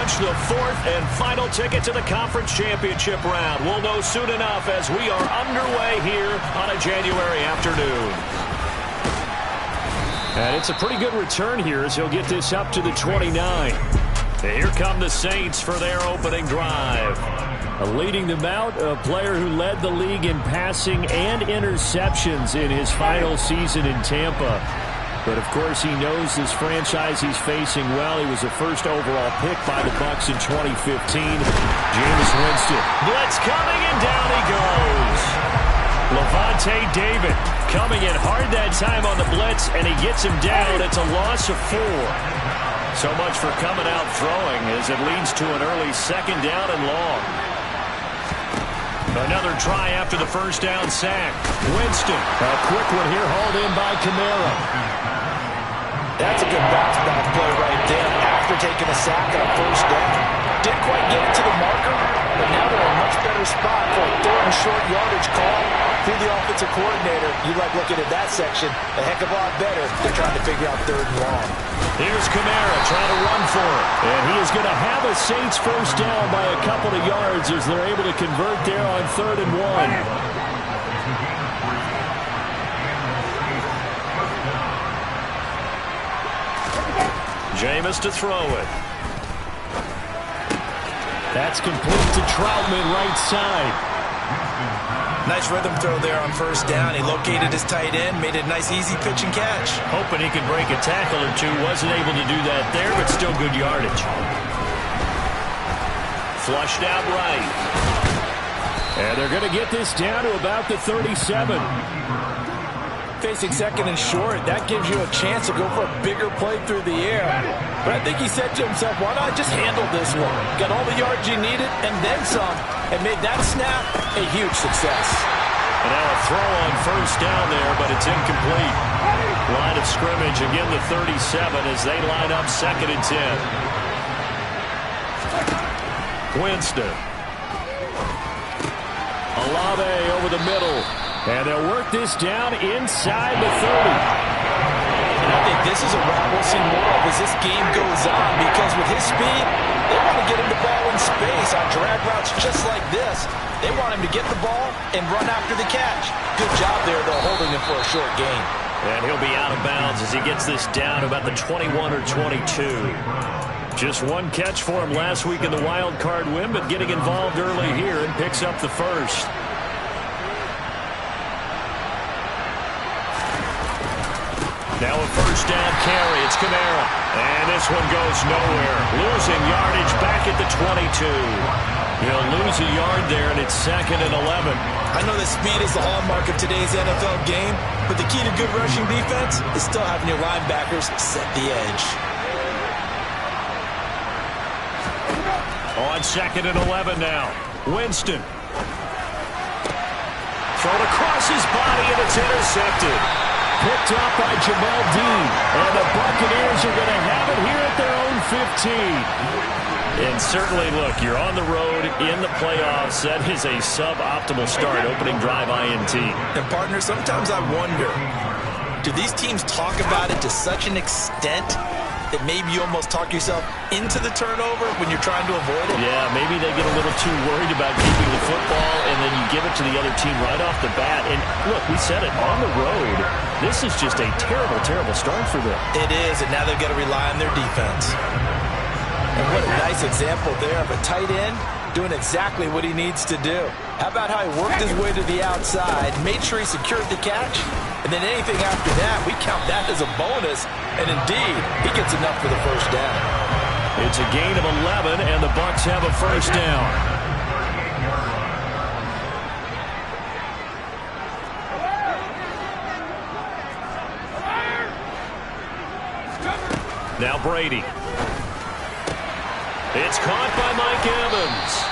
clinch the fourth and final ticket to the conference championship round. We'll know soon enough as we are underway here on a January afternoon. And it's a pretty good return here as he'll get this up to the 29. And here come the Saints for their opening drive. Leading them out, a player who led the league in passing and interceptions in his final season in Tampa. But, of course, he knows this franchise he's facing well. He was the first overall pick by the Bucs in 2015. Jameis Winston. Blitz coming, and down he goes. Levante David coming in hard that time on the blitz, and he gets him down. It's a loss of 4. So much for coming out throwing as it leads to an early second down and long. Another try after the first down sack. Winston, a quick one here, hauled in by Kamara. That's a good bounce-back play right there after taking a sack on first down. Didn't quite get it to the marker, but now they're in a much better spot for a third and short yardage call. Through the offensive coordinator, you like looking at that section a heck of a lot better than trying to figure out third and long. Here's Kamara trying to run for it. And he is going to have a Saints first down by a couple of yards as they're able to convert there on 3rd and 1. Jameis to throw it. That's complete to Troutman, right side. Nice rhythm throw there on first down. He located his tight end, made it a nice easy pitch and catch. Hoping he could break a tackle or two. Wasn't able to do that there, but still good yardage. Flushed out right. And they're going to get this down to about the 37. Facing second and short, that gives you a chance to go for a bigger play through the air. But I think he said to himself, why not just handle this one? Got all the yards you needed and then some, and made that snap a huge success. And now a throw on first down there, but it's incomplete. Line of scrimmage, again the 37 as they line up 2nd and 10. Winston. Olave over the middle. And they'll work this down inside the 30. And I think this is a route we'll see more of as this game goes on, because with his speed, they want to get him the ball in space on drag routes just like this. They want him to get the ball and run after the catch. Good job there, though, holding him for a short gain. And he'll be out of bounds as he gets this down about the 21 or 22. Just one catch for him last week in the wild card win, but getting involved early here and picks up the first. Now a first down carry. It's Kamara. And this one goes nowhere. Losing yardage back at the 22. He'll lose a yard there, and it's 2nd and 11. I know that speed is the hallmark of today's NFL game, but the key to good rushing defense is still having your linebackers set the edge. On 2nd and 11 now. Winston. Thrown across his body, and it's intercepted. Picked up by Jamel Dean. And the Buccaneers are going to have it here at their own 15. And certainly, look, you're on the road in the playoffs. That is a suboptimal start, opening drive INT. And, partner, sometimes I wonder, do these teams talk about it to such an extent that maybe you almost talk yourself into the turnover when you're trying to avoid it? Yeah, maybe they get a little too worried about keeping the football, and then you give it to the other team right off the bat. And, look, we said it, on the road, this is just a terrible, terrible start for them. It is, and now they've got to rely on their defense. And what a nice example there of a tight end doing exactly what he needs to do. How about how he worked his way to the outside, made sure he secured the catch, and then anything after that, we count that as a bonus. And indeed, he gets enough for the first down. It's a gain of 11, and the Bucs have a first down. Now Brady. It's caught by Mike Evans.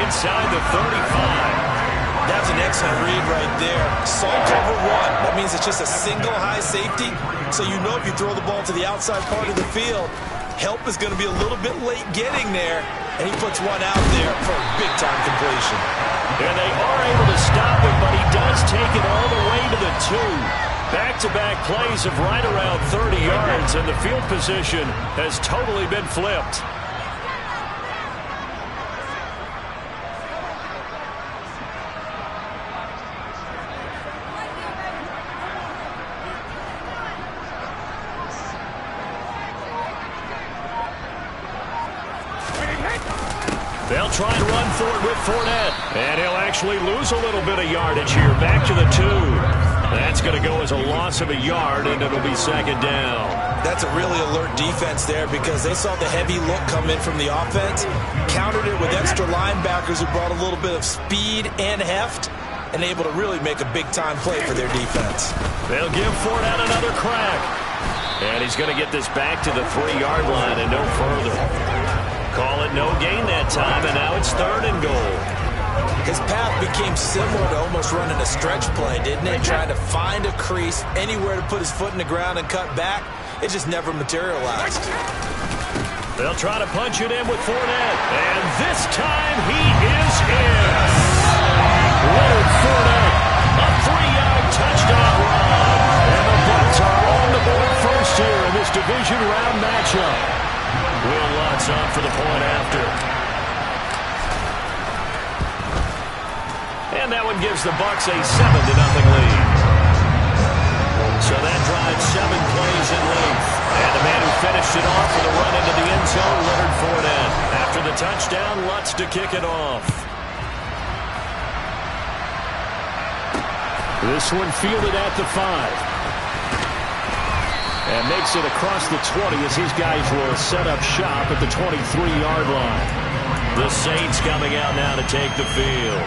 inside the 35. That's an excellent read right there. Saw cover one. That means it's just a single high safety. So you know if you throw the ball to the outside part of the field, help is going to be a little bit late getting there. And he puts one out there for a big-time completion. And they are able to stop it, but he does take it all the way to the 2. Back-to-back plays of right around 30 yards, and the field position has totally been flipped. They'll try and run for it with Fournette. And he'll actually lose a little bit of yardage here. Back to the 2. That's going to go as a loss of a yard, and it'll be second down. That's a really alert defense there because they saw the heavy look come in from the offense, countered it with extra linebackers who brought a little bit of speed and heft, and able to really make a big-time play for their defense. They'll give Fournette another crack. And he's going to get this back to the 3-yard line and no further. Call it no gain that time, and now it's 3rd and goal. His path became similar to almost running a stretch play, didn't it? Trying to find a crease, anywhere to put his foot in the ground and cut back. It just never materialized. They'll try to punch it in with Fournette, and this time he is in. Leonard Fournette, a 3-yard touchdown run. And the Bucs are on the board first here in this division round matchup. Will Lutz on for the point after. And that one gives the Bucs a 7-0 lead. So that drives 7 plays in length. And the man who finished it off with a run into the end zone, Leonard Fournette. After the touchdown, Lutz to kick it off. This one fielded at the 5. And makes it across the 20 as his guys will set up shop at the 23-yard line. The Saints coming out now to take the field.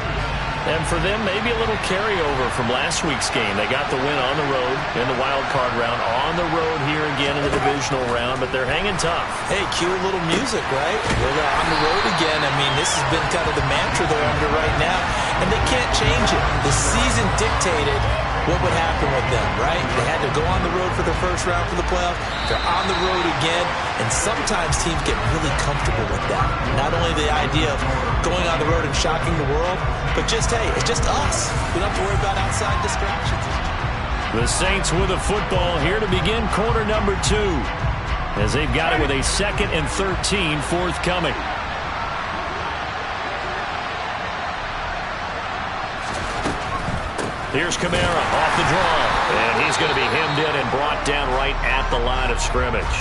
And for them, maybe a little carryover from last week's game. They got the win on the road in the wild card round, on the road here again in the divisional round, but they're hanging tough. Hey, cue a little music, right? We're on the road again. I mean, this has been kind of the mantra they're under right now, and they can't change it. The season dictated what would happen with them, right? They had to go on the road for the first round for the playoffs. They're on the road again, and sometimes teams get really comfortable with that. Not only the idea of going on the road and shocking the world, but just, hey, it's just us. We don't have to worry about outside distractions. The Saints with a football here to begin quarter number 2, as they've got it with a 2nd and 13 forthcoming. Here's Kamara off the draw, and he's going to be hemmed in and brought down right at the line of scrimmage.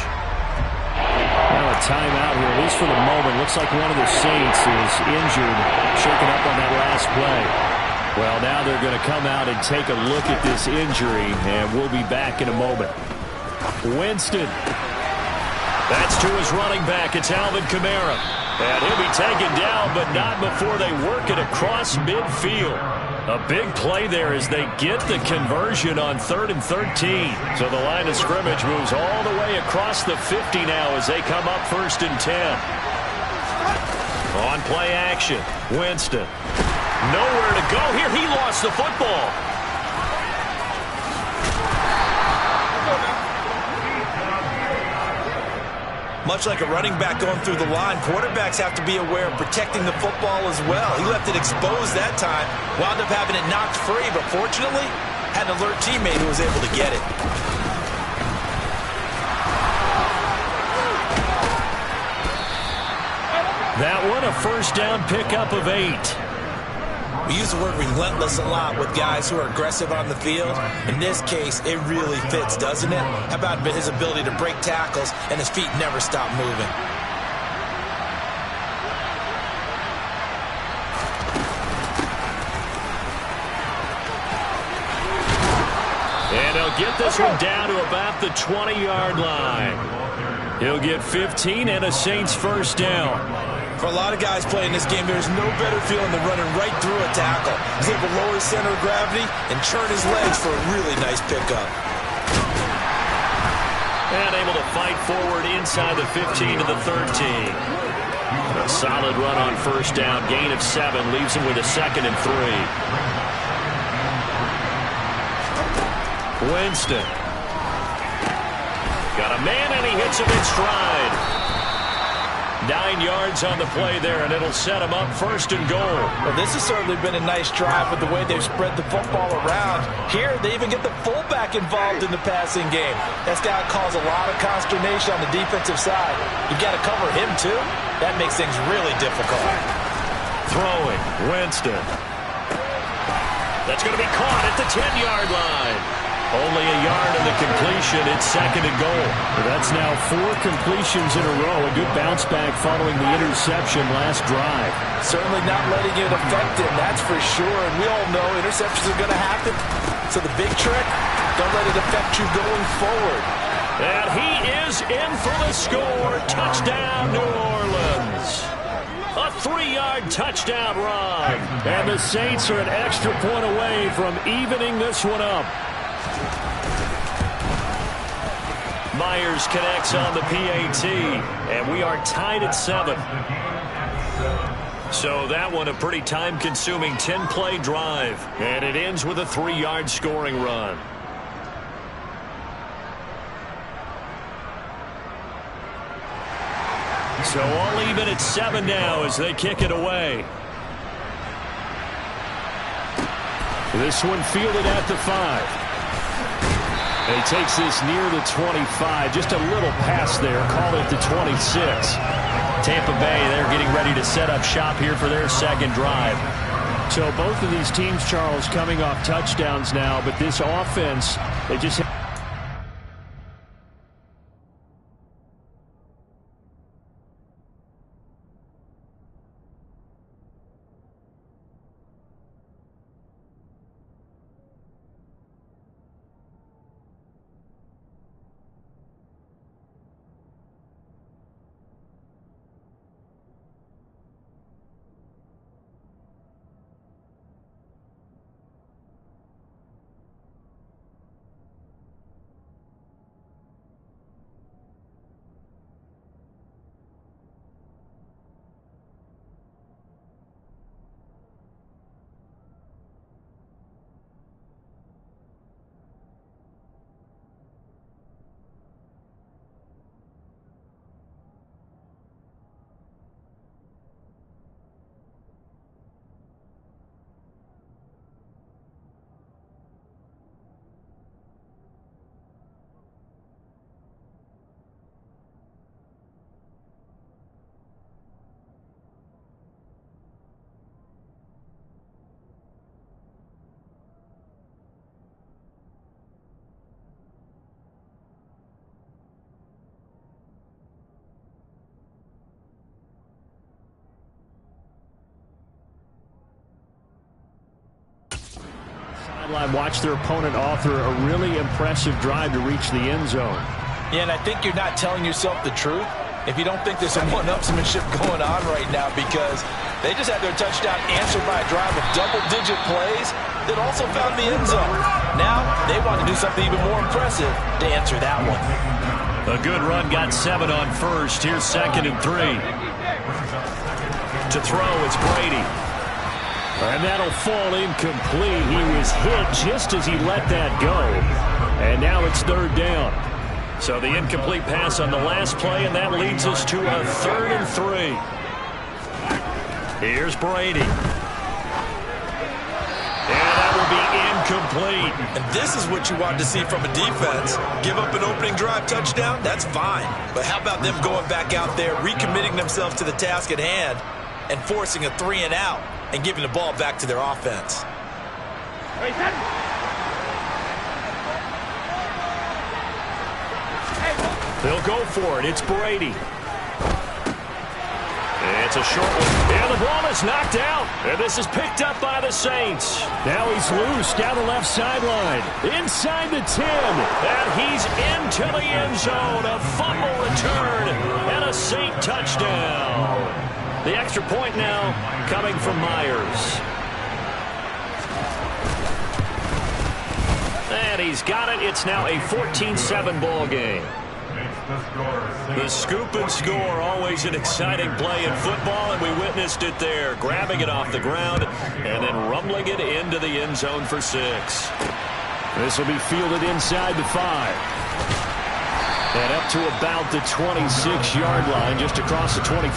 Now a timeout here, at least for the moment. Looks like one of the Saints is injured, shaken up on that last play. Well, now they're going to come out and take a look at this injury, and we'll be back in a moment. Winston. That's to his running back. It's Alvin Kamara. And he'll be taken down, but not before they work it across midfield. A big play there as they get the conversion on 3rd and 13. So the line of scrimmage moves all the way across the 50 now as they come up 1st and 10. On play action, Winston. Nowhere to go here. He lost the football. Much like a running back going through the line, quarterbacks have to be aware of protecting the football as well. He left it exposed that time, wound up having it knocked free, but fortunately, had an alert teammate who was able to get it. That one, a first down pickup of 8. We use the word relentless a lot with guys who are aggressive on the field. In this case, it really fits, doesn't it? How about his ability to break tackles and his feet never stop moving? And he'll get this one down to about the 20-yard line. He'll get 15 and a Saints first down. For a lot of guys playing this game, there's no better feeling than running right through a tackle. He's able to lower his center of gravity and churn his legs for a really nice pickup. And able to fight forward inside the 15 to the 13. A solid run on first down. Gain of 7 leaves him with a 2nd and 3. Winston. Got a man, and he hits him in stride. 9 yards on the play there, and it'll set him up 1st and goal. Well, this has certainly been a nice drive with the way they've spread the football around. Here, they even get the fullback involved in the passing game. That's got to cause a lot of consternation on the defensive side. You've got to cover him, too. That makes things really difficult. Throwing, Winston. That's going to be caught at the 10-yard line. Only a yard in the completion. It's 2nd and goal. That's now 4 completions in a row. A good bounce back following the interception last drive. Certainly not letting it affect him, that's for sure. And we all know interceptions are going to happen. So the big trick, don't let it affect you going forward. And he is in for the score. Touchdown, New Orleans. A 3-yard touchdown run. And the Saints are an extra point away from evening this one up. Myers connects on the PAT, and we are tied at 7. So that one a pretty time-consuming 10-play drive, and it ends with a 3-yard scoring run. So all even at 7 now as they kick it away. This one fielded at the 5. And he takes this near the 25. Just a little pass there. Call it the 26. Tampa Bay, they're getting ready to set up shop here for their 2nd drive. So both of these teams, Charles, coming off touchdowns now. But this offense, they just... Watch their opponent author a really impressive drive to reach the end zone. Yeah, and I think you're not telling yourself the truth if you don't think there's some one-upsmanship going on right now, because they just had their touchdown answered by a drive of double-digit plays that also found the end zone. Now they want to do something even more impressive to answer that one. A good run got 7 on first. Here's 2nd and 3. To throw, it's Brady. And that'll fall incomplete. He was hit just as he let that go. And now it's 3rd down. So the incomplete pass on the last play, and that leads us to a 3rd and 3. Here's Brady. And that will be incomplete. And this is what you want to see from a defense. Give up an opening drive touchdown, that's fine. But how about them going back out there, recommitting themselves to the task at hand, and forcing a 3 and out, and giving the ball back to their offense. They'll go for it. It's Brady. It's a short one. And the ball is knocked out. And this is picked up by the Saints. Now he's loose down the left sideline. Inside the 10. And he's into the end zone. A fumble return. And a Saint touchdown. The extra point now coming from Myers. And he's got it. It's now a 14-7 ball game. The scoop and score, always an exciting play in football, and we witnessed it there, grabbing it off the ground and then rumbling it into the end zone for 6. This will be fielded inside the 5. And up to about the 26-yard line, just across the 25.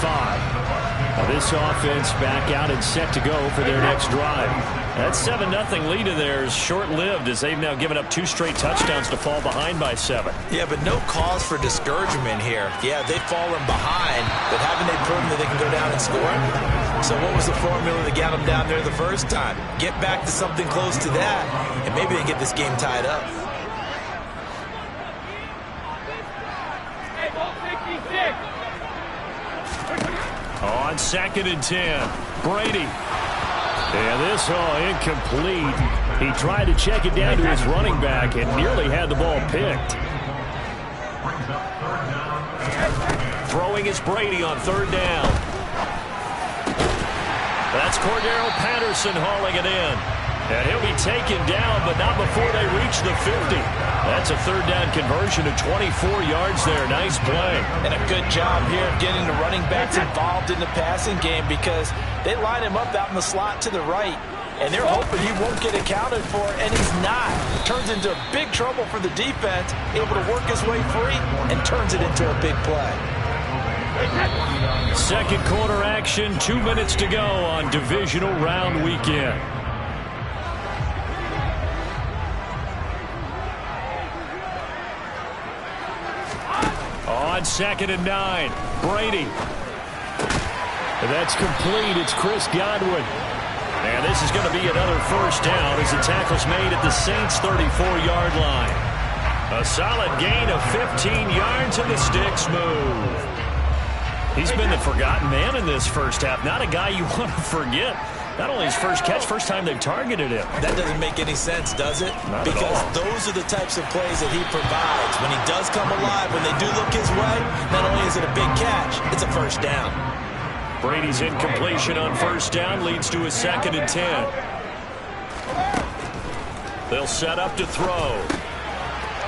Now this offense back out and set to go for their next drive. That 7-0 lead of theirs short-lived as they've now given up 2 straight touchdowns to fall behind by 7. Yeah, but no cause for discouragement here. Yeah, they've fallen behind, but haven't they proven that they can go down and score? So what was the formula that got them down there the first time? Get back to something close to that, and maybe they get this game tied up. On 2nd and 10, Brady. And this incomplete. He tried to check it down to his running back and nearly had the ball picked. Throwing is Brady on 3rd down. That's Cordero Patterson hauling it in. And he'll be taken down, but not before they reach the 50. That's a 3rd down conversion of 24 yards there. Nice play. And a good job here of getting the running backs involved in the passing game because they line him up out in the slot to the right, and they're hoping he won't get accounted for, and he's not. Turns into big trouble for the defense, able to work his way free, and turns it into a big play. Second quarter action, 2 minutes to go on divisional round weekend. On 2nd and 9, Brady. That's complete. It's Chris Godwin. And this is going to be another 1st down as the tackle's made at the Saints' 34-yard line. A solid gain of 15 yards and the sticks move. He's been the forgotten man in this first half. Not a guy you want to forget. Not only his first catch, first time they've targeted him. That doesn't make any sense, does it? Not because at all. Those are the types of plays that he provides. When he does come alive, when they do look his way, not only is it a big catch, it's a 1st down. Brady's incompletion on 1st down leads to a 2nd and 10. They'll set up to throw.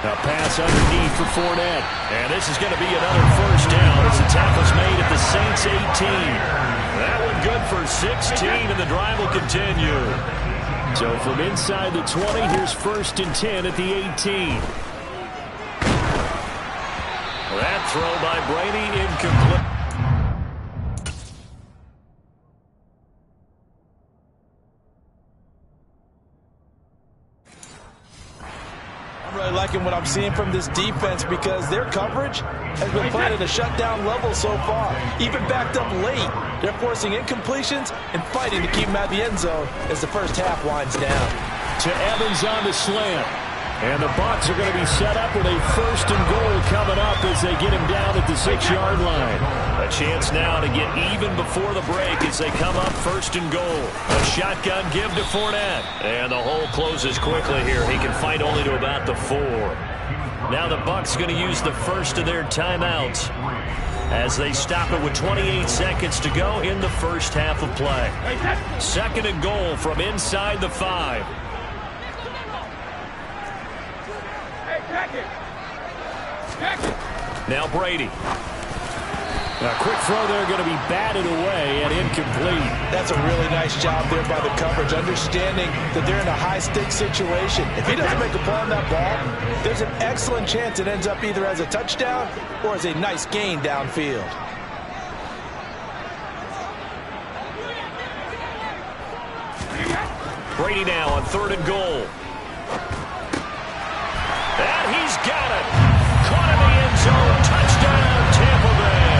A pass underneath for Fournette. And this is going to be another 1st down as the tackle's made at the Saints' 18. That one good for 16, and the drive will continue. So from inside the 20, here's 1st and 10 at the 18. That throw by Brady incomplete. Really liking what I'm seeing from this defense because their coverage has been playing at a shutdown level so far. Even backed up late, they're forcing incompletions and fighting to keep them out of the end zone as the first half winds down. To Evans on the slant. And the Bucs are going to be set up with a 1st and goal coming up as they get him down at the 6-yard line. A chance now to get even before the break as they come up 1st and goal. A shotgun give to Fournette. And the hole closes quickly here. He can fight only to about the 4. Now the Bucs going to use the first of their timeouts as they stop it with 28 seconds to go in the first half of play. 2nd and goal from inside the 5. Now Brady. A quick throw there going to be batted away and incomplete. That's a really nice job there by the coverage, understanding that they're in a high-stakes situation. If he doesn't make a play on that ball, there's an excellent chance it ends up either as a touchdown or as a nice gain downfield. Brady now on 3rd and goal. And he's got it. Caught in the end zone. Touchdown, Tampa Bay.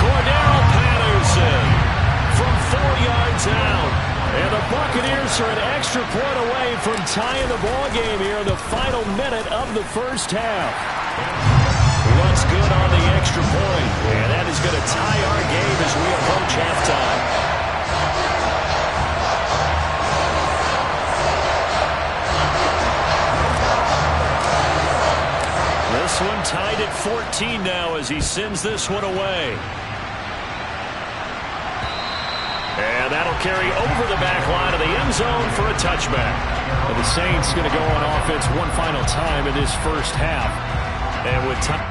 Cordero Patterson from 4 yards out. And the Buccaneers are an extra point away from tying the ball game here in the final minute of the first half. Looks good on the extra point. And that is going to tie our game as we approach halftime. This one tied at 14 now as he sends this one away. And that'll carry over the back line of the end zone for a touchback. Well, the Saints going to go on offense one final time in this first half. And with time.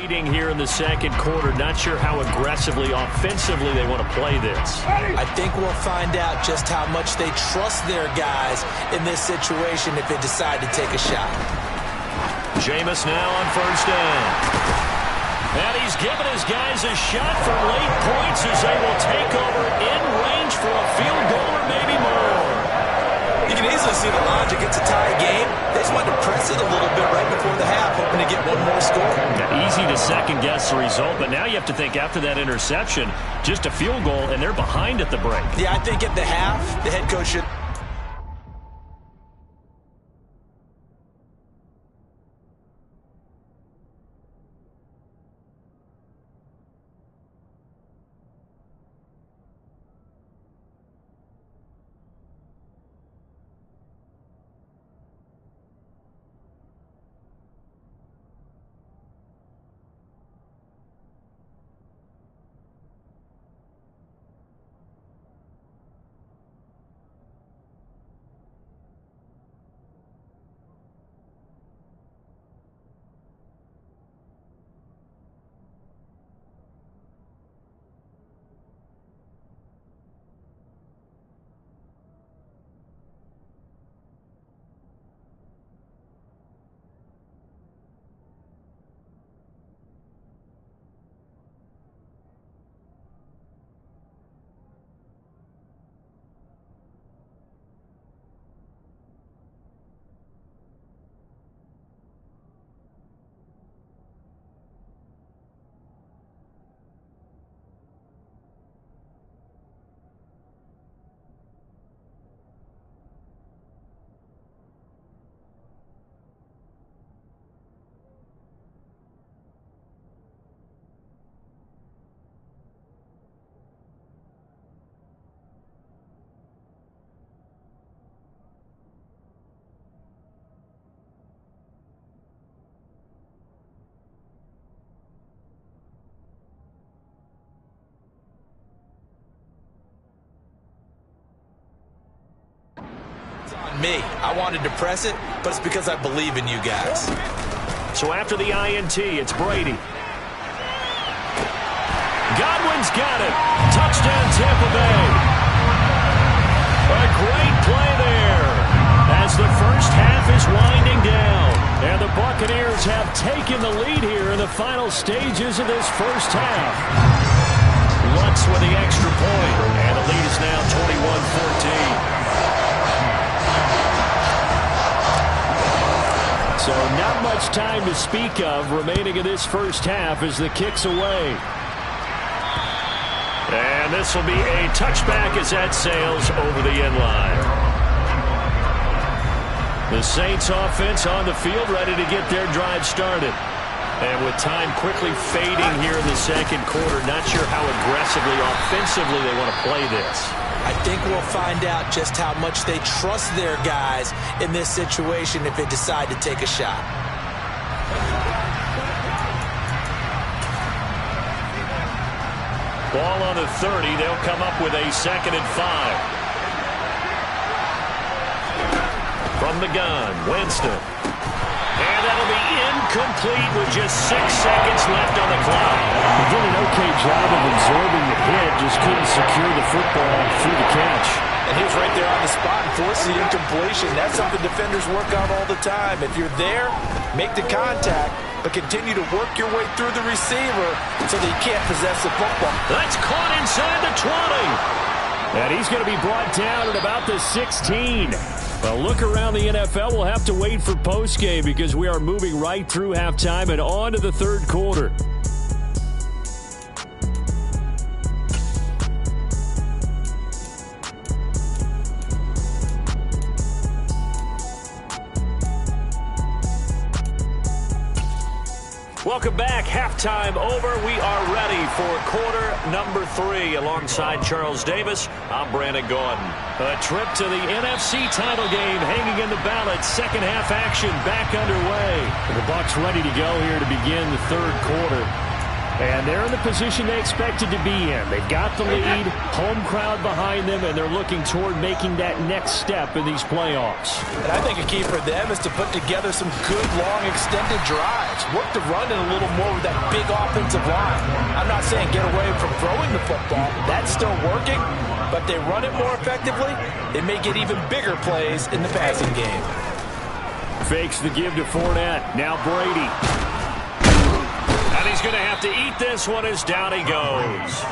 fading here in the second quarter. Not sure how aggressively, offensively they want to play this. I think we'll find out just how much they trust their guys in this situation if they decide to take a shot. Jameis now on first down. And he's given his guys a shot for late points as they will take over in range for a field goal or maybe more. You can easily see the logic. It's a tie game. They just wanted to press it a little bit right before the half, hoping to get one more score. Yeah, easy to second-guess the result, but now you have to think after that interception, just a field goal, and they're behind at the break. Yeah, I think at the half, the head coach should... me. I wanted to press it, but it's because I believe in you guys. So after the INT, it's Brady. Godwin's got it. Touchdown, Tampa Bay. A great play there as the first half is winding down. And the Buccaneers have taken the lead here in the final stages of this first half. Lutz with the extra point, and the lead is now 21-14. So not much time to speak of remaining in this first half as the kick's away. And this will be a touchback as that sails over the end line. The Saints offense on the field ready to get their drive started. And with time quickly fading here in the second quarter, not sure how aggressively, offensively they want to play this. I think we'll find out just how much they trust their guys in this situation if they decide to take a shot. Ball on the 30. They'll come up with a 2nd and 5. From the gun, Winston. And that'll be incomplete with just 6 seconds left on the clock. He did an okay job of absorbing the hit, just couldn't secure the football through the catch. And he was right there on the spot and forced the incompletion. That's something defenders work on all the time. If you're there, make the contact, but continue to work your way through the receiver so that you can't possess the football. That's caught inside the 20. And he's going to be brought down at about the 16. Well, look around the NFL. We'll have to wait for postgame because we are moving right through halftime and on to the third quarter. Welcome back. Halftime over. We are ready for quarter number 3. Alongside Charles Davis, I'm Brandon Gordon. A trip to the NFC title game hanging in the balance. Second half action back underway. The Bucs ready to go here to begin the third quarter. And they're in the position they expected to be in. They've got the lead, home crowd behind them, and they're looking toward making that next step in these playoffs. And I think a key for them is to put together some good, long, extended drives. Work the run in a little more with that big offensive line. I'm not saying get away from throwing the football. That's still working, but they run it more effectively. They may get even bigger plays in the passing game. Fakes the give to Fournette. Now Brady. And he's going to have to eat this one as down he goes.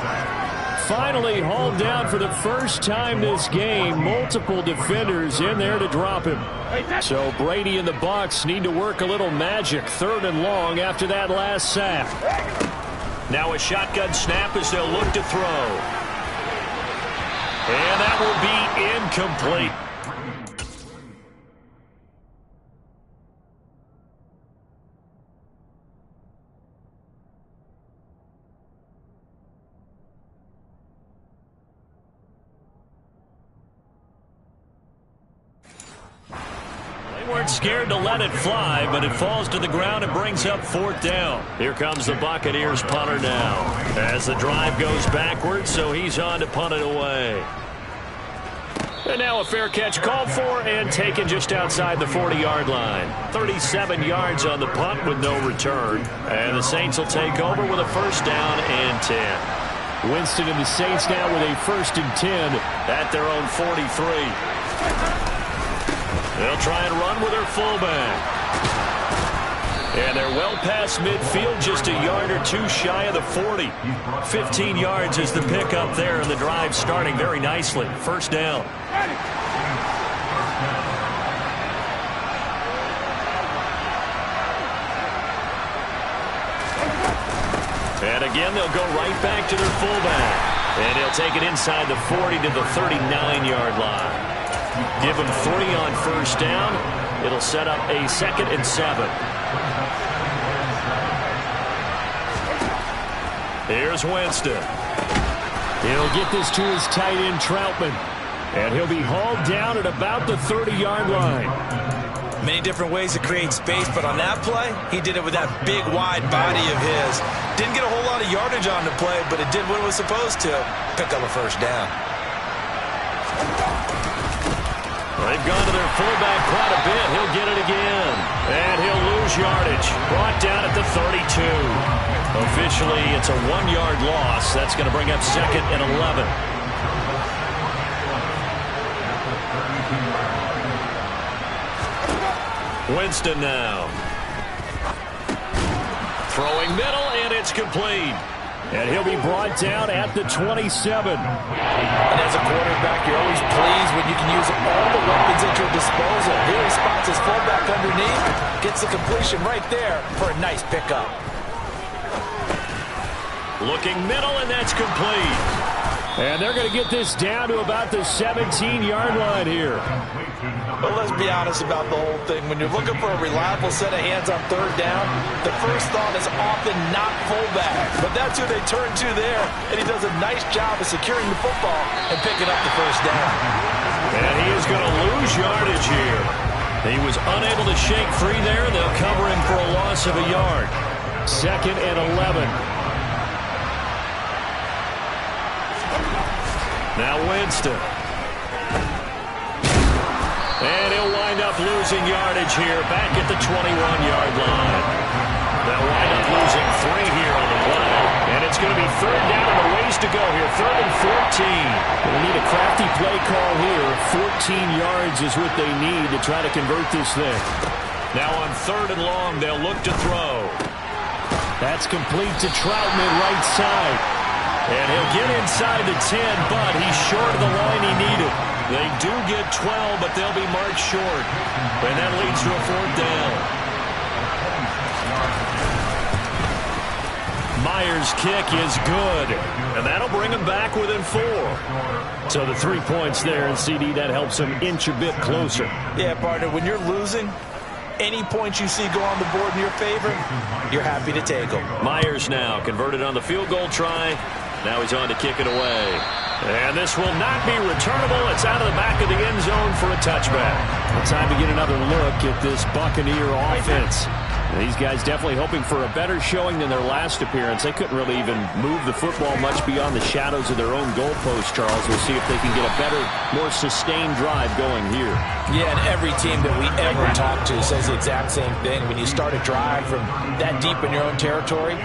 Finally hauled down for the first time this game. Multiple defenders in there to drop him. So Brady and the Bucs need to work a little magic. 3rd and long after that last sack. Now a shotgun snap as they'll look to throw. And that will be incomplete. Weren't scared to let it fly, but it falls to the ground and brings up 4th down. Here comes the Buccaneers punter now as the drive goes backwards, so he's on to punt it away. And now a fair catch called for and taken just outside the 40-yard line. 37 yards on the punt with no return. And the Saints will take over with a 1st down and 10. Winston and the Saints now with a 1st and 10 at their own 43. They'll try and run with their fullback. And they're well past midfield, just a yard or two shy of the 40. 15 yards is the pickup there, and the drive starting very nicely. 1st down. And again, they'll go right back to their fullback. And he'll take it inside the 40 to the 39-yard line. Give him 3 on 1st down. It'll set up a 2nd and 7. Here's Winston. He'll get this to his tight end, Troutman. And he'll be hauled down at about the 30-yard line. Many different ways to create space, but on that play, he did it with that big, wide body of his. Didn't get a whole lot of yardage on the play, but it did what it was supposed to. Pick up a 1st down. They've gone to their fullback quite a bit. He'll get it again. And he'll lose yardage. Brought down at the 32. Officially, it's a 1-yard loss. That's going to bring up 2nd and 11. Winston now. Throwing middle, and it's complete. And he'll be brought down at the 27. And as a quarterback, you're always pleased when you can use all the weapons at your disposal. Here he spots his fullback underneath, gets the completion right there for a nice pickup. Looking middle, and that's complete. And they're going to get this down to about the 17-yard line here. But let's be honest about the whole thing. When you're looking for a reliable set of hands on 3rd down, the first thought is often not fullback. But that's who they turn to there, and he does a nice job of securing the football and picking up the 1st down. And he is going to lose yardage here. He was unable to shake free there. They'll cover him for a loss of a yard. 2nd and 11. Now Winston. And he'll wind up losing yardage here back at the 21-yard line. They'll wind up losing 3 here on the play. And it's going to be 3rd down and a ways to go here. 3rd and 14. They'll need a crafty play call here. 14 yards is what they need to try to convert this thing. Now on 3rd and long, they'll look to throw. That's complete to Troutman right side. And he'll get inside the 10, but he's short of the line he needed. They do get 12, but they'll be marked short. And that leads to a 4th down. Myers' kick is good. And that'll bring him back within 4. So the 3 points there, and CD, that helps him inch a bit closer. Yeah, partner, when you're losing, any points you see go on the board in your favor, you're happy to take them. Myers now converted on the field goal try. Now he's on to kick it away. And this will not be returnable. It's out of the back of the end zone for a touchback. Well, time to get another look at this Buccaneer offense. These guys definitely hoping for a better showing than their last appearance. They couldn't really even move the football much beyond the shadows of their own goalpost, Charles. We'll see if they can get a better, more sustained drive going here. Yeah, and every team that we ever talk to says the exact same thing. When you start a drive from that deep in your own territory,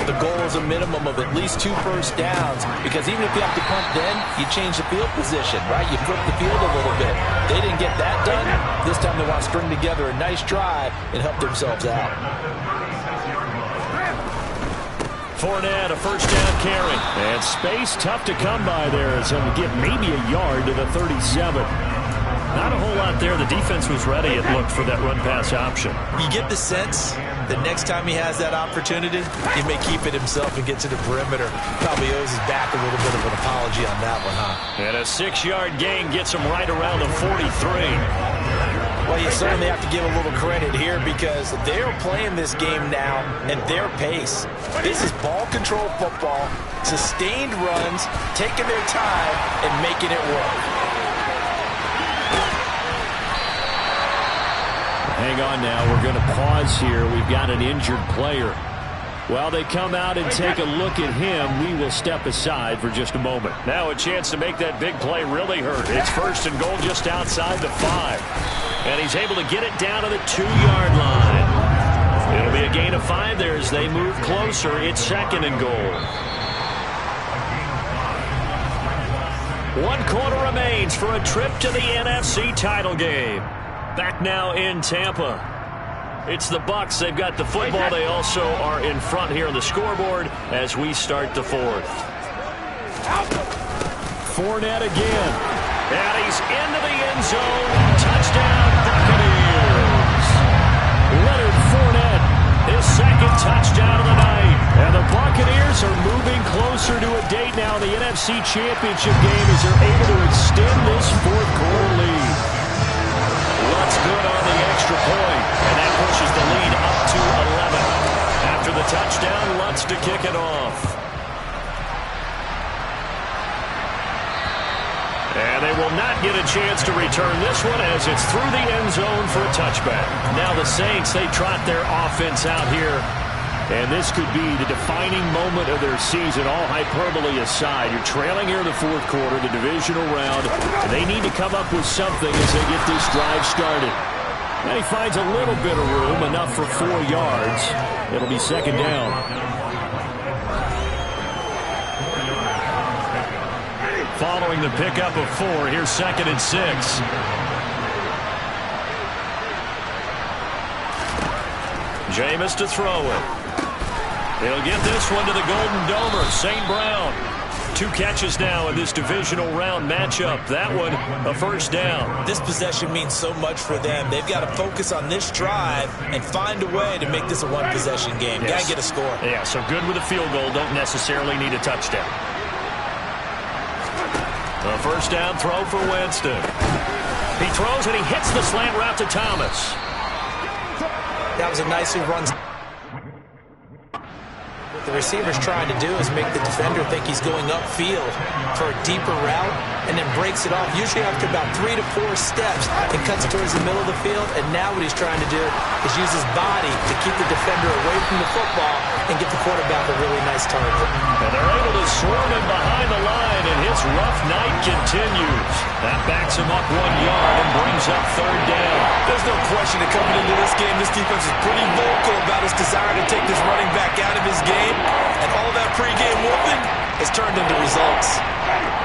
the goal is a minimum of at least 2 first downs, because even if you have to punt then, you change the field position, right? You flip the field a little bit. They didn't get that done. This time they want to string together a nice drive and help themselves out. Fournette, a first down carry. And space tough to come by there as he'll get maybe a yard to the 37. Not a whole lot there. The defense was ready, it looked, for that run-pass option. You get the sense that next time he has that opportunity, he may keep it himself and get to the perimeter. Probably owes his back a little bit of an apology on that one, huh? And a 6-yard gain gets him right around the 43. Well, you certainly have to give a little credit here because they're playing this game now at their pace. This is ball control football, sustained runs, taking their time, and making it work. Hang on now. We're going to pause here. We've got an injured player. While they come out and take a look at him, we will step aside for just a moment. Now a chance to make that big play really hurt. It's first and goal just outside the 5. And he's able to get it down to the 2-yard line. It'll be a gain of 5 there as they move closer. It's second and goal. 1 quarter remains for a trip to the NFC title game. Back now in Tampa. It's the Bucs. They've got the football. They also are in front here on the scoreboard as we start the 4th. Fournette again. And he's into the end zone. Touchdown, Buccaneers. Leonard Fournette, his second touchdown of the night. And the Buccaneers are moving closer to a date now in the NFC Championship game as they're able to extend this 4th quarter lead. Lutz good on the extra point, and that pushes the lead up to 11. After the touchdown, Lutz to kick it off. And they will not get a chance to return this one as it's through the end zone for a touchback. Now the Saints, they trot their offense out here. And this could be the defining moment of their season, all hyperbole aside. You're trailing here in the 4th quarter, the divisional round. They need to come up with something as they get this drive started. And he finds a little bit of room, enough for 4 yards. It'll be second down. Following the pickup of 4, here's second and 6. Jameis to throw it. He'll get this one to the Golden Domer, St. Brown. 2 catches now in this divisional round matchup. That one, a first down. This possession means so much for them. They've got to focus on this drive and find a way to make this a one-possession game. Yes. Got to get a score. Yeah, so good with a field goal. Don't necessarily need a touchdown. A first down throw for Winston. He throws and he hits the slant route to Thomas. That was a nicely run. What the receiver's trying to do is make the defender think he's going upfield for a deeper route and then breaks it off, usually after about 3 to 4 steps, and cuts towards the middle of the field. And now what he's trying to do is use his body to keep the defender away from the football and get the quarterback a really nice target. And they're able to swarm him behind the line, and his rough night continues. That backs him up 1 yard and brings up third down. There's no question that coming into this game, this defense is pretty vocal about its desire to take this running back out of his game. And all that pregame whooping has turned into results.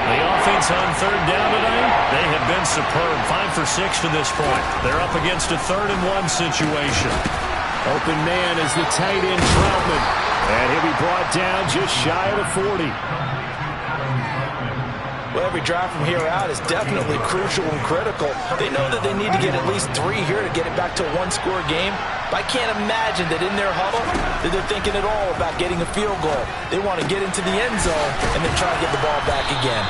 The offense on third down tonight, they have been superb. 5 for 6 to this point. They're up against a 3rd and 1 situation. Open man is the tight end Troutman. And he'll be brought down just shy of the 40. Well, every drive from here out is definitely crucial and critical. They know that they need to get at least 3 here to get it back to a 1-score game. But I can't imagine that in their huddle that they're thinking at all about getting a field goal. They want to get into the end zone and then try to get the ball back again.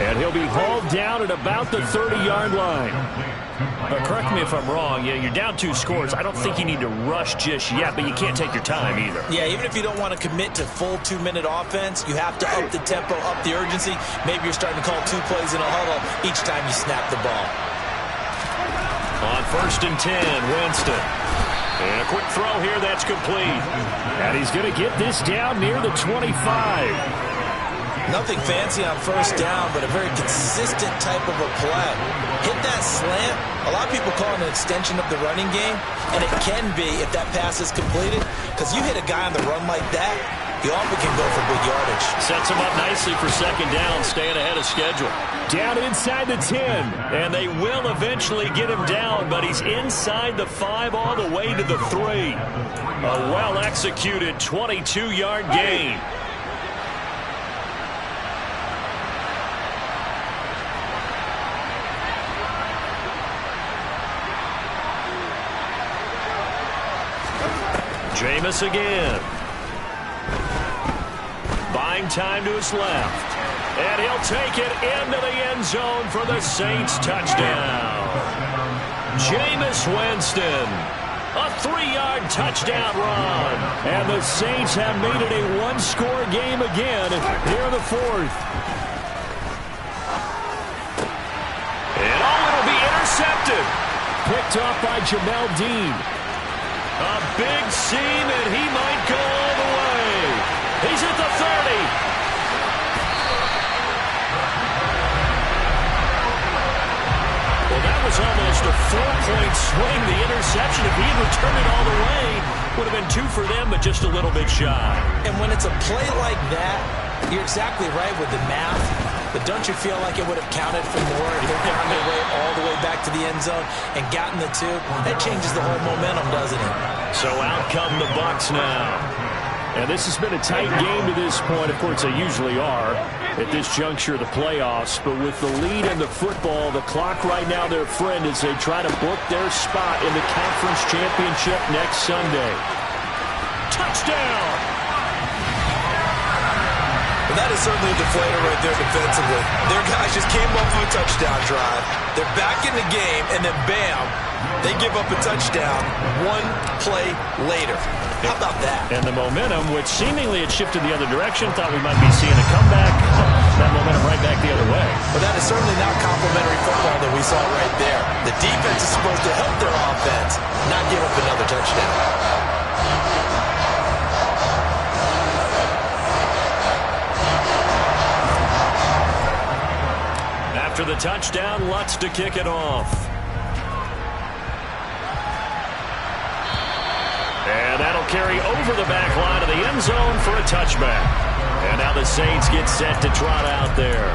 And he'll be hauled down at about the 30-yard line. Correct me if I'm wrong. Yeah, you're down 2 scores. I don't think you need to rush just yet, but you can't take your time either. Yeah, even if you don't want to commit to full 2-minute offense, you have to up the tempo, up the urgency. Maybe you're starting to call 2 plays in a huddle each time you snap the ball. On 1st and 10, Winston. And a quick throw here that's complete. And he's going to get this down near the 25. Nothing fancy on first down, but a very consistent type of a play. Hit that slant. A lot of people call it an extension of the running game, and it can be if that pass is completed, because you hit a guy on the run like that, he often can go for big yardage. Sets him up nicely for second down, staying ahead of schedule. Down inside the 10. And they will eventually get him down, but he's inside the 5 all the way to the 3. A well-executed 22-yard gain. Jameis again. Buying time to his left. And he'll take it into the end zone for the Saints touchdown. Jameis Winston. A 3-yard touchdown run. And the Saints have made it a one-score game again here in the 4th. And it'll be intercepted. Picked off by Jamel Dean. A big seam, and he might go all the way. He's at the 30. Well, that was almost a 4-point swing. The interception, if he had returned it all the way, would have been 2 for them, but just a little bit shy. And when it's a play like that, you're exactly right with the math. But don't you feel like it would have counted for more if they found their way all the way back to the end zone and gotten the 2? That changes the whole momentum, doesn't it? So out come the Bucs now. And this has been a tight game to this point. Of course, they usually are at this juncture of the playoffs. But with the lead in the football, the clock right now their friend as they try to book their spot in the conference championship next Sunday. Touchdown! That is certainly a deflator right there defensively. Their guys just came off of a touchdown drive. They're back in the game, and then bam, they give up a touchdown 1 play later. How about that? And the momentum, which seemingly had shifted the other direction, thought we might be seeing a comeback. That momentum right back the other way. But that is certainly not complimentary football that we saw right there. The defense is supposed to help their offense, not give up another touchdown. After the touchdown, Lutz to kick it off. And that'll carry over the back line of the end zone for a touchback. And now the Saints get set to trot out there.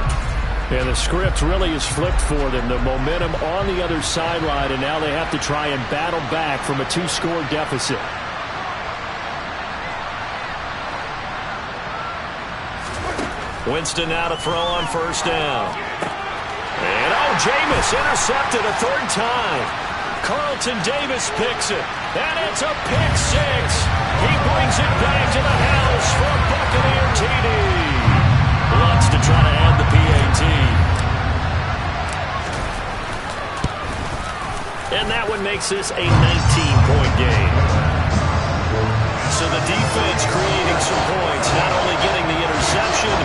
And the script really is flipped for them. The momentum on the other sideline, and now they have to try and battle back from a 2-score deficit. Winston now to throw on first down. And Jameis intercepted a 3rd time. Carlton Davis picks it. And it's a pick 6. He brings it back to the house for Buccaneer TD. Lutz to try to add the PAT. And that one makes this a 19-point game. So the defense creating some points, not only getting the interception,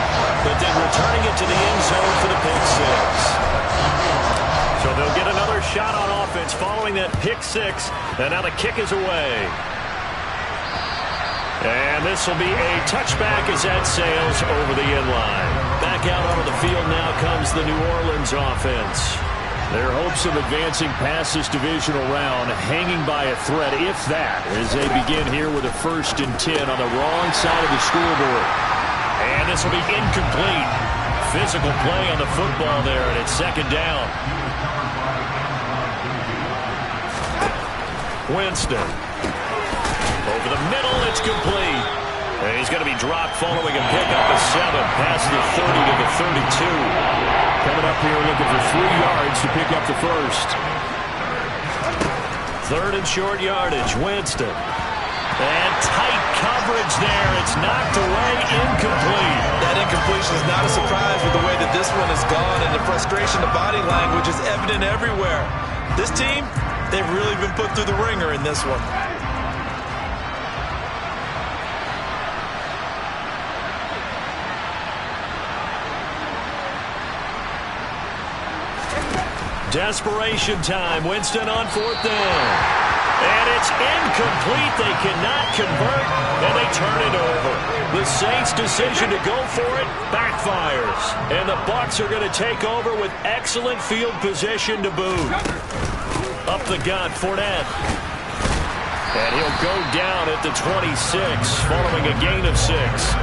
but then returning it to the end zone for the pick 6. So they'll get another shot on offense following that pick 6. And now the kick is away. And this will be a touchback as that sails over the end line. Back out onto the field now comes the New Orleans offense. Their hopes of advancing past this divisional round hanging by a thread, if that, as they begin here with a 1st and 10 on the wrong side of the scoreboard. And this will be incomplete. Physical play on the football there, and it's second down. Winston. Over the middle, it's complete. And he's going to be dropped following a pickup of 7 past the 30 to the 32. Coming up here looking for 3 yards to pick up the 1st. 3rd and short yardage, Winston. And tight coverage there. It's knocked away, incomplete. That incompletion is not a surprise with the way that this one has gone, and the frustration, the body language is evident everywhere. This team, they've really been put through the ringer in this one. Desperation time. Winston on 4th down. And it's incomplete. They cannot convert, and they turn it over. The Saints' decision to go for it backfires. And the Bucs are going to take over with excellent field position to boot. Up the gut, Fournette. And he'll go down at the 26, following a gain of 6.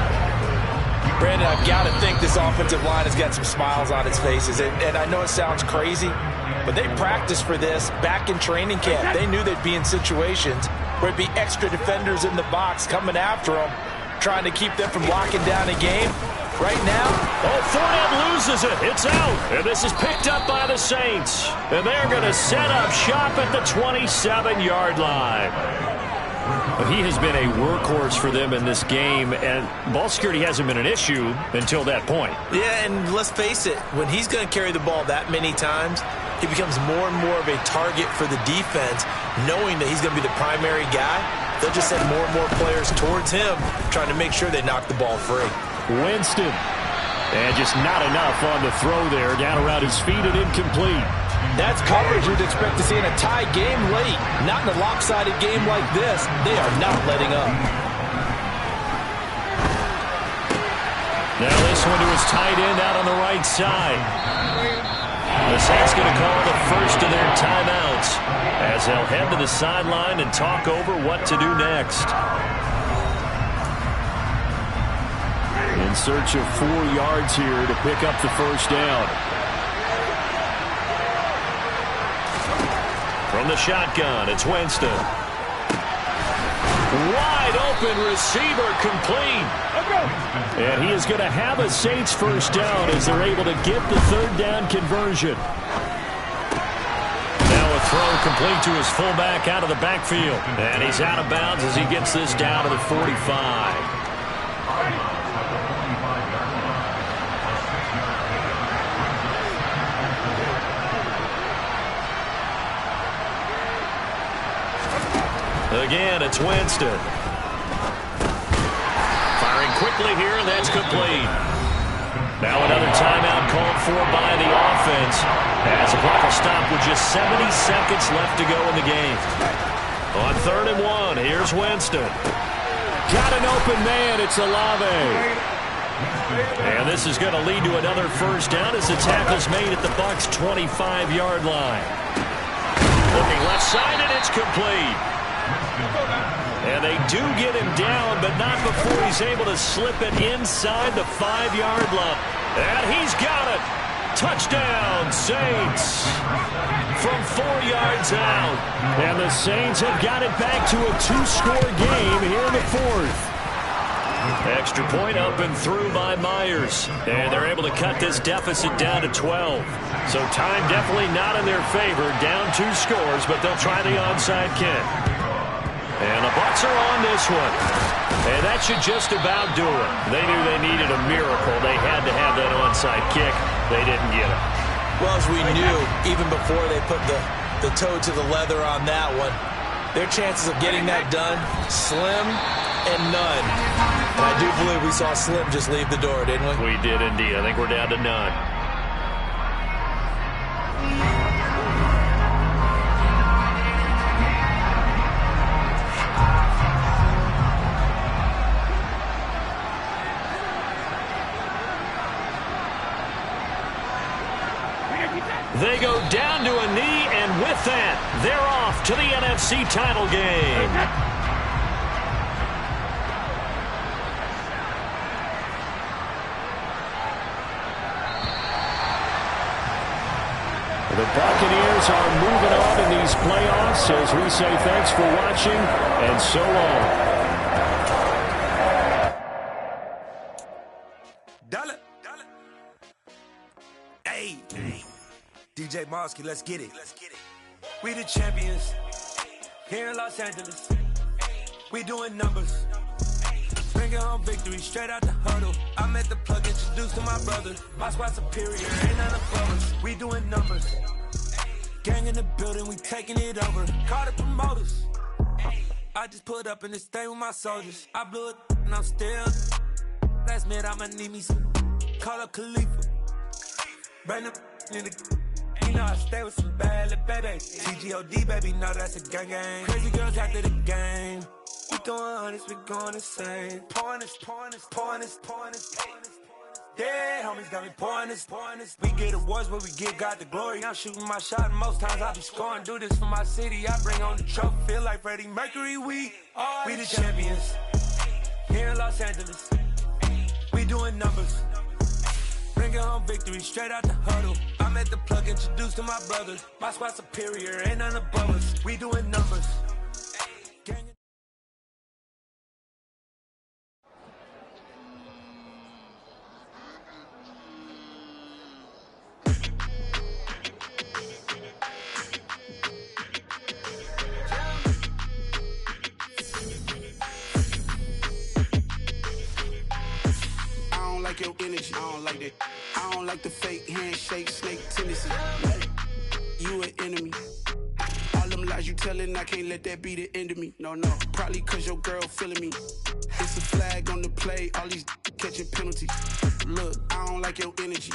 Brandon, I've got to think this offensive line has got some smiles on its faces. And I know it sounds crazy, but they practiced for this back in training camp. They knew they'd be in situations where it'd be extra defenders in the box coming after them, trying to keep them from locking down a game. Right now, Fournette loses it. It's out. And this is picked up by the Saints. And they're going to set up shop at the 27-yard line. He has been a workhorse for them in this game, and ball security hasn't been an issue until that point. Yeah, and let's face it, when he's going to carry the ball that many times, he becomes more and more of a target for the defense, knowing that he's going to be the primary guy. They'll just send more and more players towards him, trying to make sure they knock the ball free. Winston. And just not enough on the throw there. Down around his feet and incomplete. That's coverage you'd expect to see in a tie game late. Not in a lopsided game like this. They are not letting up. Now this one to his tight end out on the right side. The Saints going to call the first of their timeouts as they'll head to the sideline and talk over what to do next. In search of 4 yards here to pick up the first down. From the shotgun, it's Winston. Wide open receiver, complete. And he is going to have a Saints first down as they're able to get the third down conversion. Now a throw complete to his fullback out of the backfield. And he's out of bounds as he gets this down to the 45. Again, it's Winston. Firing quickly here, and that's complete. Now another timeout called for by the offense as the clock will stop with just 70 seconds left to go in the game. On 3rd and 1, here's Winston. Got an open man, it's Olave. And this is going to lead to another first down as the tackle's made at the Bucs' 25-yard line. Looking left side, and it's complete. And they do get him down, but not before he's able to slip it inside the 5-yard line. And he's got it. Touchdown, Saints. From 4 yards out. And the Saints have got it back to a 2-score game here in the 4th. Extra point up and through by Myers. And they're able to cut this deficit down to 12. So time definitely not in their favor. Down 2 scores, but they'll try the onside kick. And the Bucs are on this one. And that should just about do it. They knew they needed a miracle. They had to have that onside kick. They didn't get it. Well, as we knew, even before they put the toe to the leather on that one, their chances of getting that done, slim and none. And I do believe we saw Slim just leave the door, didn't we? We did indeed. I think we're down to none. They go down to a knee, and with that, they're off to the NFC title game. The Buccaneers are moving on in these playoffs as we say thanks for watching and so long. Hey. DJ Mosky, let's get it. We the champions here in Los Angeles. We doing numbers. Bringing home victory straight out the huddle. I met the plug, introduced to my brother. My squad superior, ain't none above us. We doing numbers. Gang in the building, we taking it over. Call the promoters. I just put up in this thing with my soldiers. I blew it and I'm still. Last minute I'ma need me some. Call up Khalifa. Bring them in the. You know I stay with some bad little baby. TGOD, baby, know that's a gang gang. Crazy girls after the game. We doing honest, we going insane. Pouring this. Yeah, homies got me pouring this. We get awards, but we give God the glory. I'm shooting my shot, and most times I be scoring. Do this for my city, I bring on the trophy. Feel like Freddie Mercury, we the champions. Here in Los Angeles, we doing numbers. Bringing home victory, straight out the huddle. I'm at the plug, introduced to my brothers. My squad superior, ain't none above us. We doing numbers. Your energy, I don't like that. I don't like the fake handshake, snake tendency. You an enemy. All them lies you telling, I can't let that be the end of me. No, probably cause your girl feeling me. It's a flag on the play, all these catching penalties. Look, I don't like your energy.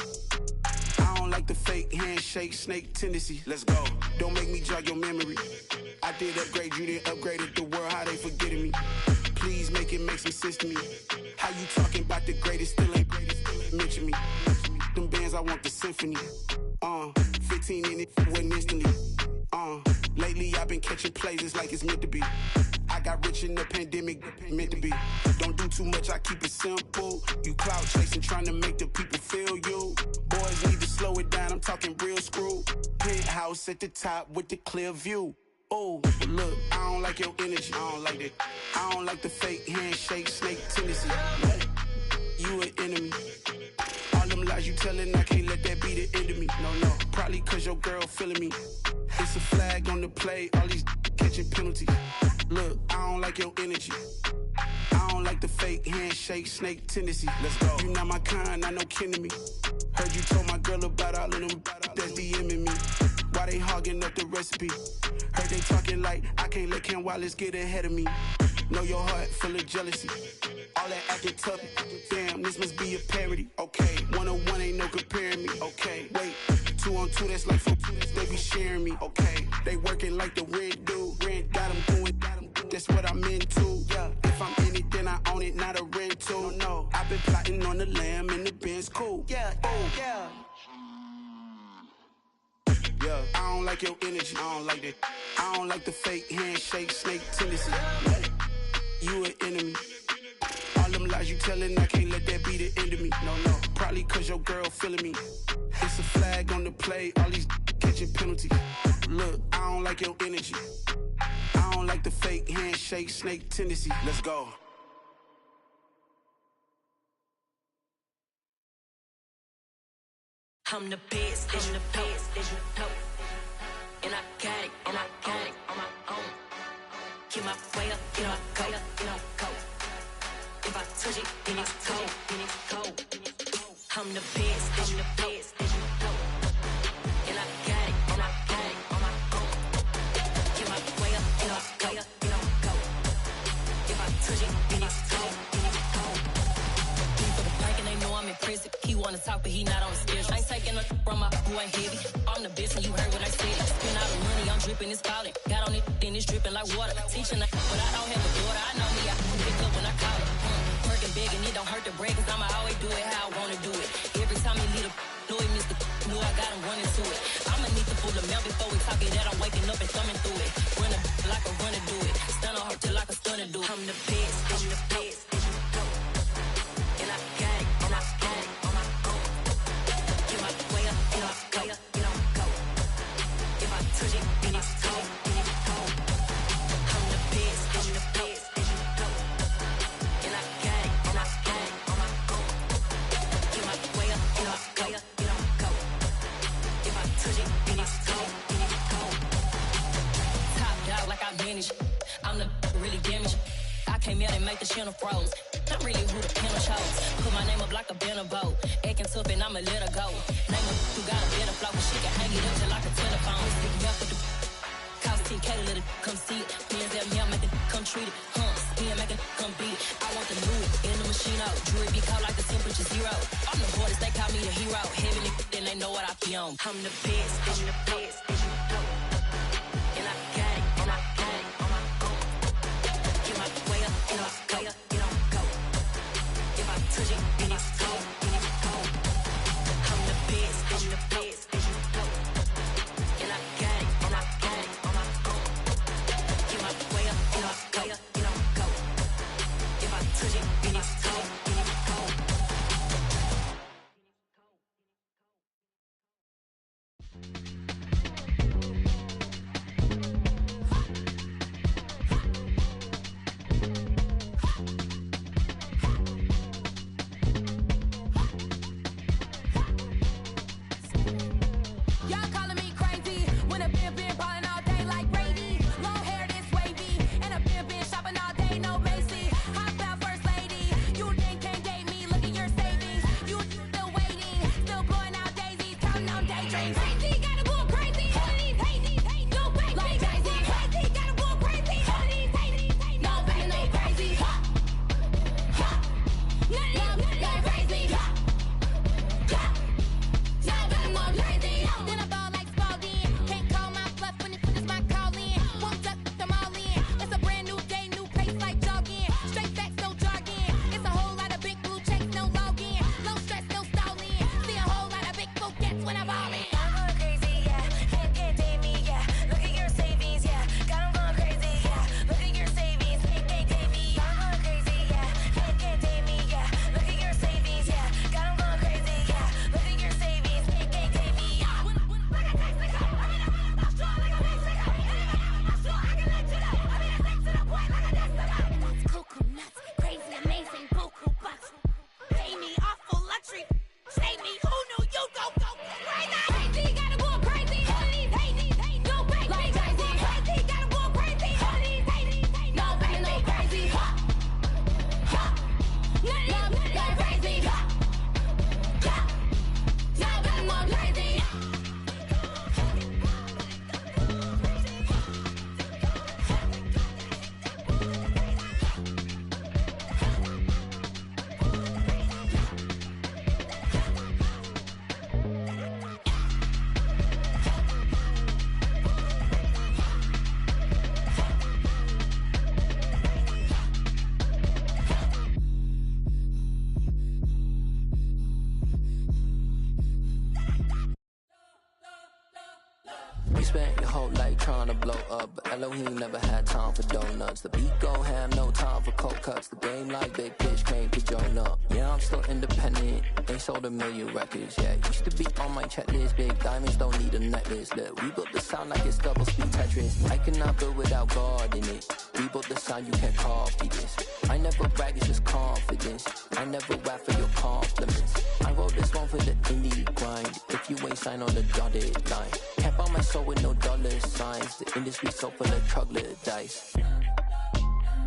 I don't like the fake handshake, snake tendency. Let's go. Don't make me jog your memory. I did upgrade, you didn't upgrade it. The world, how they forgetting me. Please make it make some sense to me. How you talking about the greatest, still ain't greatest, mention me. Them bands, I want the symphony. 15 in it, wasn't instantly. Lately I've been catching plays, it's like it's meant to be. I got rich in the pandemic, meant to be. Don't do too much, I keep it simple. You clout chasing, trying to make the people feel you. Boys need to slow it down, I'm talking real screw. Penthouse at the top with the clear view. Oh, look, I don't like your energy, I don't like that. I don't like the fake handshake, snake tendency. You an enemy. All them lies you telling, I can't let that be the end of me. No, probably cause your girl feeling me. It's a flag on the play, all these catching penalties. Look, I don't like your energy. I don't like the fake handshake, snake tendency. Let's go. You not my kind, I know kin to me. Heard you told my girl about all of them that's DMing me. Why they hogging up the recipe? Heard they talking like I can't let Ken Wallace get ahead of me. Know your heart full of jealousy. All that acting tough, damn, this must be a parody. Okay, 1-on-1 ain't no comparing me. Okay, wait, 2-on-2, that's like 4-2, they be sharing me. Okay, they working like the rent dude. Rent got them doing, that's what I'm into. Yeah, if I'm in it, then I own it, not a rental. No, I've been plotting on the lamb and the Benz cool. Yeah, oh, yeah. Yeah, I don't like your energy, I don't like that. I don't like the fake handshake, snake tendency. You an enemy. All them lies you telling, I can't let that be the end of me. No, probably cause your girl feeling me. It's a flag on the play, all these catching penalties. Look, I don't like your energy. I don't like the fake handshake, snake tendency. Let's go. I'm the best, and the best, and you know. And I got it, on my own. Get my way up, get my go, go. If I touch it, then it's cold, I'm the best, and the best, and you know. And I got it, on my own. Get my way up, get my go. If I touch it, then it's cold. For the bank and they know I'm in prison. He wanna talk, but he not on the schedule. I ain't taking no from my boy heavy. I'm the best, and you heard what I said. Spend all the money, I'm dripping, it's falling. Got on it, then it's dripping like water. Teaching her, but I don't have a daughter. I know me, I can pick up when I call her. Working big, and it don't hurt the break, cause I'ma always do it how I wanna do it. Every time he lead a know he missed the know I got him running to it. I'ma need to pull the mouth before we talk it that I'm waking up and thumbing through it. Run a like a runner do it. Stun on her till like a stunner do it. I'm the best, I'm the best, and you know. And I got it, and I got it on my own. Get my way up, get my go. If I touch it, then it's cold. I'm the best, I'm the best, and you know. And I got it, and I got it on my own. Get my way up, get my go. If I touch it, then it's cold. Top dog like I manage. I'm the really damaged. I came out and make the channel froze. Not really who the panel chose. Put my name up like a banner boat. Acting tough and I'ma let her go. Name her who got a better flow. She can hang it up just like a telephone. Stick me up with the cost 10K to let it come see it. Hands at me, I make it come treat it. Spin, make it come beat it. I want the new in the machine out. Jewelry be cold like the temperature 0. I'm the hardest, they call me the hero. Heavy nigga, then they know what I be on. I'm the best, I'm the best. And I got it, and I got it on my own. Get my way up, and I'll go, and I'll go. If I touch it, then it's cold, then it's cold. I'm the best, I'm the best. And I got it, and I got it on my own. Get my way up, and I'll go, and I'll go. If I touch it, then it's cold, then it's cold. Y'all calling me crazy when a been ballin' all day like Brady. Long hair this wavy, and a been shopping all day, no Macy. How about first lady? You think can't date me? Look at your savings. You still waiting, still blowing out daisies, counting on daydreams. Crazy, gotta go crazy. All of these hate, no fake like crazy. Crazy, gotta go crazy. All of these hate, no fake, no crazy. None of them crazy. Then I ball like Spalding. Can't call my bluff when it is my calling. Won't duck them all in. It's a brand new day, new pace like jogging. Straight facts, no jargon. It's a whole lot of big blue checks, no login. No stress, no stalling. See a whole lot of big forgets when I ball in. I'm going crazy, yeah. Can't date me, yeah. Look at your savings, yeah. Got 'em going crazy, yeah. Look at your savings, can't date me. I'm going crazy, yeah. Can't date me, yeah. Look at your savings, yeah. Got 'em going crazy, yeah. Look at your savings, can't date me. Cuckoo nuts, crazy, amazing, buku bucks. Pay me awful luxury. Save me, who knew you go crazy? Crazy, gotta go crazy. All of these hate, no fake like crazy. Crazy, gotta go crazy. All of these hate, no fake, no crazy. None of them crazy. Y'all got more crazy. You spent your whole life trying to blow up, but Elohim never had time for donuts. The beat go ham, no time for cold cuts. The game like big pitch came to join up. Yeah, I'm still independent, ain't sold a million records. Yeah, used to be on my checklist. Big diamonds don't need a necklace. Look, we built the sound like it's double speed Tetris. I cannot build without God in it. We built the sound, you can't copy this. I never brag, it's just confidence. I never rap for your compliments. I wrote this one for the indie grind. If you ain't signed on the dotted line, can't buy my soul with no dollar signs. The industry so full of troglodytes.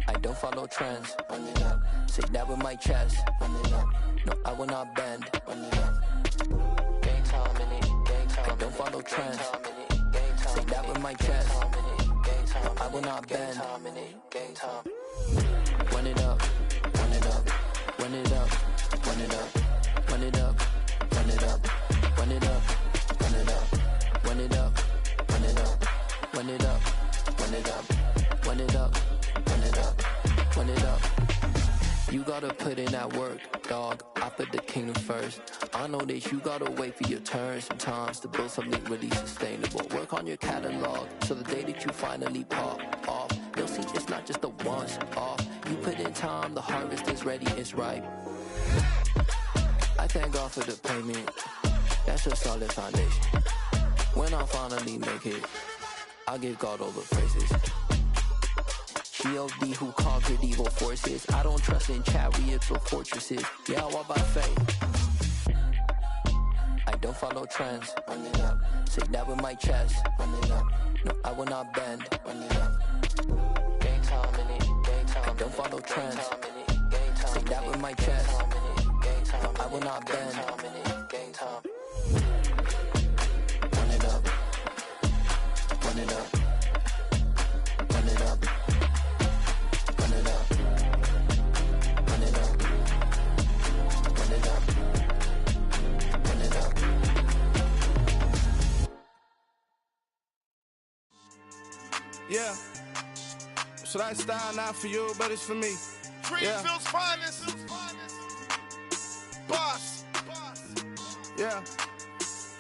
I don't follow trends. Run it up. Say that with my chest. Run it up. No, I will not bend. Run it up. Gang time in it. Gang time. I don't follow trends. Say that with my chest. No, I will not bend. Gang time. Run it up. Run it up. Run it up. Run it up. Run it up. Run it up. Run it up. Run it up. Run it up. Run it up. Run it up. Run it up. Run it up. Run it up. Run it up. You gotta put in that work, dog. I put the kingdom first. I know that you gotta wait for your turn sometimes to build something really sustainable. Work on your catalog so the day that you finally pop off, you'll see it's not just a once off. You put in time, the harvest is ready, it's ripe. I thank God for the payment. That's a solid foundation. When I finally make it, I'll give God all the praises. G.O.D. who conquered evil forces. I don't trust in chariots or fortresses. Yeah, I walk by faith. I don't follow trends. Run it up. Say that with my chest. Run it up. No, I will not bend. Run it up. Gang time in it. Gang time. I don't follow trends. Say that with my chest. No, I will not bend. Gang time. Run it up. Run it up. Run it up. Run it up. Run it up. Run it up. Run it up. Yeah. It's lifestyle not for you, but it's for me. Greenfield's finest. Boss. Yeah.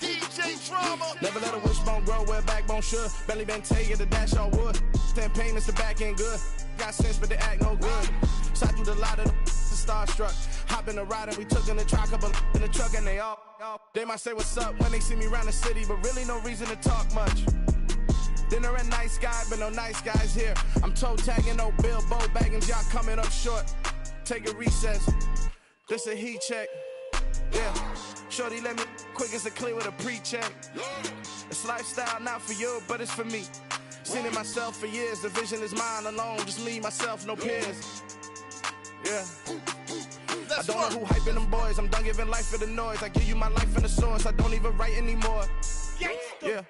DJ Drama. Never let a wishbone grow where a backbone should. Belly been take it to dash all wood. 10 payments to back end good. Got sense, but they act no good. Shot through the lot of the starstruck. Hop in the ride and we took in the truck, couple in the truck, and they all. They might say what's up when they see me around the city, but really no reason to talk much. Dinner a nice guy, but no nice guys here. I'm toe tagging, no Bilbo bagging, y'all coming up short. Take a recess. This a heat check. Yeah. Shorty let me quick as a clear with a pre-check. It's lifestyle not for you, but it's for me. Seen it myself for years. The vision is mine alone. Just me, myself, no peers. Yeah. I don't know who hyping them boys. I'm done giving life for the noise. I give you my life in the source. I don't even write anymore. Yeah.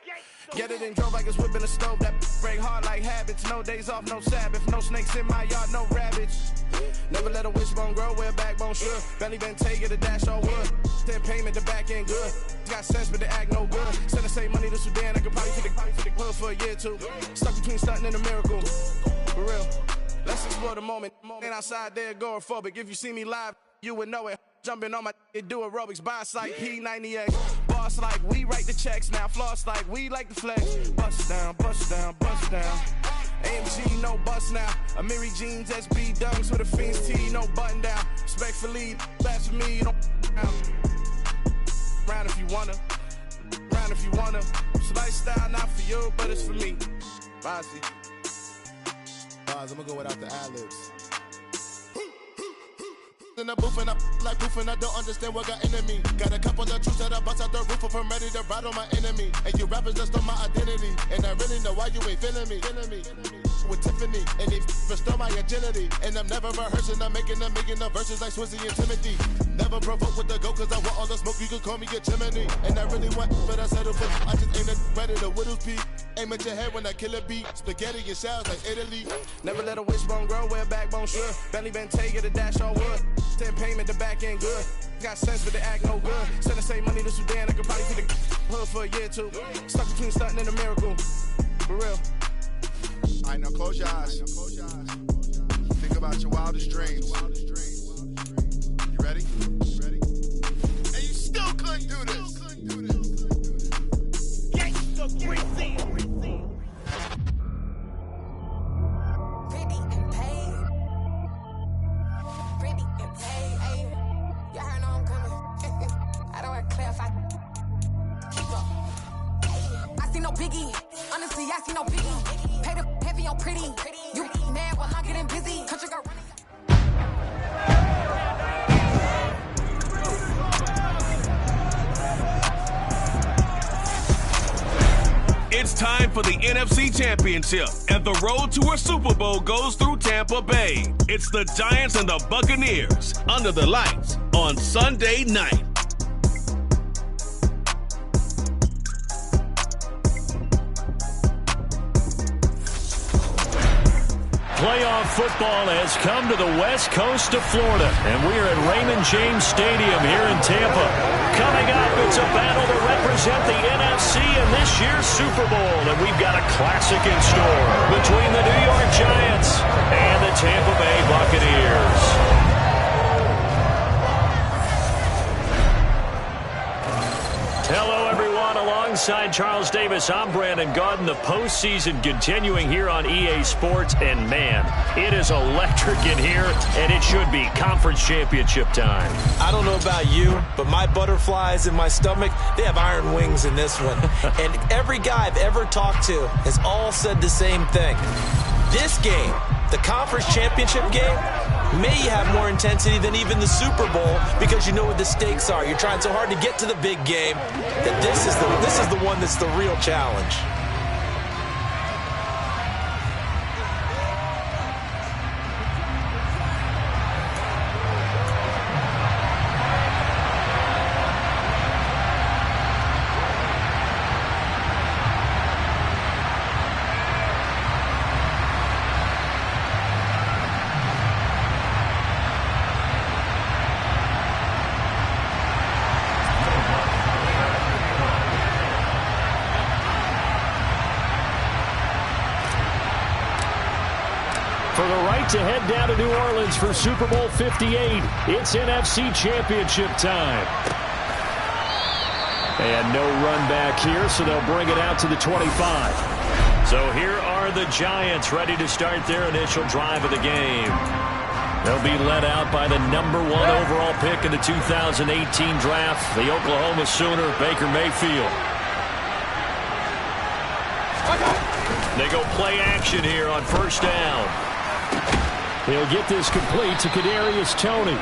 Get it and drove like it's whipping a stove. That break hard like habits. No days off, no Sabbath. No snakes in my yard, no rabbits. Never let a wishbone grow where a backbone should. Belly been take it to dash all wood. 10 payment, the back end good. Got sense, but they act no good. Send the same money to Sudan. I could probably take the hood for a year or two. Stuck between stunting and a miracle. For real. Let's explore the moment. Ain't outside there agoraphobic. If you see me live, you would know it. Jumping on my do aerobics, buys like P90X. Boss like we write the checks now. Floss like we like the flex. Bust down, bust down, bust down. AMG, no bust now. Amiri jeans, SB dunks with a Fiends T, no button down. Respectfully, that's for me, you don't round if you wanna. Round if you wanna. It's lifestyle not for you, but it's for me. Bossy. Boz, I'm gonna go without the ad-libs. In the booth and I like proof and I don't understand what got into me. Got a couple of truths that I bust out the roof of, I'm ready to ride on my enemy. And you rappers just on my identity. And I really know why you ain't feeling me. With Tiffany, and they restore my agility. And I'm never rehearsing, I'm making them verses like Swizzy and Timothy. Never provoke with the go, cause I want all the smoke, you can call me a chimney. And I really want, but I settle for, I just aim at ready to Whittles Peak. Aim at your head when I kill a beat. Spaghetti and shells like Italy. Never let a wishbone grow where a backbone should. Belly been take it to dash all wood. 10 payment, the back end good. Got sense, but they act no good. Send the same money to Sudan, I could probably take the hood for a year or two. Stuck between stunting and a miracle. For real. All right, now close your eyes. Think about your wildest dreams. You ready? And you still couldn't do this. Pretty and paid. Pretty and paid. Ayy. Y'all heard I'm coming. I don't want to clarify. Keep up. I see no biggie. Honestly, I see no biggie. Pay the heavy on pretty. You mad while I'm getting busy. Country girl running. It's time for the NFC Championship, and the road to a Super Bowl goes through Tampa Bay. It's the Giants and the Buccaneers under the lights on Sunday night. Playoff football has come to the west coast of Florida, and we are at Raymond James Stadium here in Tampa. Coming up, it's a battle to represent the NFC in this year's Super Bowl, and we've got a classic in store between the New York Giants and the Tampa Bay Buccaneers. Hello, everyone. Alongside Charles Davis, I'm Brandon Gaudin. The postseason continuing here on EA Sports. And, man, it is electric in here, and it should be conference championship time. I don't know about you, but my butterflies in my stomach, they have iron wings in this one. And every guy I've ever talked to has all said the same thing. This game, the conference championship game, may have more intensity than even the Super Bowl because you know what the stakes are. You're trying so hard to get to the big game that this is the one that's the real challenge. For the right to head down to New Orleans for Super Bowl 58, it's NFC Championship time. And no run back here, so they'll bring it out to the 25. So here are the Giants ready to start their initial drive of the game. They'll be led out by the #1 overall pick in the 2018 draft, the Oklahoma Sooner, Baker Mayfield. They go play action here on first down. He'll get this complete to Kadarius Toney.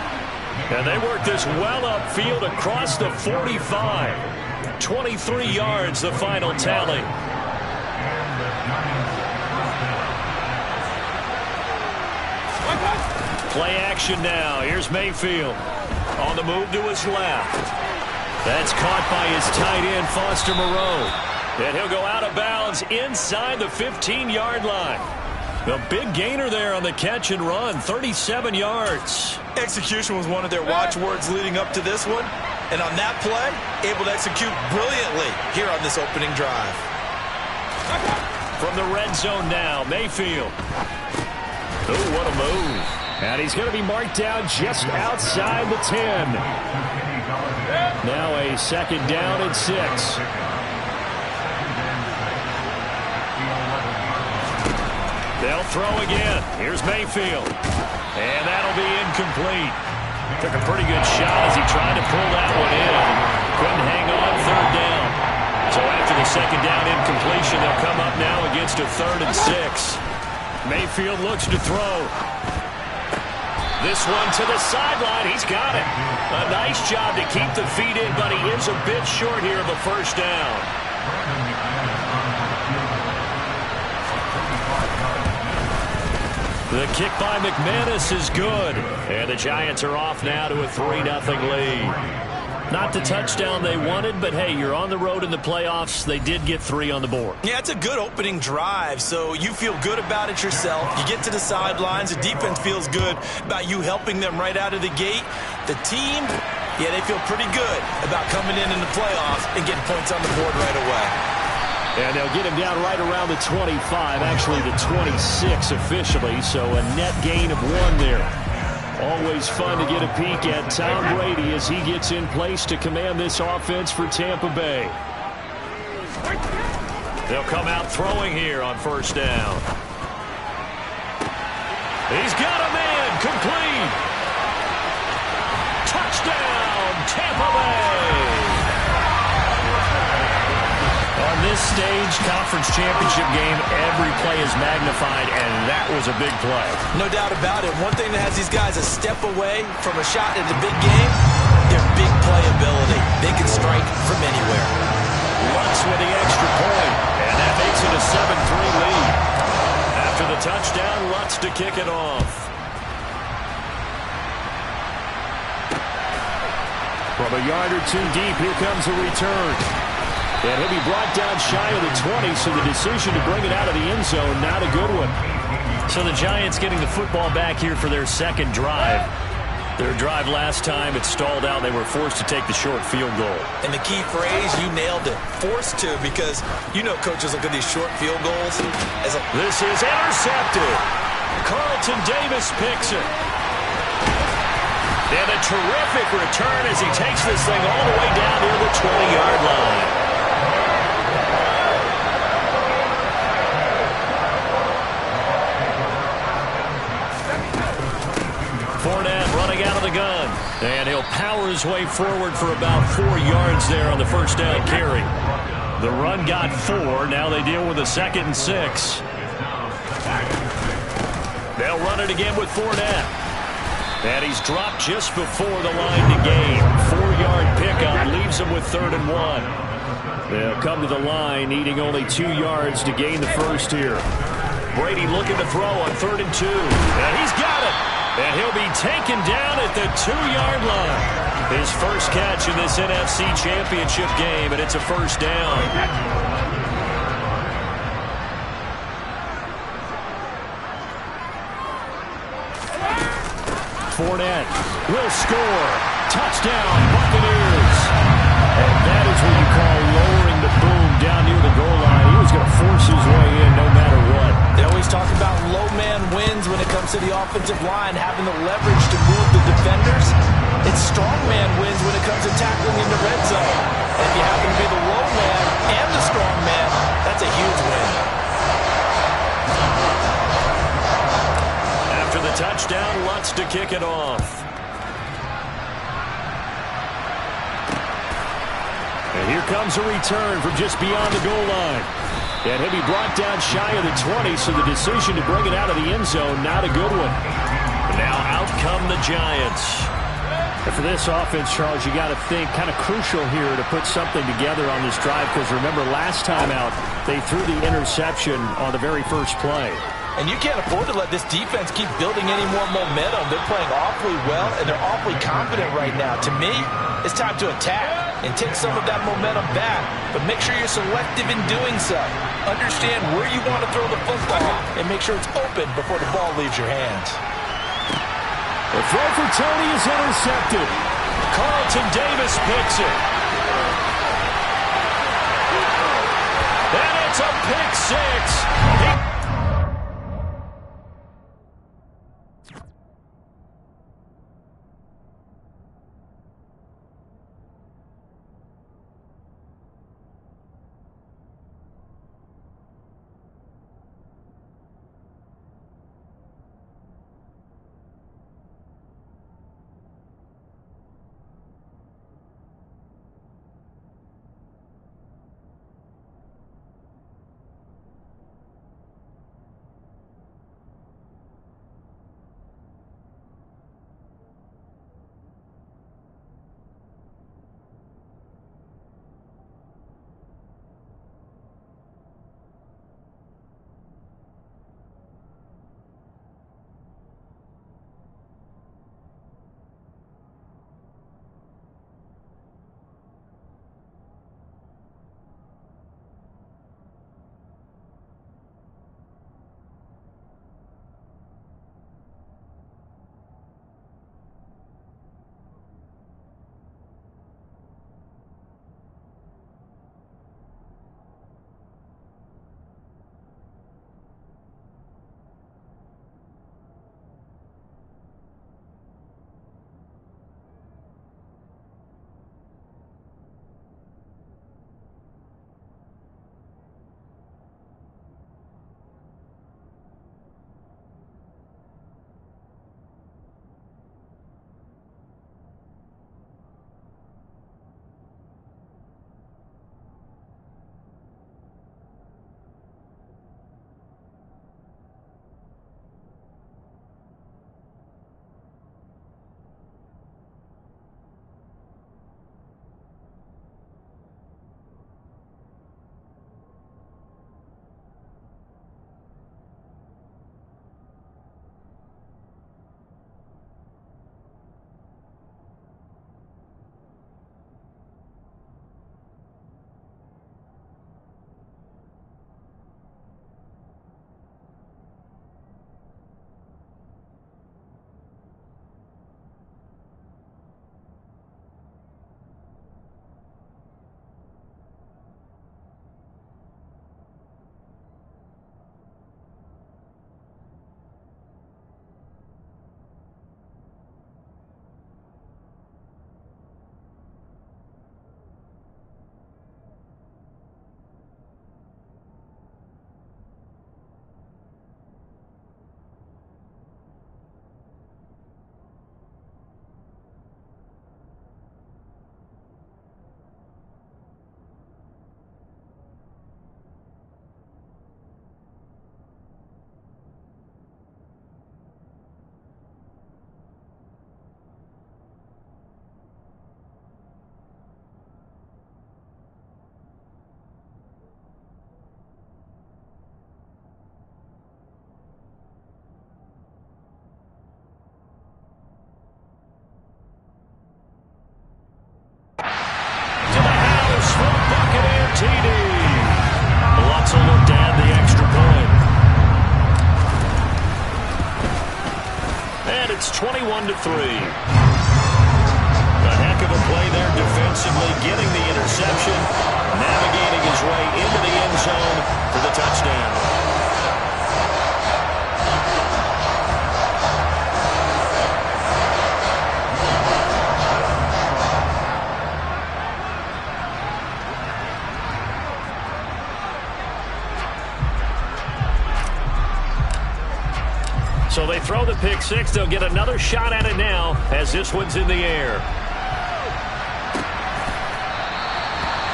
And they work this well upfield across the 45. 23 yards, the final tally. Play action now. Here's Mayfield. On the move to his left. That's caught by his tight end, Foster Moreau. And he'll go out of bounds inside the 15-yard line. The big gainer there on the catch and run, 37 yards. Execution was one of their watchwords leading up to this one. And on that play, able to execute brilliantly here on this opening drive. From the red zone now, Mayfield. Oh, what a move. And he's going to be marked down just outside the 10. Now a second down and 6. They'll throw again. Here's Mayfield. And that'll be incomplete. Took a pretty good shot as he tried to pull that one in. Couldn't hang on third down. So after the second down incompletion, they'll come up now against a 3rd and 6. Mayfield looks to throw. This one to the sideline. He's got it. A nice job to keep the feet in, but he is a bit short here of a first down. The kick by McManus is good. And the Giants are off now to a 3-0 lead. Not the touchdown they wanted, but hey, you're on the road in the playoffs. They did get 3 on the board. Yeah, it's a good opening drive, so you feel good about it yourself. You get to the sidelines. The defense feels good about you helping them right out of the gate. The team, yeah, they feel pretty good about coming in the playoffs and getting points on the board right away. And they'll get him down right around the 25, actually the 26 officially, so a net gain of 1 there. Always fun to get a peek at Tom Brady as he gets in place to command this offense for Tampa Bay. They'll come out throwing here on first down. He's got a man, complete. Touchdown, Tampa Bay. On this stage, conference championship game, every play is magnified, and that was a big play. No doubt about it. One thing that has these guys a step away from a shot in the big game, their big playability. They can strike from anywhere. Lutz with the extra point, and that makes it a 7-3 lead. After the touchdown, Lutz to kick it off. From a yard or two deep, here comes a return. And he'll be brought down shy of the 20, so the decision to bring it out of the end zone, not a good one. So the Giants getting the football back here for their second drive. Their drive last time, it stalled out. They were forced to take the short field goal. And the key phrase, you nailed it. Forced to, because you know coaches look at these short field goals as a... This is intercepted. Carlton Davis picks it. And a terrific return as he takes this thing all the way down near the 20-yard line. Fournette running out of the gun. And he'll power his way forward for about 4 yards there on the first down carry. The run got 4. Now they deal with a 2nd and 6. They'll run it again with Fournette. And he's dropped just before the line to gain. 4-yard pickup leaves him with 3rd and 1. They'll come to the line, needing only 2 yards to gain the first here. Brady looking to throw on 3rd and 2. And he's got it. And he'll be taken down at the 2-yard line. His first catch in this NFC Championship game, and it's a first down. Fournette will score. Touchdown, Buccaneers. And that is what you call lowering the boom down near the goal line. He was going to force his way in no matter what. They always talk about low man wins when it comes to the offensive line, having the leverage to move the defenders, it's strongman wins when it comes to tackling in the red zone. And if you happen to be the low man and the strong man, that's a huge win. After the touchdown, Lutz to kick it off. And here comes a return from just beyond the goal line. And he'll be brought down shy of the 20, so the decision to bring it out of the end zone, not a good one. And now out come the Giants. And for this offense, Charles, you got to think kind of crucial here to put something together on this drive, because remember last time out, they threw the interception on the very first play. And you can't afford to let this defense keep building any more momentum. They're playing awfully well, and they're awfully confident right now. To me, it's time to attack and take some of that momentum back. But make sure you're selective in doing so. Understand where you want to throw the football, and make sure it's open before the ball leaves your hands. The throw for Tony is intercepted. Carlton Davis picks it. And it's a pick six. It's 21-3. A heck of a play there defensively, getting the interception, navigating his way into the end zone for the touchdown. So they throw the pick six. They'll get another shot at it now as this one's in the air.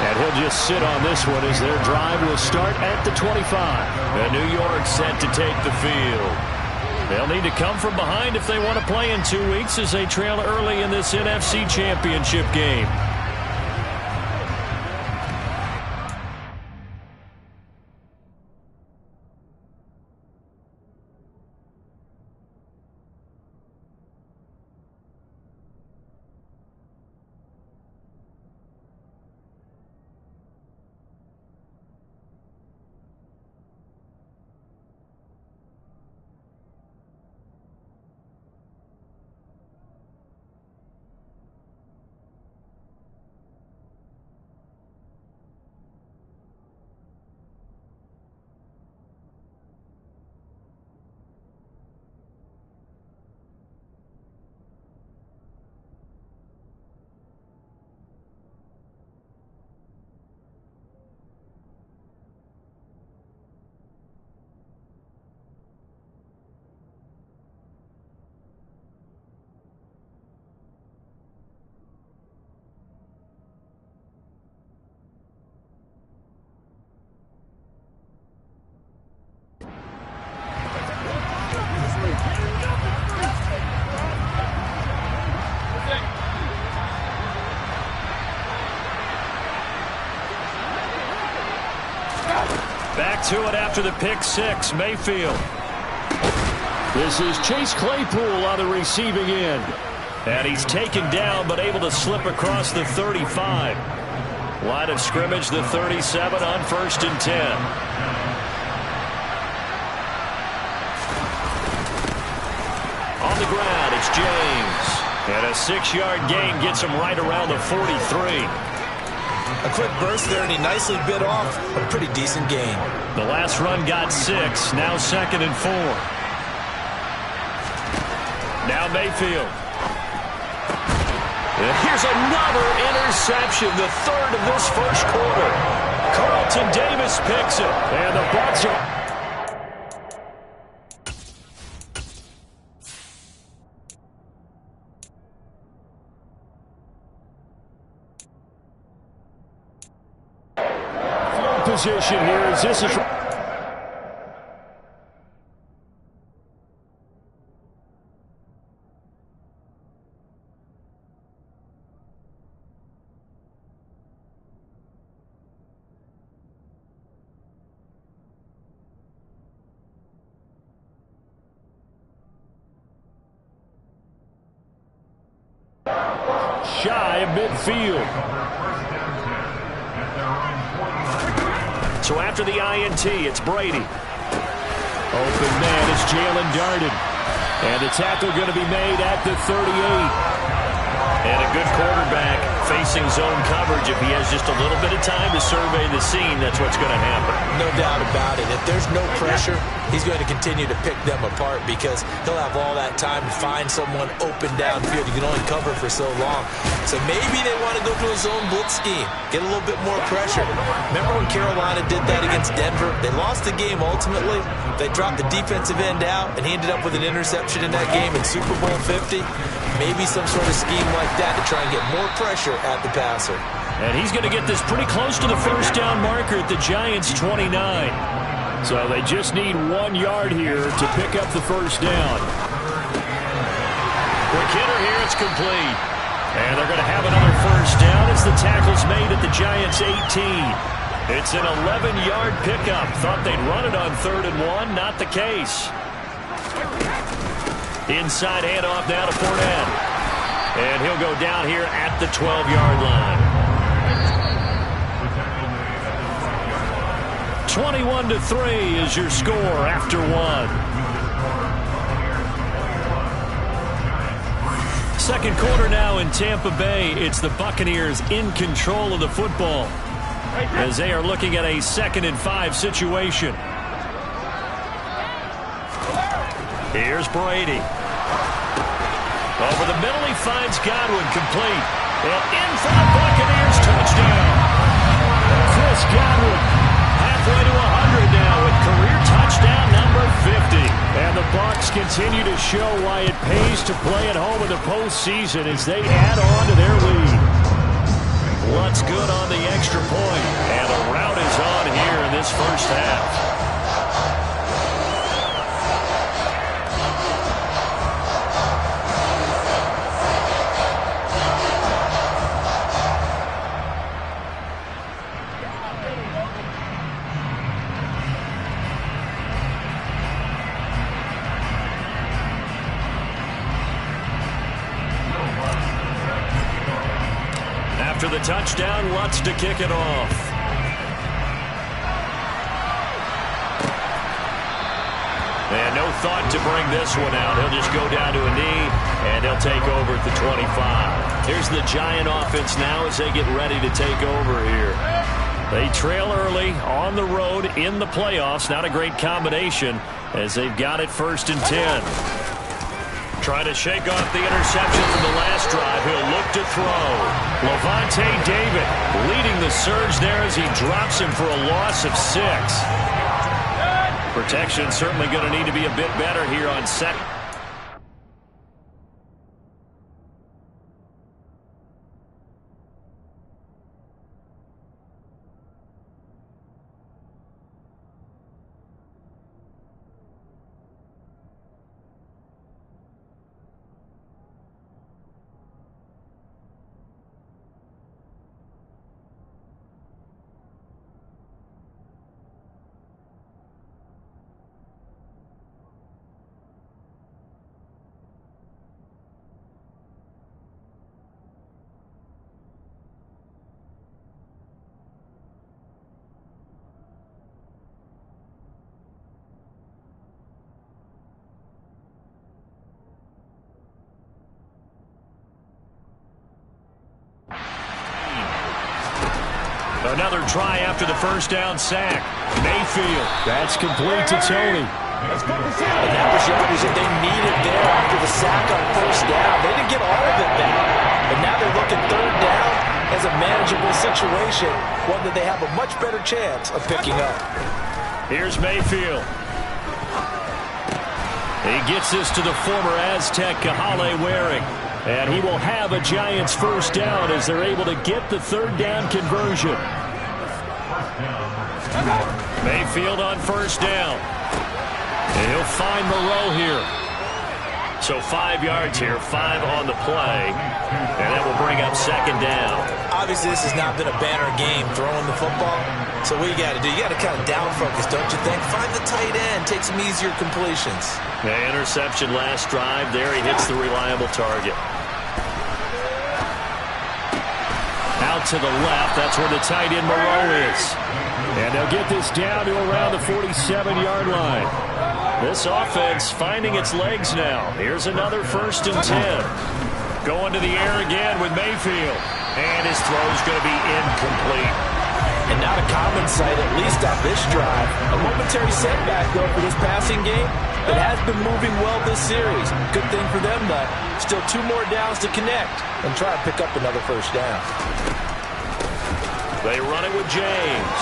And he'll just sit on this one as their drive will start at the 25. And New York set to take the field. They'll need to come from behind if they want to play in 2 weeks as they trail early in this NFC Championship game. Back to it after the pick six, Mayfield. This is Chase Claypool on the receiving end. And he's taken down but able to slip across the 35. Line of scrimmage, the 37 on 1st and 10. On the ground, it's James. And a 6-yard gain gets him right around the 43. A quick burst there, and he nicely bit off a pretty decent gain. The last run got 6, now 2nd and 4. Now Mayfield. And here's another interception, the 3rd of this first quarter. Carlton Davis picks it, and the Bucs are... position here as this is... Shy of midfield. So after the INT, it's Brady. Open man is Jalen Darden. And the tackle going to be made at the 38. And a good quarterback facing zone coverage. If he has just a little bit of time to survey the scene, that's what's going to happen. No doubt about it. If there's no pressure, he's going to continue to pick them apart because he'll have all that time to find someone open downfield. You can only cover for so long. So maybe they want to go to a zone blitz scheme, get a little bit more pressure. Remember when Carolina did that against Denver? They lost the game ultimately. They dropped the defensive end out, and he ended up with an interception in that game in Super Bowl 50. Maybe some sort of scheme like that to try and get more pressure at the passer. And he's going to get this pretty close to the first down marker at the Giants' 29. So they just need 1 yard here to pick up the first down. Quick hitter here, it's complete. And they're going to have another first down as the tackle's made at the Giants' 18. It's an 11-yard pickup. Thought they'd run it on 3rd and 1. Not the case. Inside handoff now to Fournette. And he'll go down here at the 12-yard line. 21-3 is your score after 1. Second quarter now in Tampa Bay. It's the Buccaneers in control of the football as they are looking at a 2nd and 5 situation. Here's Brady. Over the middle, he finds Godwin, complete. And in for the Buccaneers, touchdown. Chris Godwin halfway to 100 now with career touchdown number 50. And the Bucs Bucs continue to show why it pays to play at home in the postseason as they add on to their lead. What's good on the extra point, and the rout is on here in this first half. After the touchdown, Lutz to kick it off. And no thought to bring this one out. He'll just go down to a knee, and they'll take over at the 25. Here's the Giant offense now as they get ready to take over here. They trail early on the road in the playoffs. Not a great combination as they've got it 1st and 10. Trying to shake off the interception from the last drive. He'll look to throw. Levante David leading the surge there as he drops him for a loss of 6. Protection certainly going to need to be a bit better here on second. Another try after the first down sack. Mayfield. That's complete to Tony. And that was yardage that they needed there after the sack on 1st down. They didn't get all of it back. But now they're looking 3rd down as a manageable situation, one that they have a much better chance of picking up. Here's Mayfield. He gets this to the former Aztec, Kahale Waring. And he will have a Giants 1st down as they're able to get the 3rd down conversion. Mayfield on 1st down. And he'll find Moreau here. So 5 yards here, 5 on the play. And that will bring up 2nd down. Obviously, this has not been a banner game throwing the football. So what you got to do, you got to kind of down focus, don't you think? Find the tight end, take some easier completions. Yeah, interception last drive. There he hits the reliable target. Out to the left, that's where the tight end Moreau is. And they'll get this down to around the 47-yard line. This offense finding its legs now. Here's another 1st and 10. Going to the air again with Mayfield. And his throw's going to be incomplete. And not a common sight, at least on this drive. A momentary setback, though, for this passing game that has been moving well this series. Good thing for them, though. Still 2 more downs to connect and try to pick up another 1st down. They run it with James.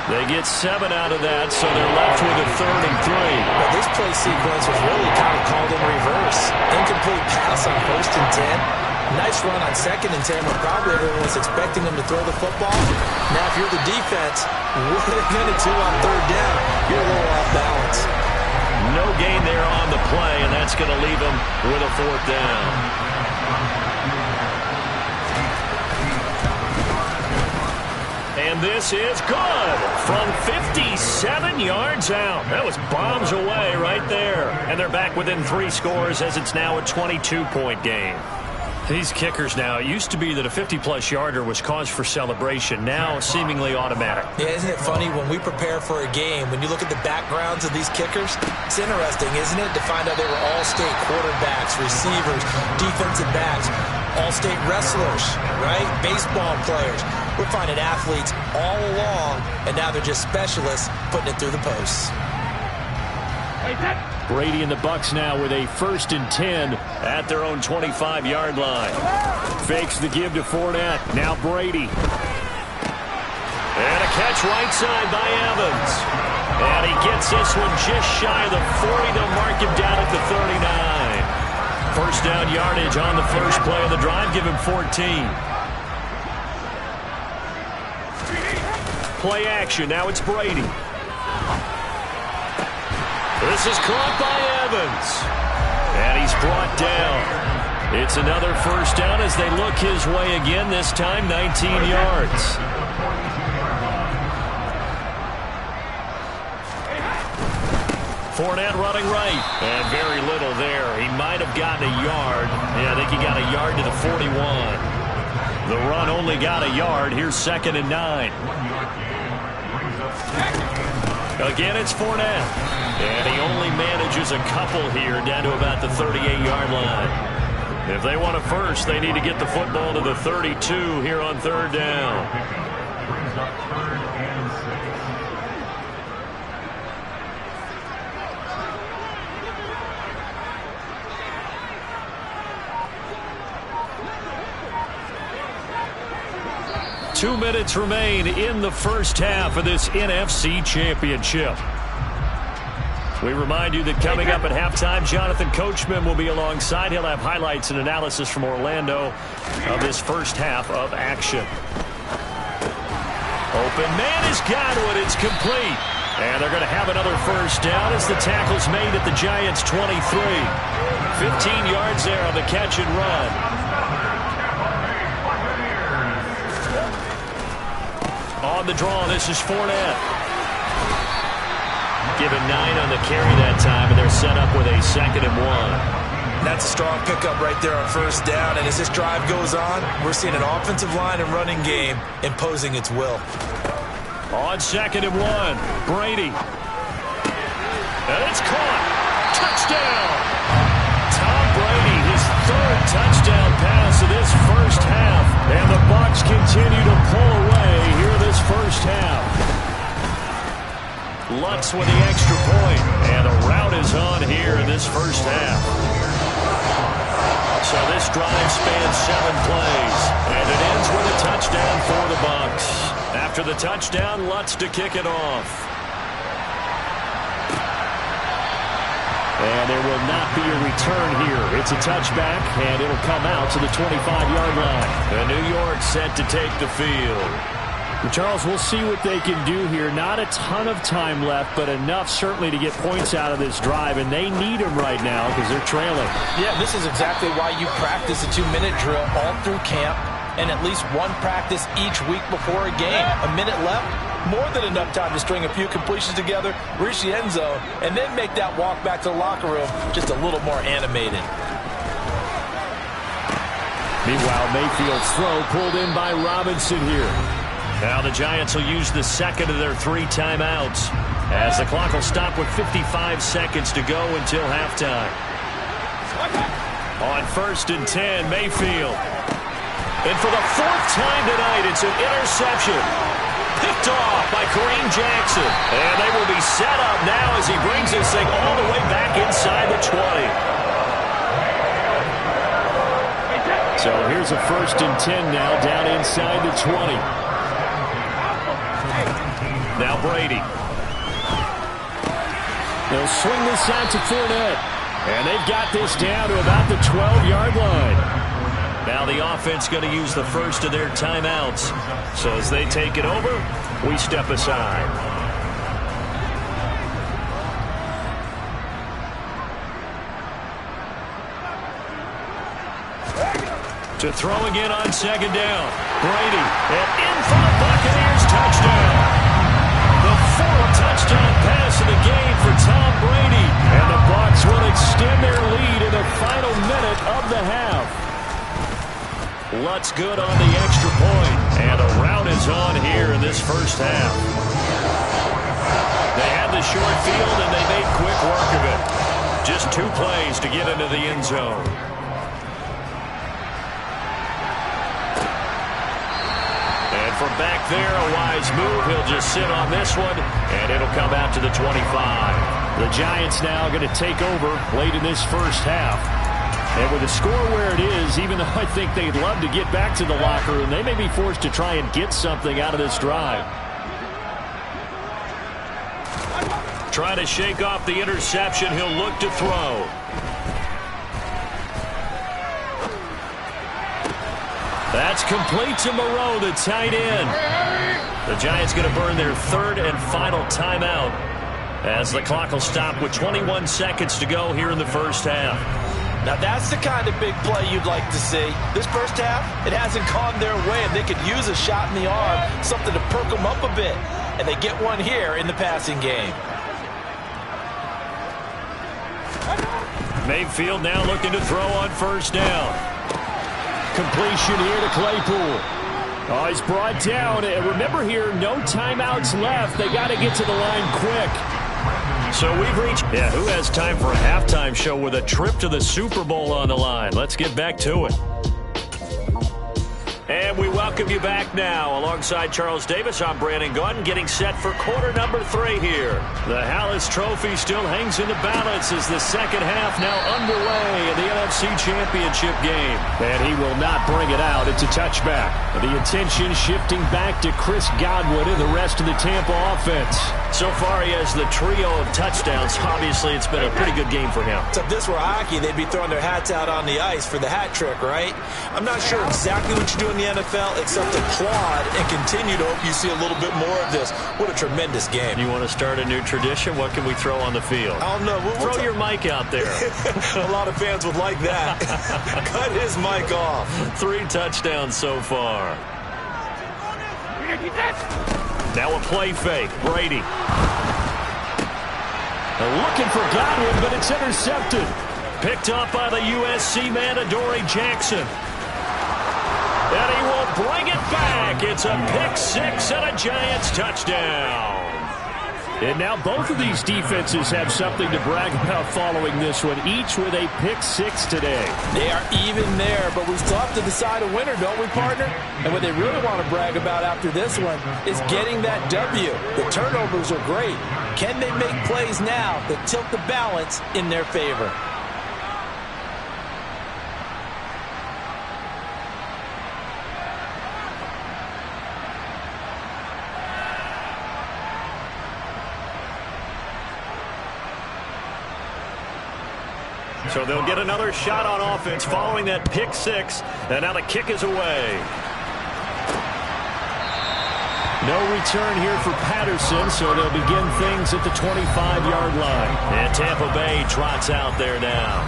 They get 7 out of that, so they're left with a 3rd and 3. But this play sequence was really kind of called in reverse. Incomplete pass on 1st and 10. Nice run on 2nd and 10 when probably everyone was expecting them to throw the football. Now, if you're the defense, what are they going to do on 3rd down? You're a little off balance. No gain there on the play, and that's going to leave them with a 4th down. And this is good from 57 yards out. That was bombs away right there. And they're back within 3 scores as it's now a 22-point game. These kickers now, it used to be that a 50-plus yarder was cause for celebration. Now seemingly automatic. Yeah, isn't it funny when we prepare for a game, when you look at the backgrounds of these kickers, it's interesting, isn't it, to find out they were all-state quarterbacks, receivers, defensive backs, all-state wrestlers, right? Baseball players. We're finding athletes all along, and now they're just specialists putting it through the posts. Brady and the Bucs now with a 1st and 10 at their own 25-yard line. Fakes the give to Fournette. Now Brady. And a catch right side by Evans. And he gets this one just shy of the 40. They'll mark him down at the 39. First down yardage on the first play of the drive. Give him 14. Play action. Now it's Brady. This is caught by Evans. And he's brought down. It's another first down as they look his way again, this time 19 yards. Fournette running right. And very little there. He might have gotten a yard. Yeah, I think he got a yard to the 41. The run only got a yard. Here's 2nd and 9. Again, it's Fournette. And he only manages a couple here down to about the 38-yard line. If they want a first, they need to get the football to the 32 here on 3rd down. Brings up 3rd and 6. 2 minutes remain in the first half of this NFC Championship. We remind you that coming up at halftime, Jonathan Coachman will be alongside. He'll have highlights and analysis from Orlando of this first half of action. Open man is Godwin. It's complete. And they're going to have another first down as the tackle's made at the Giants' 23. 15 yards there on the catch and run. On the draw, this is Fournette. Given 9 on the carry that time, and they're set up with a 2nd and 1. That's a strong pickup right there on first down, and as this drive goes on, we're seeing an offensive line and running game imposing its will. On 2nd and 1, Brady. And it's caught. Touchdown! Tom Brady, his 3rd touchdown pass of this first half, and the Bucs continue to pull away here this first half. Lutz with the extra point, and the route is on here in this first half. So this drive spans 7 plays, and it ends with a touchdown for the Bucs. After the touchdown, Lutz to kick it off. And there will not be a return here. It's a touchback, and it'll come out to the 25-yard line. And New York set to take the field. Charles, we'll see what they can do here. Not a ton of time left, but enough certainly to get points out of this drive, and they need them right now because they're trailing. Yeah, this is exactly why you practice a 2-minute drill all through camp and at least one practice each week before a game. A minute left, more than enough time to string a few completions together, reach the end zone, and then make that walk back to the locker room just a little more animated. Meanwhile, Mayfield's throw pulled in by Robinson here. Now the Giants will use the 2nd of their 3 timeouts as the clock will stop with 55 seconds to go until halftime. On 1st and 10, Mayfield. And for the 4th time tonight, it's an interception. Picked off by Kareem Jackson. And they will be set up now as he brings this thing all the way back inside the 20. So here's a 1st and 10 now down inside the 20. Now Brady. They'll swing this out to Fournette. And they've got this down to about the 12-yard line. Now the offense going to use the first of their timeouts. So as they take it over, we step aside. To throw again on 2nd down. Brady. And in for the Buccaneers touchdown. The 4th touchdown pass of the game for Tom Brady. And the Bucs will extend their lead in the final minute of the half. Lutz good on the extra point. And the route is on here in this first half. They had the short field and they made quick work of it. Just 2 plays to get into the end zone. From back there, a wise move. He'll just sit on this one, and it'll come out to the 25. The Giants now going to take over late in this first half. And with the score where it is, even though I think they'd love to get back to the locker room, they may be forced to try and get something out of this drive. trying to shake off the interception. He'll look to throw. That's complete to Moreau, the tight end. The Giants going to burn their third and final timeout as the clock will stop with 21 seconds to go here in the first half. Now that's the kind of big play you'd like to see. This first half, it hasn't gone their way, and they could use a shot in the arm, something to perk them up a bit. And they get one here in the passing game. Mayfield now looking to throw on first down. Completion here to Claypool. Oh, he's brought down. And remember here, no timeouts left. They got to get to the line quick. So we've reached... Yeah, who has time for a halftime show with a trip to the Super Bowl on the line? Let's get back to it. And we welcome you back now. Alongside Charles Davis, I'm Brandon Gaudin, getting set for quarter number 3 here. The Hallis Trophy still hangs in the balance as the second half now underway in the NFC Championship game. And he will not bring it out. It's a touchback. The attention shifting back to Chris Godwin and the rest of the Tampa offense. So far, he has the trio of touchdowns. Obviously, it's been a pretty good game for him. So if this were hockey, they'd be throwing their hats out on the ice for the hat trick, right? I'm not sure exactly what you do in the NFL, except applaud and continue to hope you see a little bit more of this. What a tremendous game. You want to start a new tradition? What can we throw on the field? I don't know. Throw your mic out there. A lot of fans would like that. Cut his mic off. 3 touchdowns so far. Now a play fake. Brady. Looking for Godwin, but it's intercepted. Picked up by the USC man, Adoree Jackson. And he will bring it back. It's a pick-6 and a Giants touchdown. And now both of these defenses have something to brag about following this one, each with a pick-6 today. They are even there, but we still have to decide a winner, don't we, partner? And what they really want to brag about after this one is getting that W. The turnovers are great. Can they make plays now that tilt the balance in their favor? So they'll get another shot on offense following that pick-6, and now the kick is away. No return here for Patterson, so they'll begin things at the 25-yard line. And Tampa Bay trots out there now.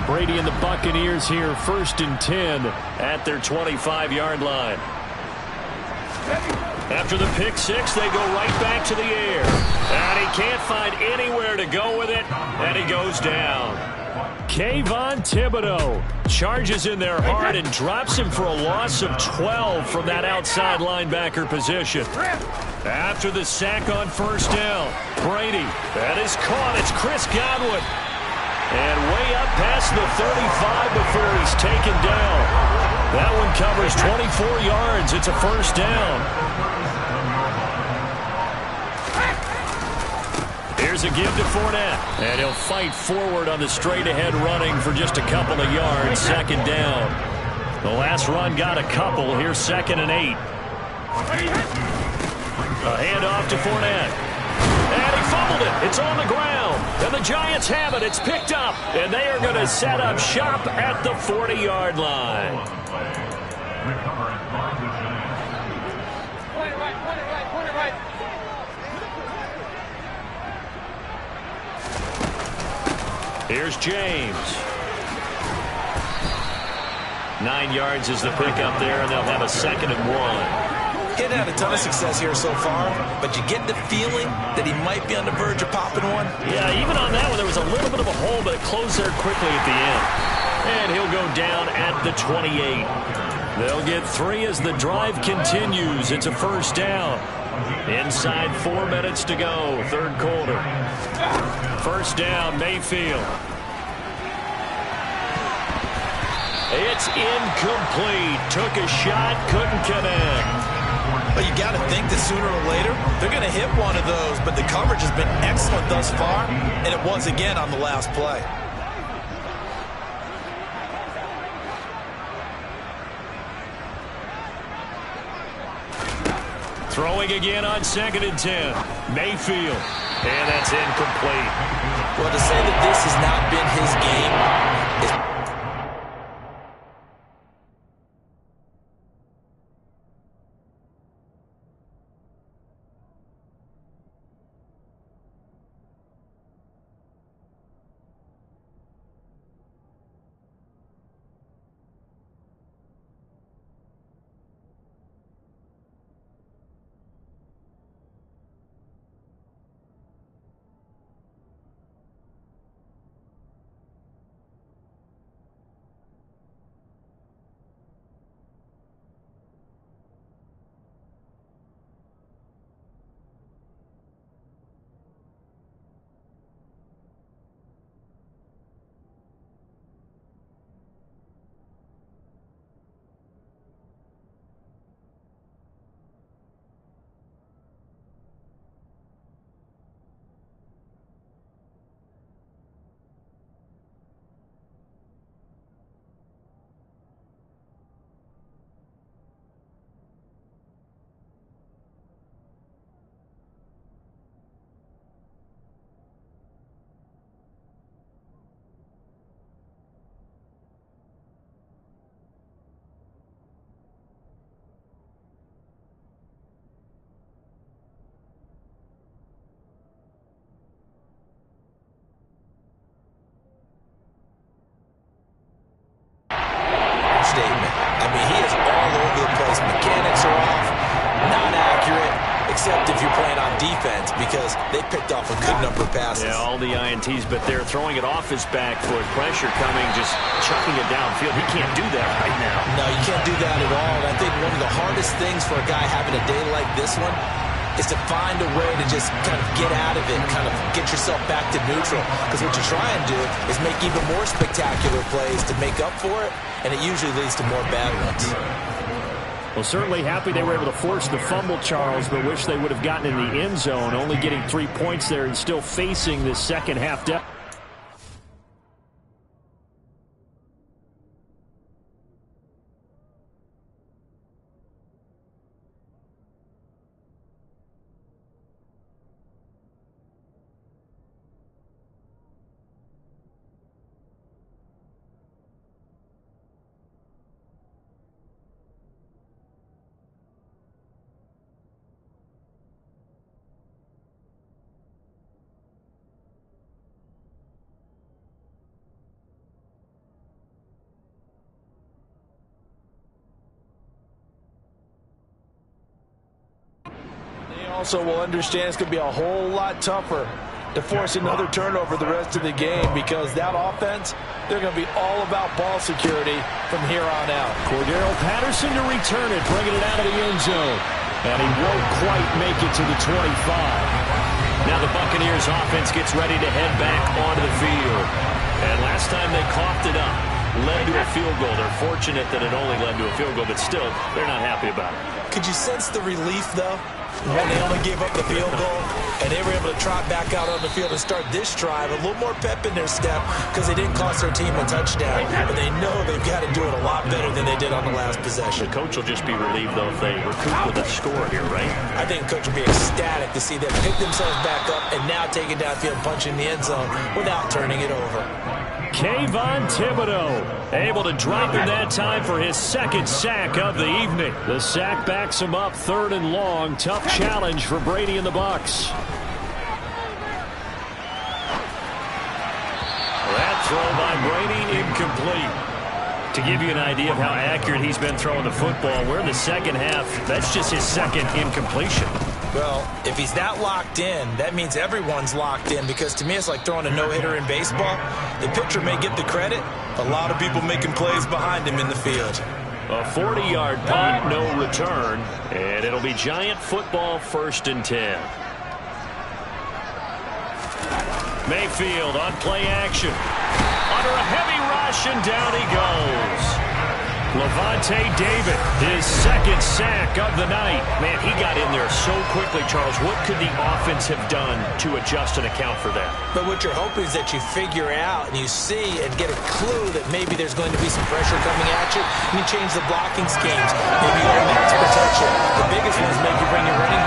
Brady and the Buccaneers here, 1st and 10 at their 25-yard line. After the pick-6, they go right back to the air. And he can't find anywhere to go with it, and he goes down. Kayvon Thibodeau charges in there hard and drops him for a loss of 12 from that outside linebacker position. After the sack on first down, Brady, that is caught. It's Chris Godwin. And way up past the 35 before he's taken down. That one covers 24 yards. It's a first down. Here's a give to Fournette. And he'll fight forward on the straight-ahead running for just a couple of yards. Second down. The last run got a couple. Here's 2nd and 8. A handoff to Fournette. And he fumbled it. It's on the ground. And the Giants have it. It's picked up. And they are going to set up shop at the 40-yard line. Here's James. 9 yards is the pickup there, and they'll have a 2nd and 1. He hadn't had a ton of success here so far, but you get the feeling that he might be on the verge of popping one. Yeah, even on that one, there was a little bit of a hole, but it closed there quickly at the end. And he'll go down at the 28. They'll get 3 as the drive continues. It's a first down. Inside 4 minutes to go, 3rd quarter. First down, Mayfield. It's incomplete. Took a shot, couldn't connect. But you got to think that sooner or later, they're going to hit one of those. But the coverage has been excellent thus far, and it was again on the last play. Throwing again on 2nd and 10. Mayfield. And that's incomplete. Well, to say that this has not been his game is... Statement. I mean, he is all over the place. Mechanics are off, not accurate, except if you're playing on defense, because they picked off a good number of passes. Yeah, all the INTs, but they're throwing it off his back for pressure coming, just chucking it downfield. He can't do that right now. No, you can't do that at all. And I think one of the hardest things for a guy having a day like this one is to find a way to just kind of get out of it, kind of get yourself back to neutral. Because what you try and do is make even more spectacular plays to make up for it, and it usually leads to more bad ones. Well, certainly happy they were able to force the fumble, Charles, but wish they would have gotten in the end zone, only getting 3 points there and still facing this second half deficit. Also will understand it's going to be a whole lot tougher to force another turnover the rest of the game, because that offense, they're going to be all about ball security from here on out. Cordero Patterson to return it, bringing it out of the end zone. And he won't quite make it to the 25. Now the Buccaneers offense gets ready to head back onto the field. And last time they coughed it up, led to a field goal. They're fortunate that it only led to a field goal, but still, they're not happy about it. Could you sense the relief, though, when they only gave up the field goal and they were able to trot back out on the field and start this drive? A little more pep in their step because they didn't cost their team a touchdown, but they know they've got to do it a lot better than they did on the last possession. The coach will just be relieved, though, if they recoup with a score here, right? I think the coach will be ecstatic to see them pick themselves back up and now take it downfield, punch in the end zone without turning it over. Kayvon Thibodeau able to drop in that time for his second sack of the evening. The sack backs him up 3rd and long. Tough challenge for Brady and the Bucs. That throw by Brady incomplete. To give you an idea of how accurate he's been throwing the football, we're in the second half. That's just his second incompletion. Well, if he's that locked in, that means everyone's locked in, because to me it's like throwing a no-hitter in baseball. The pitcher may get the credit, a lot of people making plays behind him in the field. A 40-yard punt, no return, and it'll be Giant football 1st and 10. Mayfield on play action. Under a heavy rush, and down he goes. Levante David, his second sack of the night. Man, he got in there so quickly, Charles. What could the offense have done to adjust and account for that? But what you're hoping is that you figure out and you see and get a clue that maybe there's going to be some pressure coming at you, and you change the blocking schemes. Maybe you go max protection. The biggest one is maybe bring your running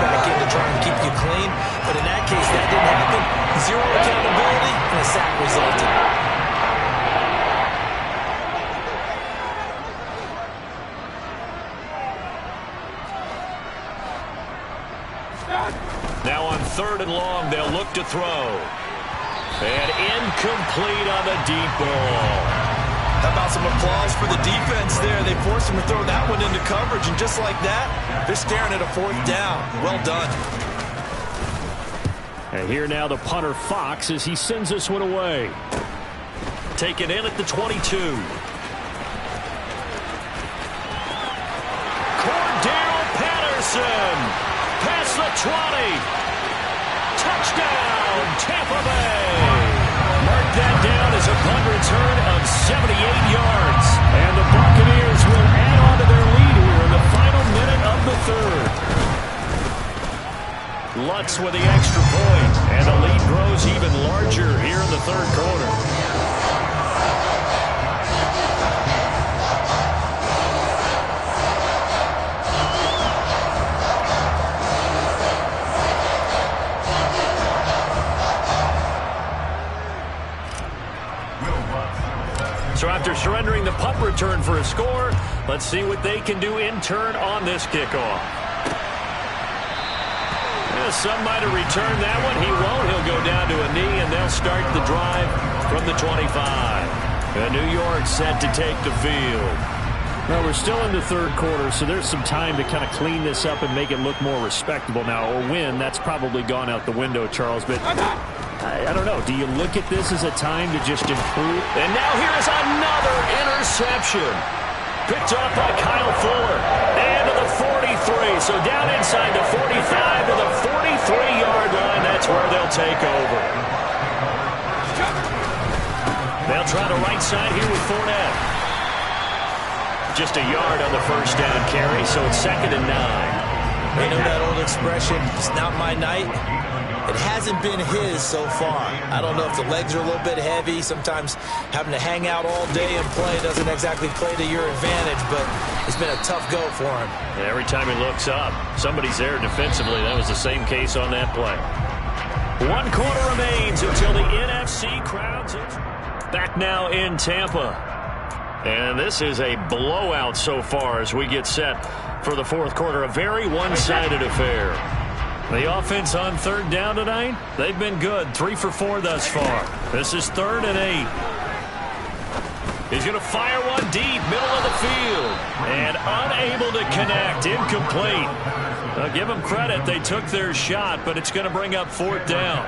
Now on 3rd and long, they'll look to throw. And incomplete on the deep ball. How about some applause for the defense there? They forced him to throw that one into coverage, and just like that, they're staring at a 4th down. Well done. And here now the punter Fox as he sends this one away. Taken in at the 22. Cordell Patterson past the 20. Touchdown, Tampa Bay. Mark that down as a punt return of 78 yards. And the Buccaneers will add on to their lead here in the final minute of the 3rd. Lutz with the extra point, and the lead grows even larger here in the 3rd quarter. So after surrendering the punt return for a score, let's see what they can do in turn on this kickoff. Some might have returned that one. He won't. He'll go down to a knee, and they'll start the drive from the 25. And New York set to take the field. Well, we're still in the 3rd quarter, so there's some time to kind of clean this up and make it look more respectable. Now, a win, that's probably gone out the window, Charles, but I don't know. Do you look at this as a time to just improve? And now here is another interception. Picked up by Kyle Fuller. And to the 43. So down inside the 45 to the 43-yard line. That's where they'll take over. They'll try the right side here with Fournette. Just a yard on the 1st down carry, so it's 2nd and 9. You know that old expression, it's not my night? It hasn't been his so far. I don't know if the legs are a little bit heavy. Sometimes having to hang out all day and play doesn't exactly play to your advantage, but it's been a tough go for him. And every time he looks up, somebody's there defensively. That was the same case on that play. 1 quarter remains until the NFC crowds it. Back now in Tampa. And this is a blowout so far as we get set for the 4th quarter. A very one-sided affair. The offense on 3rd down tonight, they've been good. 3 for 4 thus far. This is 3rd and 8. He's going to fire one deep, middle of the field. And unable to connect, incomplete. I'll give them credit, they took their shot, but it's going to bring up 4th down.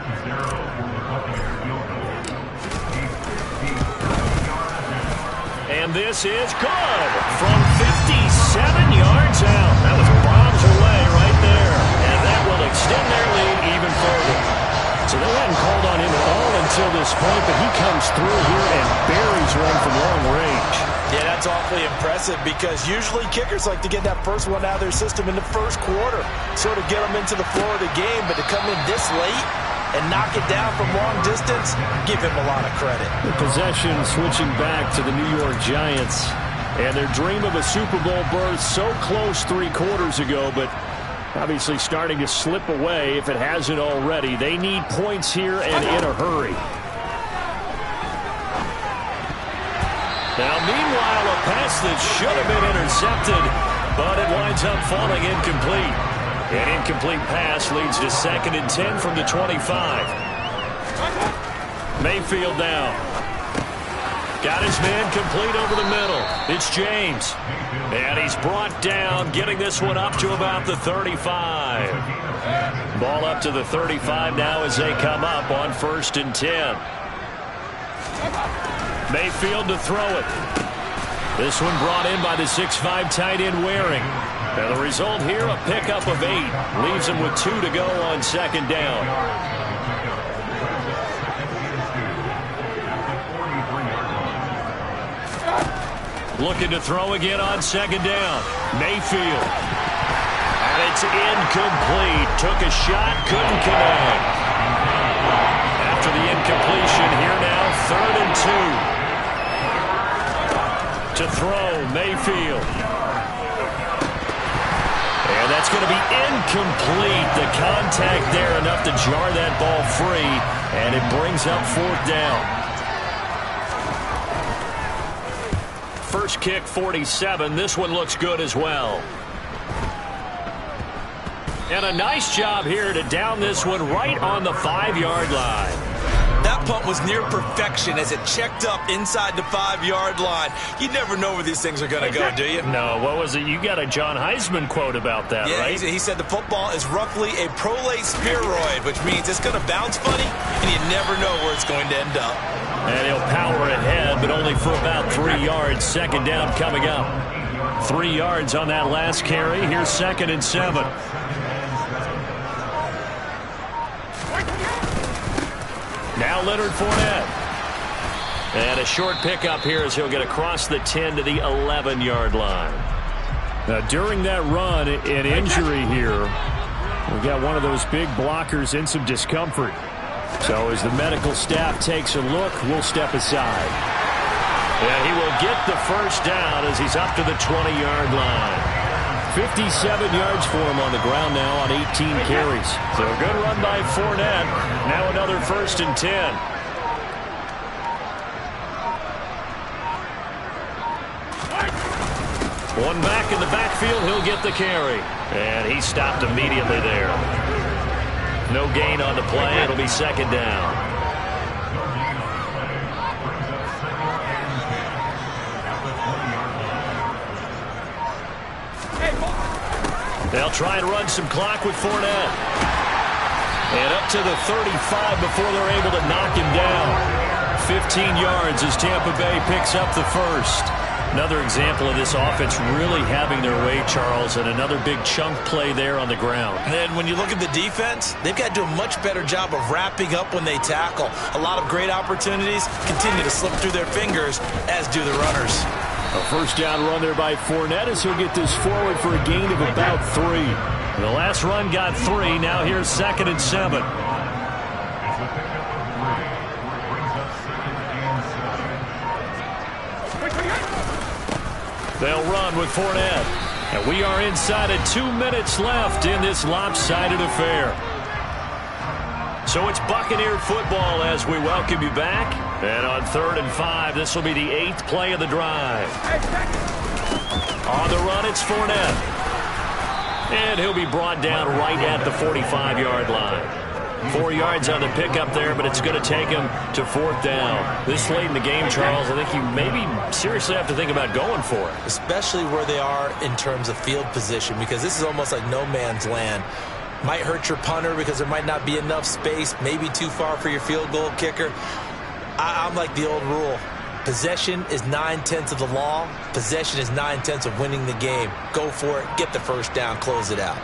And this is good from 57 yards out. That was bombs away right there. And that will extend their lead even further. So they hadn't called on him at all until this point, but he comes through here and buries one from long range. Yeah, that's awfully impressive because usually kickers like to get that first one out of their system in the 1st quarter, sort of get them into the flow of the game, but to come in this late and knock it down from long distance, give him a lot of credit. The possession switching back to the New York Giants. And their dream of a Super Bowl berth so close 3 quarters ago, but obviously starting to slip away if it hasn't already. They need points here and in a hurry. Now, meanwhile, a pass that should have been intercepted, but it winds up falling incomplete. An incomplete pass leads to 2nd and 10 from the 25. Mayfield now. Got his man complete over the middle. It's James. And he's brought down, getting this one up to about the 35. Ball up to the 35 now as they come up on 1st and 10. Mayfield to throw it. This one brought in by the 6'5" tight end Waring. And the result here, a pickup of 8. Leaves him with 2 to go on 2nd down. Looking to throw again on 2nd down. Mayfield. And it's incomplete. Took a shot, couldn't connect. After the incompletion, here now, 3rd and 2. To throw, Mayfield. And that's going to be incomplete. The contact there enough to jar that ball free. And it brings up 4th down. First kick, 47. This one looks good as well. And a nice job here to down this one right on the 5-yard line. That punt was near perfection as it checked up inside the 5-yard line. You never know where these things are going to go, do you? No, what was it? You got a John Heisman quote about that, right? Yeah, he said the football is roughly a prolate spheroid, which means it's going to bounce funny, and you never know where it's going to end up. And he'll power ahead, but only for about 3 yards. Second down coming up. 3 yards on that last carry. Here's 2nd and 7. Now Leonard Fournette. And a short pickup here as he'll get across the 10 to the 11-yard line. Now, during that run, an injury here. We've got one of those big blockers in some discomfort. So as the medical staff takes a look, we'll step aside. And he will get the first down as he's up to the 20-yard line. 57 yards for him on the ground now on 18 carries. So a good run by Fournette. Now another 1st and 10. One back in the backfield, he'll get the carry. And he stopped immediately there. No gain on the play. It'll be 2nd down. They'll try and run some clock with Fournette. And up to the 35 before they're able to knock him down. 15 yards as Tampa Bay picks up the first. Another example of this offense really having their way, Charles, and another big chunk play there on the ground. And when you look at the defense, they've got to do a much better job of wrapping up when they tackle. A lot of great opportunities continue to slip through their fingers, as do the runners. A first down run there by Fournette as he'll get this forward for a gain of about 3. The last run got 3. Now here's 2nd and 7. They'll run with Fournette. And we are inside of 2 minutes left in this lopsided affair. So it's Buccaneer football as we welcome you back. And on 3rd and 5, this will be the 8th play of the drive. On the run, it's Fournette. And he'll be brought down right at the 45-yard line. 4 yards on the pickup there, but it's going to take him to 4th down. This late in the game, Charles, I think you maybe seriously have to think about going for it. Especially where they are in terms of field position, because this is almost like no man's land. Might hurt your punter because there might not be enough space, maybe too far for your field goal kicker. I'm like the old rule. Possession is 9/10 of the law. Possession is 9/10 of winning the game. Go for it. Get the first down. Close it out.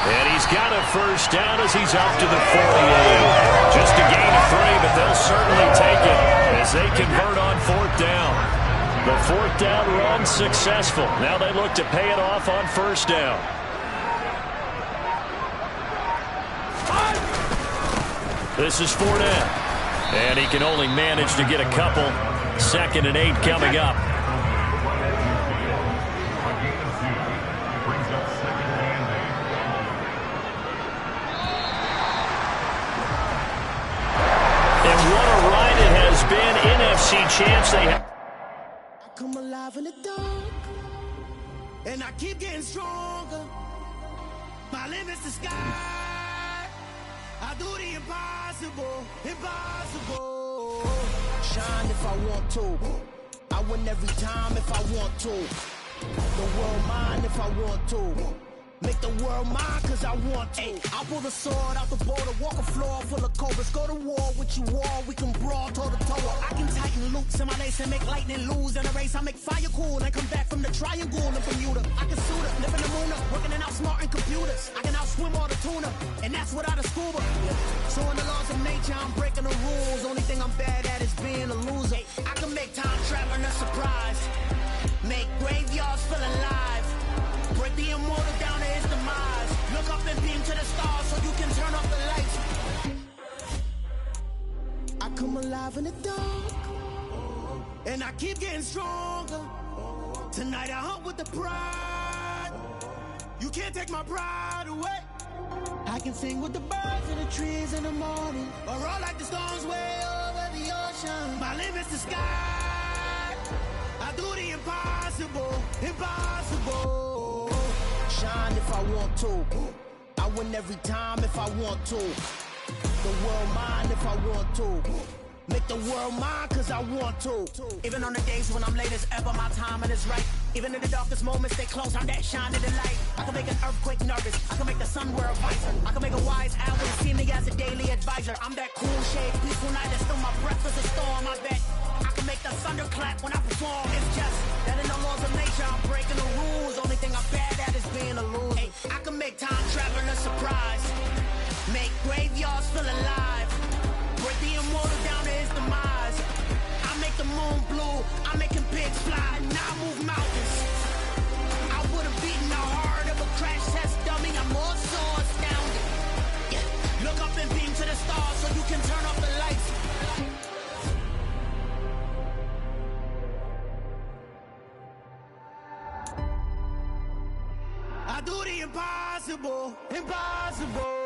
And he's got a first down as he's up to the 48. Just a gain of 3, but they'll certainly take it as they convert on 4th down. The 4th down run successful. Now they look to pay it off on 1st down. This is Fournette. And he can only manage to get a couple. 2nd and 8 coming up. And what a ride it has been. NFC champs they have. Come alive in the dark, and I keep getting stronger. My limit's the sky. I do the impossible, impossible. Shine if I want to. I win every time if I want to. The world mine if I want to. Make the world mine cause I want to. I pull the sword out the border, walk a floor full of cobras. Go to war with you all, we can brawl toe to toe. I can tighten loops in my lace and make lightning lose in a race. I make fire cool and come back from the triangle in Bermuda. I can suit up, live in the moon up, working and outsmarting computers. I can outswim all the tuna, and that's without a scuba. So in the laws of nature, I'm breaking the rules. Only thing I'm bad at is being a loser. I can make time traveling a surprise. Make graveyards feel alive. Break the immortal down to his demise. Look up and beam to the stars so you can turn off the lights. I come alive in the dark, and I keep getting stronger. Tonight I hunt with the pride. You can't take my pride away. I can sing with the birds and the trees in the morning, or roll like the storms way over the ocean. My limit's the sky. I do the impossible, impossible. Shine if I want to. I win every time if I want to. The world mine if I want to. Make the world mine cause I want to. Even on the days when I'm late as ever, my timing is right. Even in the darkest moments, stay close, I'm that shine of the light. I can make an earthquake nervous, I can make the sun wear a visor. I can make a wise owl see me as a daily advisor. I'm that cool shade, peaceful night, that's still my breath is a storm, I bet. I can make the thunder clap when I perform. It's just that in the laws of nature, I'm breaking the rules. Only thing I'm bad at is being a loser. Hey, I can make time travel a surprise. Make graveyards feel alive. Break the immortal down to his demise. I make the moon blue, I'm making pigs fly, and I move mountains. I would've beaten the heart of a crash test dummy, I'm more so astounded. Yeah. Look up and beam to the stars so you can turn off the lights. I do the impossible, impossible.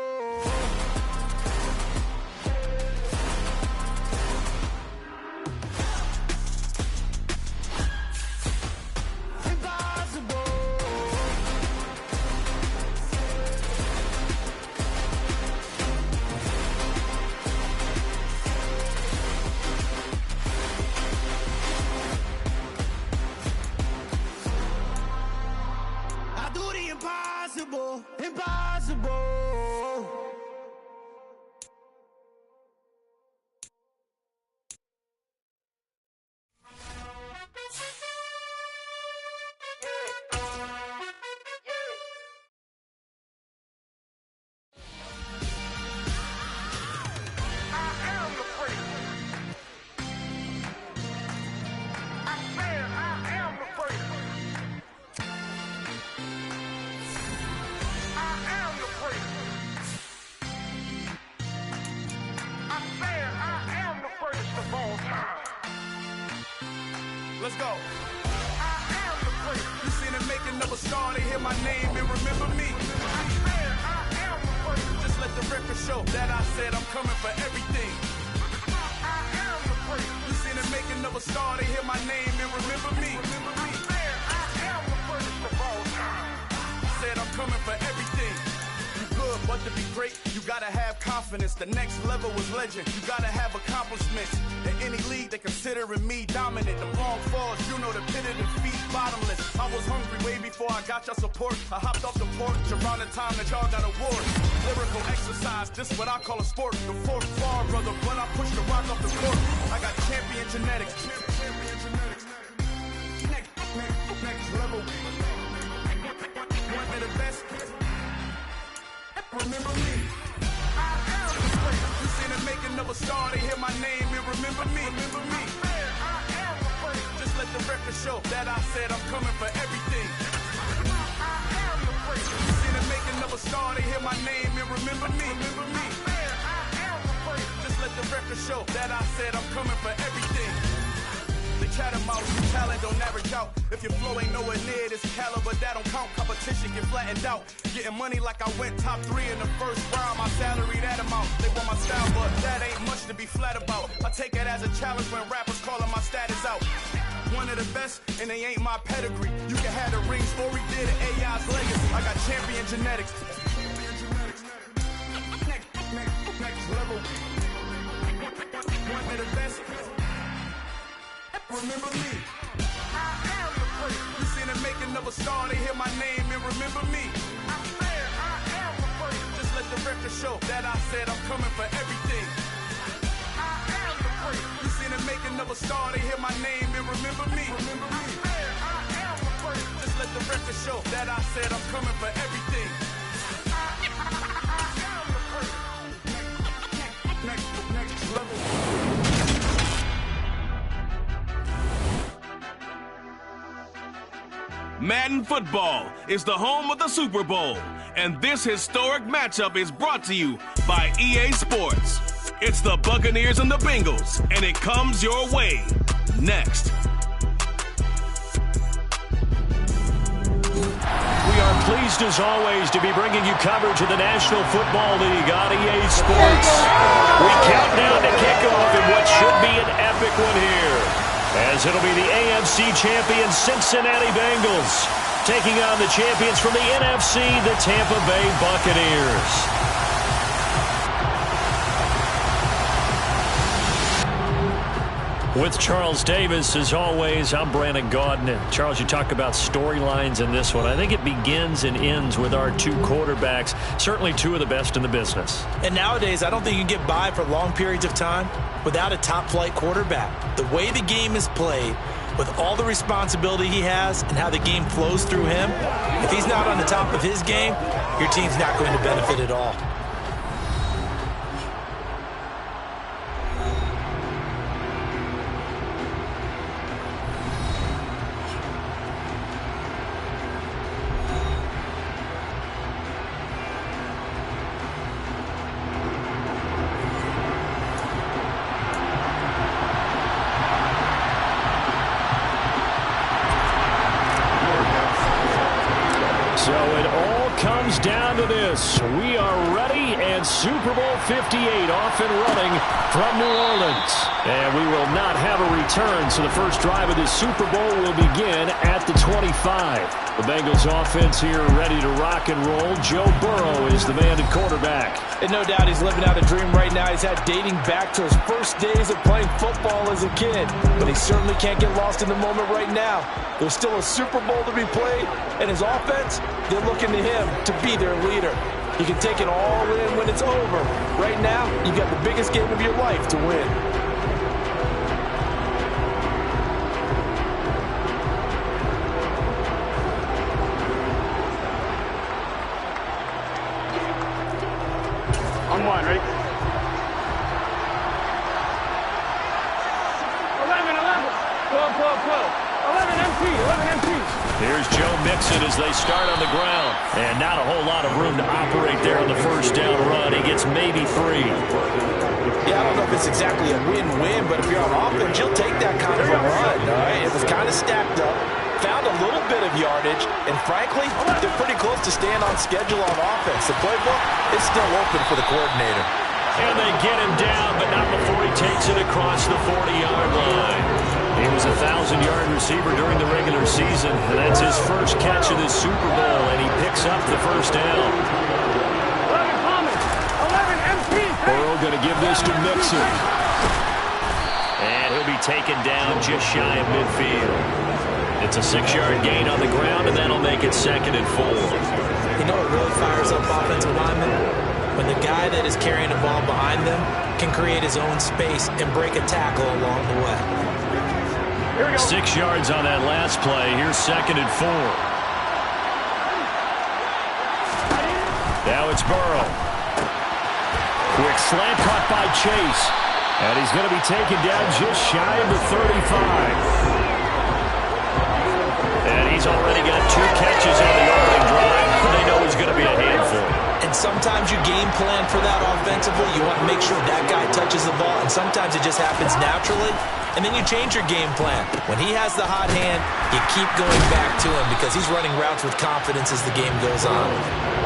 Impossible, impossible. Let's go. I am the prince. You seen the making of a star, they hear my name and remember me. I am the prince. Just let the record show that I said I'm coming for everything. I am the prince. You seen the making of a star, they hear my name and remember me. I am the prince of all time. Said I'm coming for everything. Good, but to be great, you gotta have confidence. The next level was legend. You gotta have accomplishments. In any league, they considering me dominant. The long falls, you know the pit of defeat, bottomless. I was hungry way before I got your support. I hopped off the porch around the time that y'all got awards. Lyrical exercise, this what I call a sport. The fourth bar, brother, when I push the rock off the court. I got champion genetics. Next level. One of the best. Remember me. I am the prince. You seen the making of a star, they hear my name and remember me. Remember me. I am the prince. Just let the record show that I said I'm coming for everything. I am the prince. You seen the making of a star, they hear my name and remember me. Remember me. I am the prince. Just let the record show that I said I'm coming for everything. The catamount, talent don't average out. If your flow ain't nowhere near this caliber, that don't count. Competition get flattened out. Getting money like I went top 3 in the first round. My salary that amount. They want my style, but that ain't much to be flat about. I take it as a challenge when rappers calling my status out. One of the best, and they ain't my pedigree. You can have the rings, or we did it, AI's legacy. I got champion genetics. Next level. One of the best. Remember me. I am the prince. You seen the making of a star, they hear my name and remember me. I am the prince. Just let the record show that I said I'm coming for everything. I am the prince. You seen the making of a star, they hear my name and remember me. Remember me. I am the prince. Just let the record show that I said I'm coming for everything. I am the prince. Next level. Madden football is the home of the Super Bowl, and this historic matchup is brought to you by EA Sports. It's the Buccaneers and the Bengals, and it comes your way next. We are pleased as always to be bringing you coverage of the National Football League on EA Sports. We count down to kickoff in what should be an epic one here, as it'll be the AFC champion Cincinnati Bengals taking on the champions from the NFC, the Tampa Bay Buccaneers. With Charles Davis, as always, I'm Brandon Gaudin. And Charles, you talk about storylines in this one. I think it begins and ends with our two quarterbacks, certainly two of the best in the business. And nowadays, I don't think you can get by for long periods of time without a top-flight quarterback. The way the game is played, with all the responsibility he has and how the game flows through him, if he's not on the top of his game, your team's not going to benefit at all. So it all comes down to this. We are ready, and Super Bowl 58 off and running from New Orleans. And we will not have a return, so the first drive of this Super Bowl will begin at the 25. The Bengals offense here ready to rock and roll. Joe Burrow is the man at quarterback. And no doubt he's living out a dream right now. He's had dating back to his first days of playing football as a kid. But he certainly can't get lost in the moment right now. There's still a Super Bowl to be played, and his offense, they're looking to him to be their leader. He can take it all in when it's over. Right now, you've got the biggest game of your life to win. On one, right? 11. 12. 11 MP. Here's Joe Mixon as they start on the ground. And not a whole lot of room to operate there on the first down run. He gets maybe 3. Yeah, I don't know if it's exactly a win-win, but if you're on offense, you'll take that kind of a run, all right? It was kind of stacked up, found a little bit of yardage, and frankly, they're pretty close to staying on schedule on offense. The playbook is still open for the coordinator. And they get him down, but not before he takes it across the 40-yard line. He was a 1,000-yard receiver during the regular season, and that's his first catch of this Super Bowl, and he picks up the first down. 11 MP. Burrow going to give this to Mixon. And he'll be taken down just shy of midfield. It's a 6-yard gain on the ground, and that'll make it 2nd and 4. You know what really fires up offensive linemen? When the guy that is carrying the ball behind them can create his own space and break a tackle along the way. 6 yards on that last play. Here's 2nd and 4. Now it's Burrow. Quick slant caught by Chase. And he's going to be taken down just shy of the 35. And he's already got 2 catches on the opening drive. They know he's going to be a handful. And sometimes you game plan for that offensively. You want to make sure that guy touches the ball, and sometimes it just happens naturally. And then you change your game plan. When he has the hot hand, you keep going back to him because he's running routes with confidence as the game goes on.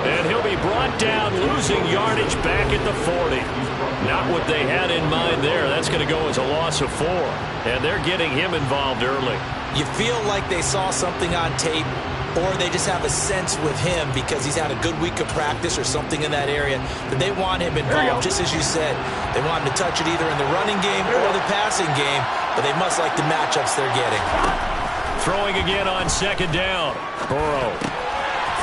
And he'll be brought down, losing yardage back at the 40. Not what they had in mind there. That's going to go as a loss of 4. And they're getting him involved early. You feel like they saw something on tape, or they just have a sense with him because he's had a good week of practice or something in that area that they want him involved, just as you said. They want him to touch it either in the running game or the passing game, but they must like the matchups they're getting. Throwing again on 2nd down. Burrow.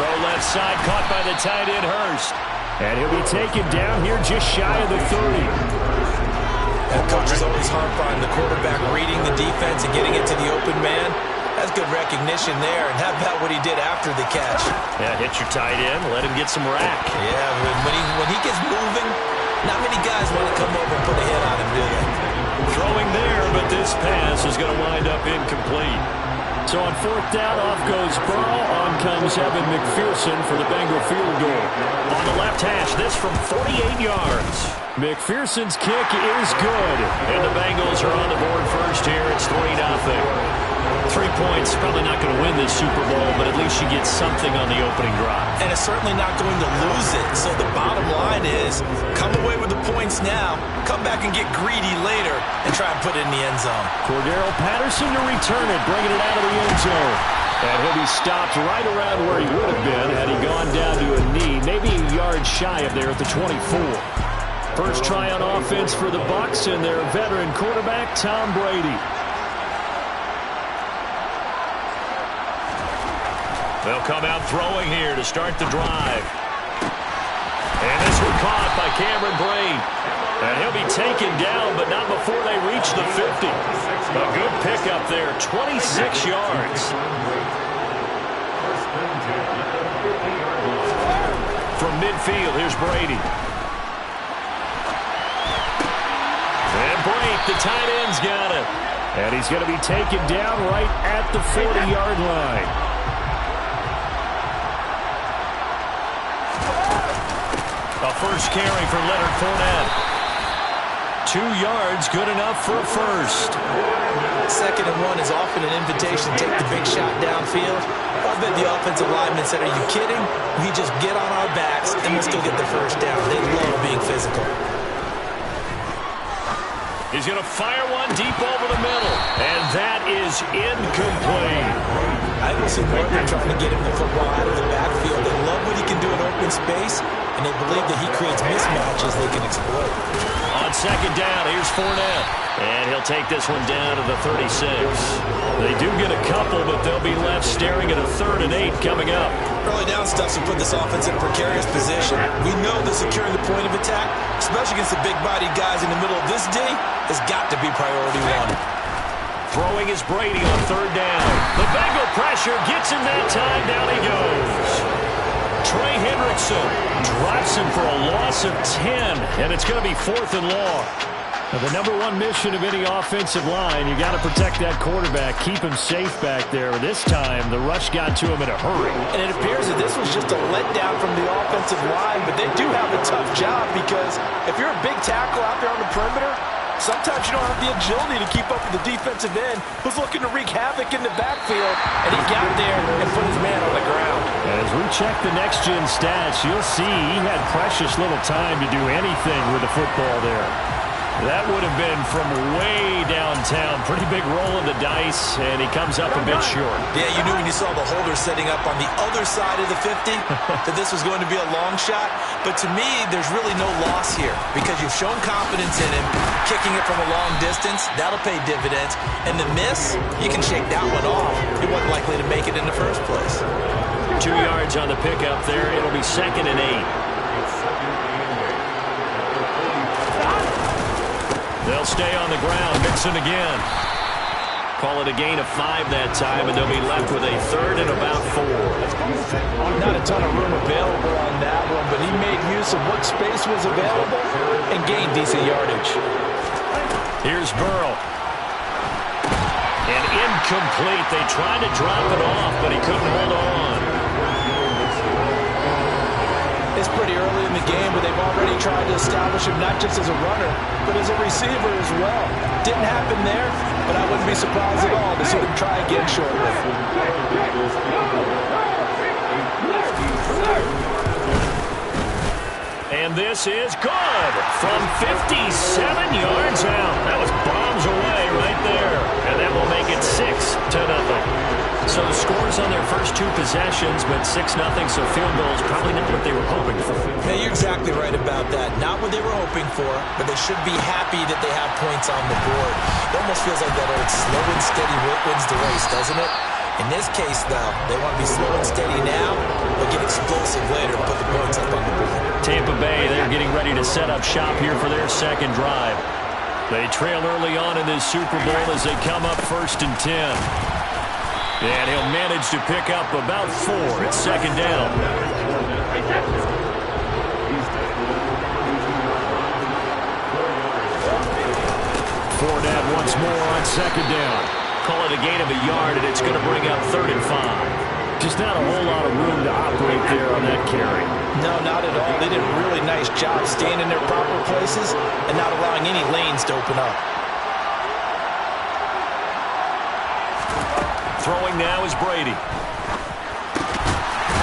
Throw left side, caught by the tight end Hurst. And he'll be taken down here just shy of the 30. And coaches always harp on the quarterback reading the defense and getting it to the open man. That's good recognition there. And how about what he did after the catch? Yeah, hit your tight end, let him get some rack. Yeah, when he gets moving, not many guys want to come over and put a hit on him, do they? Throwing there, but this pass is going to wind up incomplete. So on 4th down, off goes Burrow. On comes Evan McPherson for the Bengal field goal. On the left hash, this from 48 yards. McPherson's kick is good. And the Bengals are on the board first here. It's 3-0. 3 points. Probably not going to win this Super Bowl, but at least you get something on the opening drive. And it's certainly not going to lose it. So the bottom line is, come away with the points now, come back and get greedy later, and try and put it in the end zone. Cordero Patterson to return it, bringing it out of the end zone. And he'll be stopped right around where he would have been had he gone down to a knee, maybe a yard shy of there at the 24. First try on offense for the Bucs and their veteran quarterback, Tom Brady. They'll come out throwing here to start the drive. And this one caught by Cameron Brate. And he'll be taken down, but not before they reach the 50. A good pickup there, 26 yards. From midfield, here's Brady. And Brate, the tight end's got it. And he's going to be taken down right at the 40-yard line. A first carry for Leonard Fournette. 2 yards, good enough for a first. 2nd and 1 is often an invitation to take the big shot downfield. I bet the offensive lineman said, are you kidding? We just get on our backs and we'll still get the first down. They love being physical. He's going to fire one deep over the middle. And that is incomplete. I will see more than trying to get him the football out of the backfield. They love what he can do in open space, and they believe that he creates mismatches they can exploit. On 2nd down, here's Fournette. And he'll take this one down to the 36. They do get a couple, but they'll be left staring at a 3rd and 8 coming up. Early down stuff will put this offense in a precarious position. We know that securing the point of attack, especially against the big-bodied guys in the middle of this D, has got to be priority 1. Throwing is Brady on 3rd down. The Bengal pressure gets him that time. Down he goes. Trey Hendrickson drops him for a loss of 10, and it's going to be 4th and long. Now, the number 1 mission of any offensive line, you got to protect that quarterback, keep him safe back there. This time, the rush got to him in a hurry. And it appears that this was just a letdown from the offensive line, but they do have a tough job because if you're a big tackle out there on the perimeter, sometimes you don't have the agility to keep up with the defensive end who's looking to wreak havoc in the backfield, and he got there and put his man on the ground. As we check the next-gen stats, you'll see he had precious little time to do anything with the football there. That would have been from way downtown. Pretty big roll of the dice, and he comes up a bit short. Yeah, you knew when you saw the holder setting up on the other side of the 50 that this was going to be a long shot. But to me, there's really no loss here because you've shown confidence in him. Kicking it from a long distance, that'll pay dividends. And the miss, you can shake that one off. He wasn't likely to make it in the first place. 2 yards on the pickup there. It'll be 2nd and 8. They'll stay on the ground. Mixon again. Call it a gain of 5 that time, and they'll be left with a 3rd and about 4. Not a ton of room available on that one, but he made use of what space was available and gained decent yardage. Here's Burrow. And incomplete. They tried to drop it off, but he couldn't hold on. It's pretty early in the game, but they've already tried to establish him not just as a runner, but as a receiver as well. Didn't happen there, but I wouldn't be surprised at all to see them try again shortly. And this is good from 57 yards out. That was bombs away right there. And that will make it 6-0. So the scores on their first 2 possessions, but 6-0, so field goals probably not what they were hoping for. Yeah, you're exactly right about that. Not what they were hoping for, but they should be happy that they have points on the board. It almost feels like that old slow and steady wins the race, doesn't it? In this case, though, they want to be slow and steady now, but get explosive later to put the points up on the board. Tampa Bay, they're getting ready to set up shop here for their 2nd drive. They trail early on in this Super Bowl as they come up 1st and 10. And he'll manage to pick up about 4 at 2nd down. Fournette once more on 2nd down. Call it a gain of a yard, and it's going to bring up 3rd and 5. Just not a whole lot of room to operate there on that carry. No, not at all. They did a really nice job staying in their proper places and not allowing any lanes to open up. Throwing now is Brady.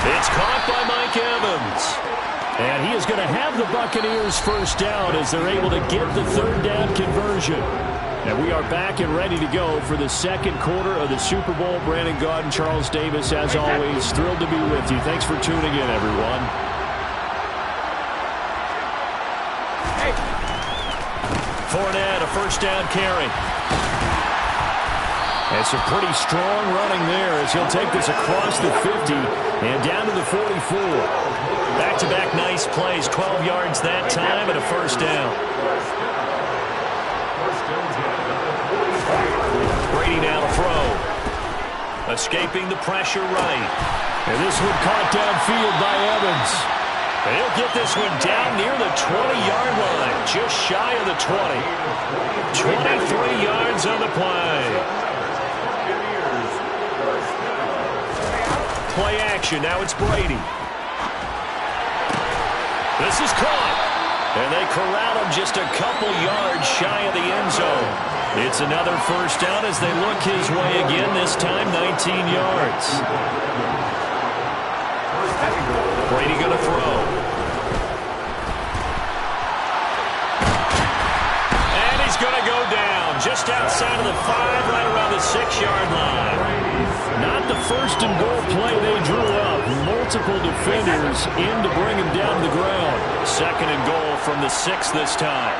It's caught by Mike Evans. And he is going to have the Buccaneers first down as they're able to get the third down conversion. And we are back and ready to go for the second quarter of the Super Bowl. Brandon Gaudin, Charles Davis, as always, thrilled to be with you. Thanks for tuning in, everyone. Fournette, a first down carry. And some pretty strong running there as he'll take this across the 50 and down to the 44. Back-to-back nice plays, 12 yards that time and a first down. Brady now to throw. Escaping the pressure right. And this one caught downfield by Evans. And he'll get this one down near the 20-yard line, just shy of the 20. 23 yards on the play. Play action. Now it's Brady. This is caught. And they corral him just a couple yards shy of the end zone. It's another first down as they look his way again, this time 19 yards. Brady going to throw. And he's going to go down just outside of the 5, right around the 6-yard line. Not the first and goal play they drew up. Multiple defenders in to bring him down to the ground. Second and goal from the 6 this time.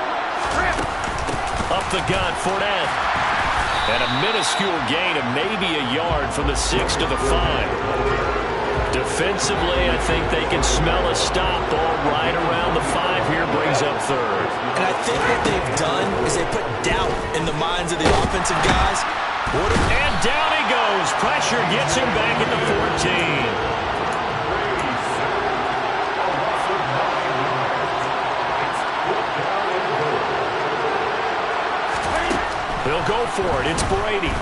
Up the gut, Fournette. And a minuscule gain of maybe a yard from the 6 to the 5. Defensively, I think they can smell a stop. Ball right around the 5 here, brings up third. And I think what they've done is they put doubt in the minds of the offensive guys. And down he goes. Pressure gets him back at the 14. He'll go for it. It's Brady.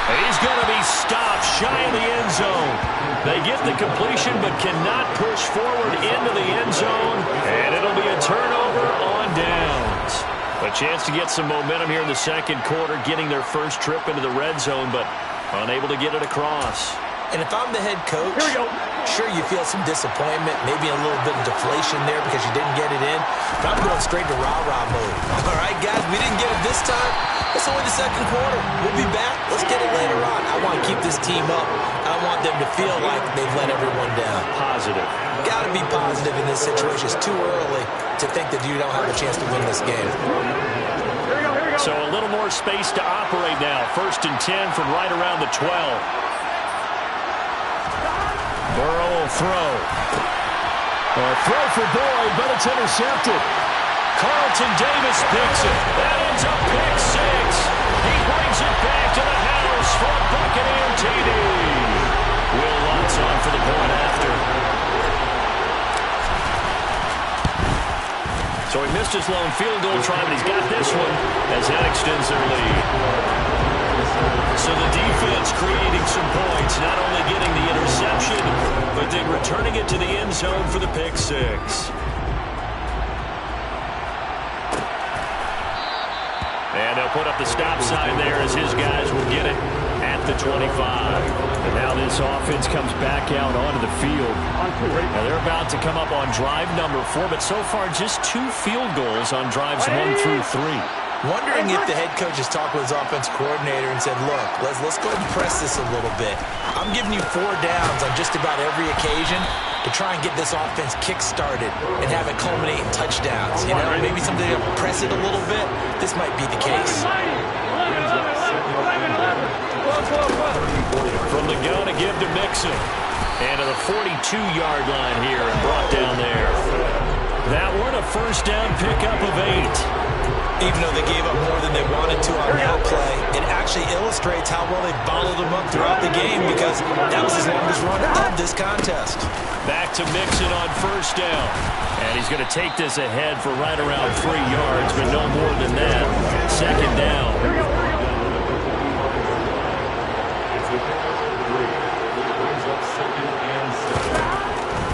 And he's going to be stopped shy of the end zone. They get the completion but cannot push forward into the end zone. And it'll be a turnover on downs. A chance to get some momentum here in the second quarter, getting their first trip into the red zone, but unable to get it across. And if I'm the head coach, sure you feel some disappointment, maybe a little bit of deflation there because you didn't get it in, but I'm going straight to rah-rah mode. All right, guys, we didn't get it this time. It's only the second quarter. We'll be back. Let's get it later on. I want to keep this team up. I want them to feel like they've let everyone down. Positive. Got to be positive in this situation. It's too early to think that you don't have a chance to win this game. So a little more space to operate now. First and 10 from right around the 12. Burrow will throw. A throw for Boyd, but it's intercepted. Carlton Davis picks it. That ends up pick 6. He brings it back to the house for a Buccaneer TD. Will Lutz on for the point after. So he missed his lone field goal try, but he's got this one as that extends their lead. So the defense creating some points, not only getting the interception, but then returning it to the end zone for the pick 6. And they'll put up the stop sign there as his guys will get it at the 25. And now this offense comes back out onto the field. Now they're about to come up on drive number 4, but so far just 2 field goals on drives 1 through 3. Wondering if the head coach has talked with his offense coordinator and said, look, let's go ahead and press this a little bit. I'm giving you 4 downs on just about every occasion to try and get this offense kick-started and have it culminate in touchdowns. You know, maybe something to press it a little bit. This might be the case. From the gun to give to Mixon. And to the 42-yard line here and brought down there. That one a first down pickup of 8. Even though they gave up more than they wanted to on that play, it actually illustrates how well they bottled them up throughout the game because that was his longest run of this contest. Back to Mixon on first down. And he's going to take this ahead for right around 3 yards, but no more than that. Second down.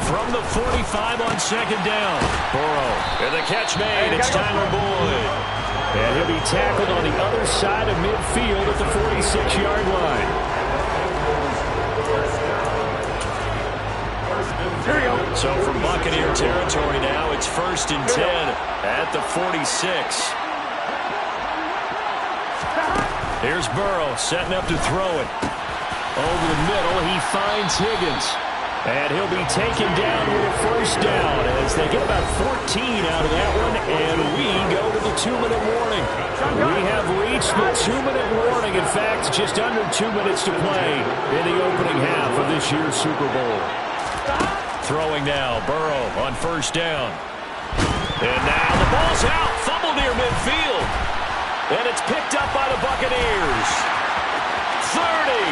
From the 45 on second down. Burrow. And the catch made. It's Tyler Boyd. And he'll be tackled on the other side of midfield at the 46. 26-yard line. So from Buccaneer territory now, it's 1st and 10 at the 46. Here's Burrow setting up to throw it. Over the middle, he finds Higgins. And he'll be taken down with a 1st down as they get about 14 out of that one, and we go to the 2-minute warning. We have reached the 2-minute warning. In fact, just under 2 minutes to play in the opening half of this year's Super Bowl. Throwing now, Burrow on 1st down. And now the ball's out, fumble near midfield. And it's picked up by the Buccaneers. 30,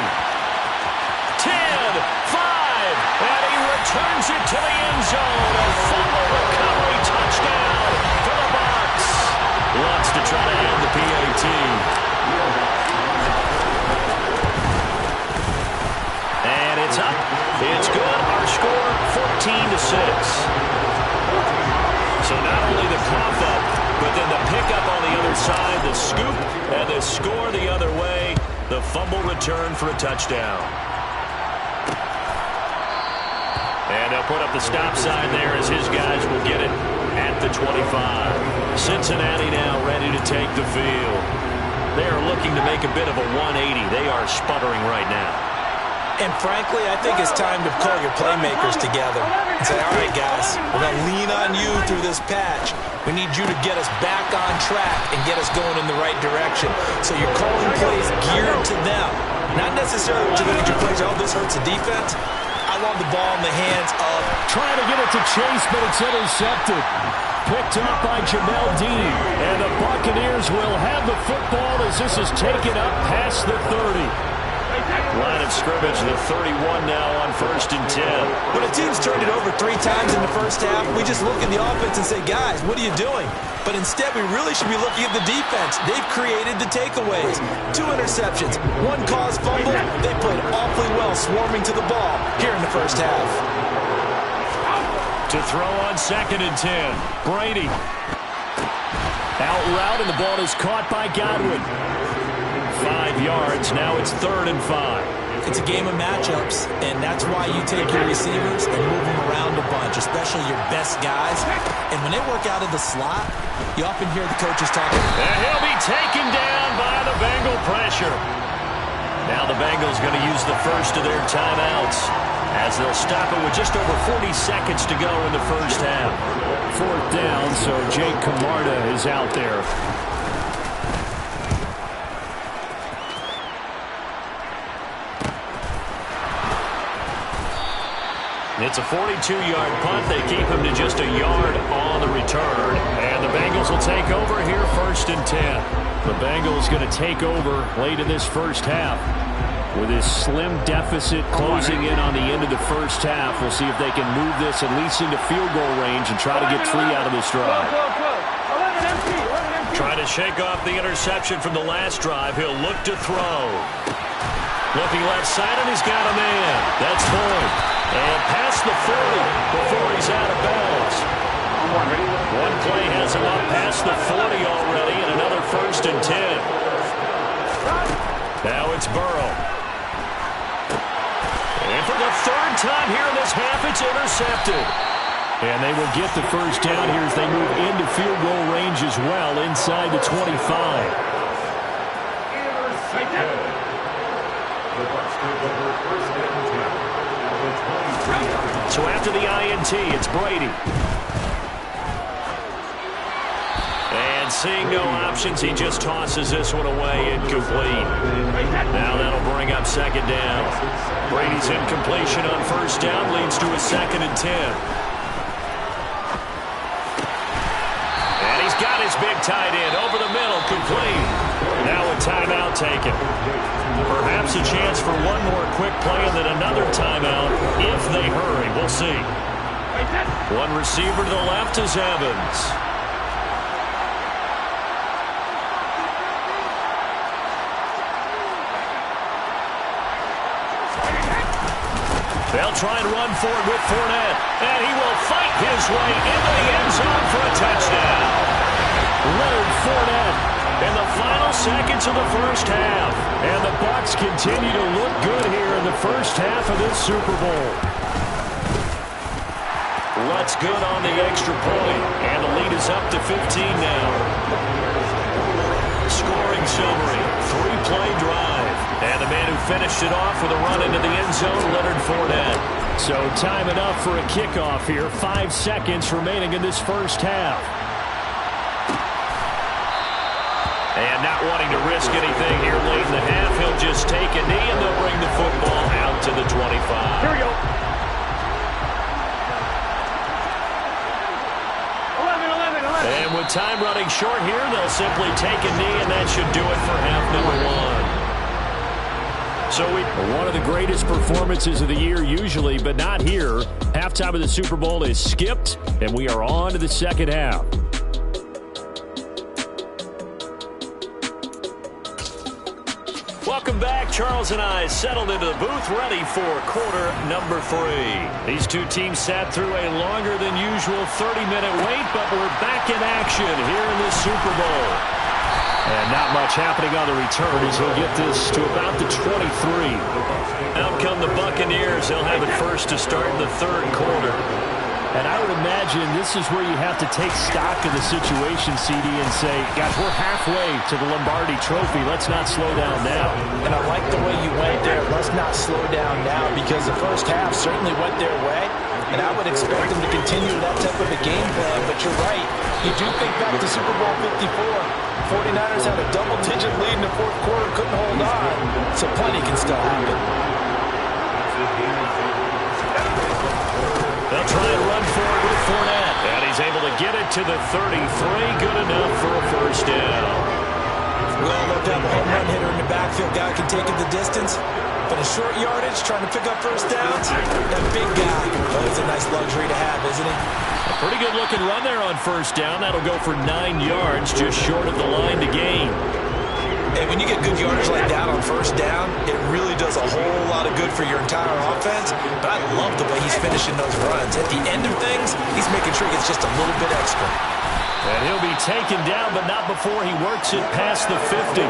10, 5, and he returns it to the end zone. A fumble recovery touchdown for the Bucs. Wants to try to end the PAT. And it's up. It's good. Our score, 14-6. So not only the cough up, but then the pickup on the other side, the scoop, and the score the other way. The fumble return for a touchdown. And they'll put up the stop sign there as his guys will get it at the 25. Cincinnati now ready to take the field. They are looking to make a bit of a 180. They are sputtering right now. And frankly, I think it's time to call your playmakers together and say, all right, guys, we're going to lean on you through this patch. We need you to get us back on track and get us going in the right direction. So you're calling plays geared to them. Not necessarily what you look at your plays, oh, this hurts the defense. I want the ball in the hands of... Trying to get it to Chase, but it's intercepted. Picked up by Jamel Dean. And the Buccaneers will have the football as this is taken up past the 30. Line of scrimmage, the 31 now on 1st and 10. When a team's turned it over 3 times in the first half, we just look at the offense and say, guys, what are you doing? But instead, we really should be looking at the defense. They've created the takeaways. 2 interceptions, 1 caused fumble. They played awfully well swarming to the ball here in the first half. To throw on 2nd and 10. Brady. Out route, and the ball is caught by Godwin. 5 yards. Now it's 3rd and 5. It's a game of matchups, and that's why you take your receivers and move them around a bunch, especially your best guys. And when they work out of the slot, you often hear the coaches talking. And he'll be taken down by the Bengal pressure. Now the Bengals going to use the first of their timeouts as they'll stop it with just over 40 seconds to go in the first half. 4th down, so Jake Camarda is out there. It's a 42-yard punt. They keep him to just a yard on the return. And the Bengals will take over here 1st and 10. The Bengals going to take over late in this first half. With this slim deficit closing in on the end of the first half, we'll see if they can move this at least into field goal range and try to get 3 out of this drive. Trying to shake off the interception from the last drive. He'll look to throw. Looking left side, and he's got a man. That's Boyd. And past the 40 before he's out of bounds. One play has him up past the 40 already, and another 1st and 10. Now it's Burrow. And for the 3rd time here in this half, it's intercepted. And they will get the first down here as they move into field goal range as well, inside the 25. So after the INT, it's Brady. And seeing no options, he just tosses this one away, incomplete. Now that'll bring up 2nd down. Brady's incompletion on 1st down leads to a 2nd and 10. And he's got his big tight end over the middle, complete. Now a timeout taken. Perhaps a chance for one more quick play and then another timeout if they hurry. We'll see. One receiver to the left is Evans. They'll try and run for it with Fournette. And he will fight his way into the end zone for a touchdown. Leonard Fournette in the final seconds of the first half. And the ball Saints continue to look good here in the first half of this Super Bowl. Let's good on the extra point, and the lead is up to 15 now. Scoring summary, 3-play drive. And the man who finished it off with a run into the end zone, Leonard Fournette. So time enough for a kickoff here. 5 seconds remaining in this first half. And not wanting to risk anything here late in the half, he'll just take a knee and they'll bring the football out to the 25. Here we go. 11. And with time running short here, they'll simply take a knee, and that should do it for half number 1. So one of the greatest performances of the year usually, but not here. Halftime of the Super Bowl is skipped, and we are on to the second half. Welcome back. Charles and I settled into the booth, ready for quarter number 3. These two teams sat through a longer than usual 30-minute wait, but we're back in action here in the Super Bowl. And not much happening on the return as he'll get this to about the 23. Out come the Buccaneers. They'll have it first to start in the third quarter. And I would imagine this is where you have to take stock of the situation, CD, and say, guys, we're halfway to the Lombardi Trophy. Let's not slow down now. And I like the way you went there. Let's not slow down now, because the first half certainly went their way. And I would expect them to continue that type of a game plan. But you're right. You do think back to Super Bowl 54. 49ers had a double-digit lead in the fourth quarter, couldn't hold on. So plenty can still happen. They'll try and run forward with Fournette. And he's able to get it to the 33. Good enough for a first down. Well, look, that home run hitter in the backfield. Guy can take it the distance. But a short yardage, trying to pick up first downs. That big guy, oh, it's a nice luxury to have, isn't he? A pretty good looking run there on first down. That'll go for 9 yards, just short of the line to gain. And when you get good yardage like that on first down, it really does a whole lot of good for your entire offense. But I love the way he's finishing those runs. At the end of things, he's making sure he gets just a little bit extra. And he'll be taken down, but not before he works it past the 50.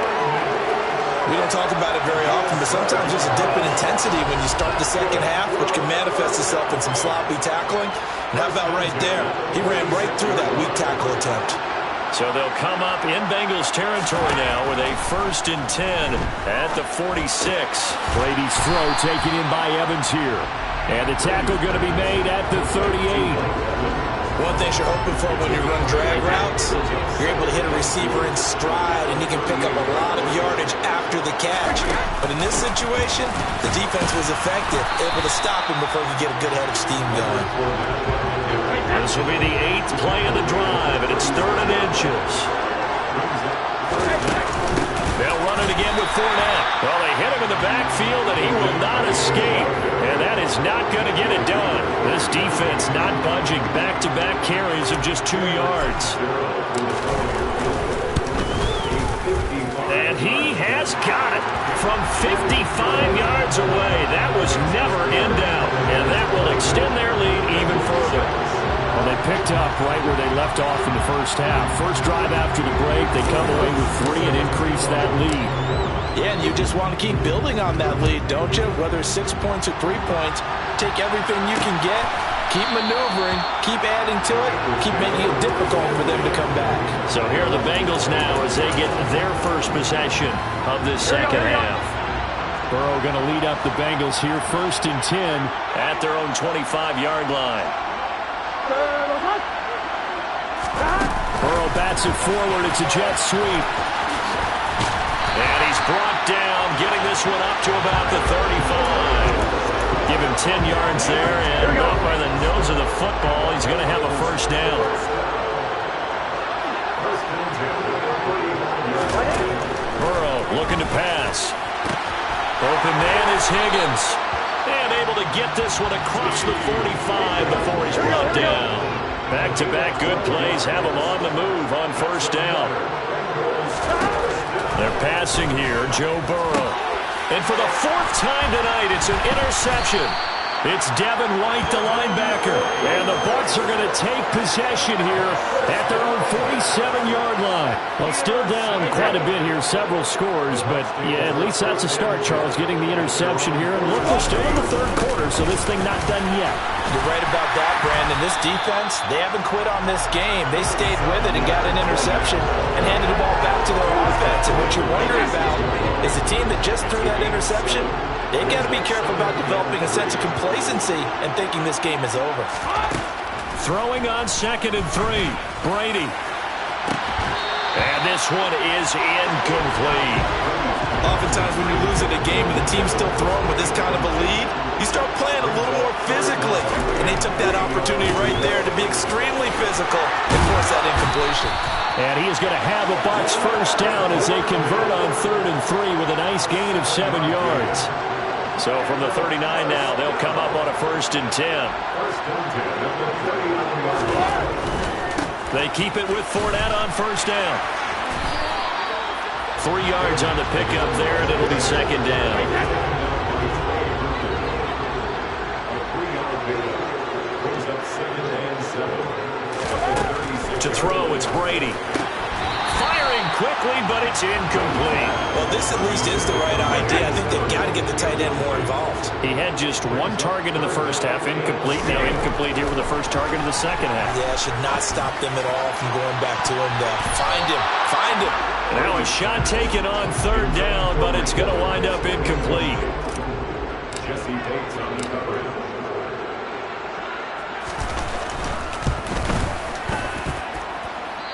We don't talk about it very often, but sometimes there's a dip in intensity when you start the second half, which can manifest itself in some sloppy tackling. And how about right there? He ran right through that weak tackle attempt. So they'll come up in Bengals territory now with a 1st and 10 at the 46. Brady's throw taken in by Evans here. And the tackle going to be made at the 38. One thing you're hoping for when you run drag routes, you're able to hit a receiver in stride, and he can pick up a lot of yardage after the catch. But in this situation, the defense was effective, able to stop him before he could get a good head of steam going. This will be the 8th play of the drive, and it's 3rd and inches. They'll run it again with Fournette. Well, they hit him in the backfield, and he will not escape. And that is not going to get it done. This defense not budging. Back-to-back carries of just 2 yards. And he has got it from 55 yards away. That was never in doubt. And that will extend their lead even further. Well, they picked up right where they left off in the first half. First drive after the break, they come away with 3 and increase that lead. Yeah, and you just want to keep building on that lead, don't you? Whether it's 6 points or 3 points, take everything you can get, keep maneuvering, keep adding to it, keep making it difficult for them to come back. So here are the Bengals now as they get their first possession of this second half. Burrow going to lead up the Bengals here, 1st and 10 at their own 25-yard line. Burrow bats it forward. It's a jet sweep. And he's brought down, getting this one up to about the 35. Give him 10 yards there, and up by the nose of the football, he's going to have a first down. Burrow looking to pass. Open man is Higgins. And able to get this one across the 45 before he's brought down. Back-to-back good plays have him on the move on first down. They're passing here, Joe Burrow. And for the 4th time tonight, it's an interception. It's Devin White, the linebacker. And the Bucs are going to take possession here at their own 47-yard line. Well, still down quite a bit here, several scores. But, yeah, at least that's a start, Charles, getting the interception here. And look, we're still in the third quarter, so this thing not done yet. You're right about that, Brandon. This defense, they haven't quit on this game. They stayed with it and got an interception and handed the ball back to their offense. And what you're wondering about is the team that just threw that interception, they got to be careful about developing a sense of complacency and thinking this game is over. Throwing on 2nd and 3. Brady. And this one is incomplete. Oftentimes when you lose in a game and the team's still throwing with this kind of a lead, you start playing a little more physically. And they took that opportunity right there to be extremely physical and force that incompletion. And he is going to have a Bucs first down as they convert on 3rd and 3 with a nice gain of 7 yards. So from the 39 now, they'll come up on a 1st and 10. They keep it with Fournette on 1st down. 3 yards on the pickup there, and it'll be 2nd down. To throw, it's Brady. Firing quickly, but it's incomplete. Well, this at least is the right idea. I think they've got to get the tight end more involved. He had just 1 target in the first half, incomplete. Now incomplete here with the first target in the second half. Yeah, should not stop them at all from going back to him to find him. Find him. Now a shot taken on 3rd down, but it's going to wind up incomplete. Jesse Bates on the cover.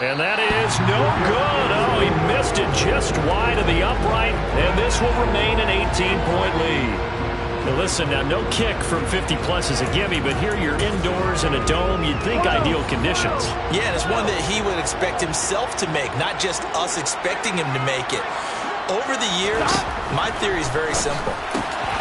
And that is no good. Oh, he missed it just wide of the upright, and this will remain an 18-point lead. Now listen, now no kick from 50-plus is a gimme, but here you're indoors in a dome. You'd think ideal conditions. Yeah, and it's one that he would expect himself to make, not just us expecting him to make it. Over the years, my theory is very simple.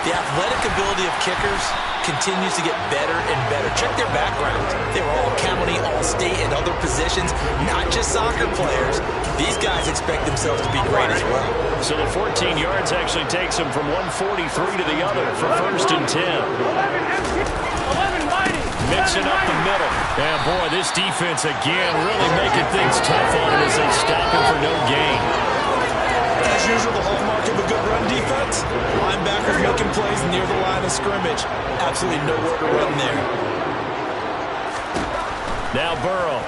The athletic ability of kickers continues to get better and better. Check their backgrounds. They were all county, all state, and other positions, not just soccer players. These guys expect themselves to be great as well. So the 14 yards actually takes them from 143 to the other for 1st and 10. Mixing up the middle. Yeah, boy, this defense again really making things tough on him as they stop him for no gain. As usual, the hallmark of a good run defense, linebackers making plays near the line of scrimmage. Absolutely nowhere to run there. Now Burrow.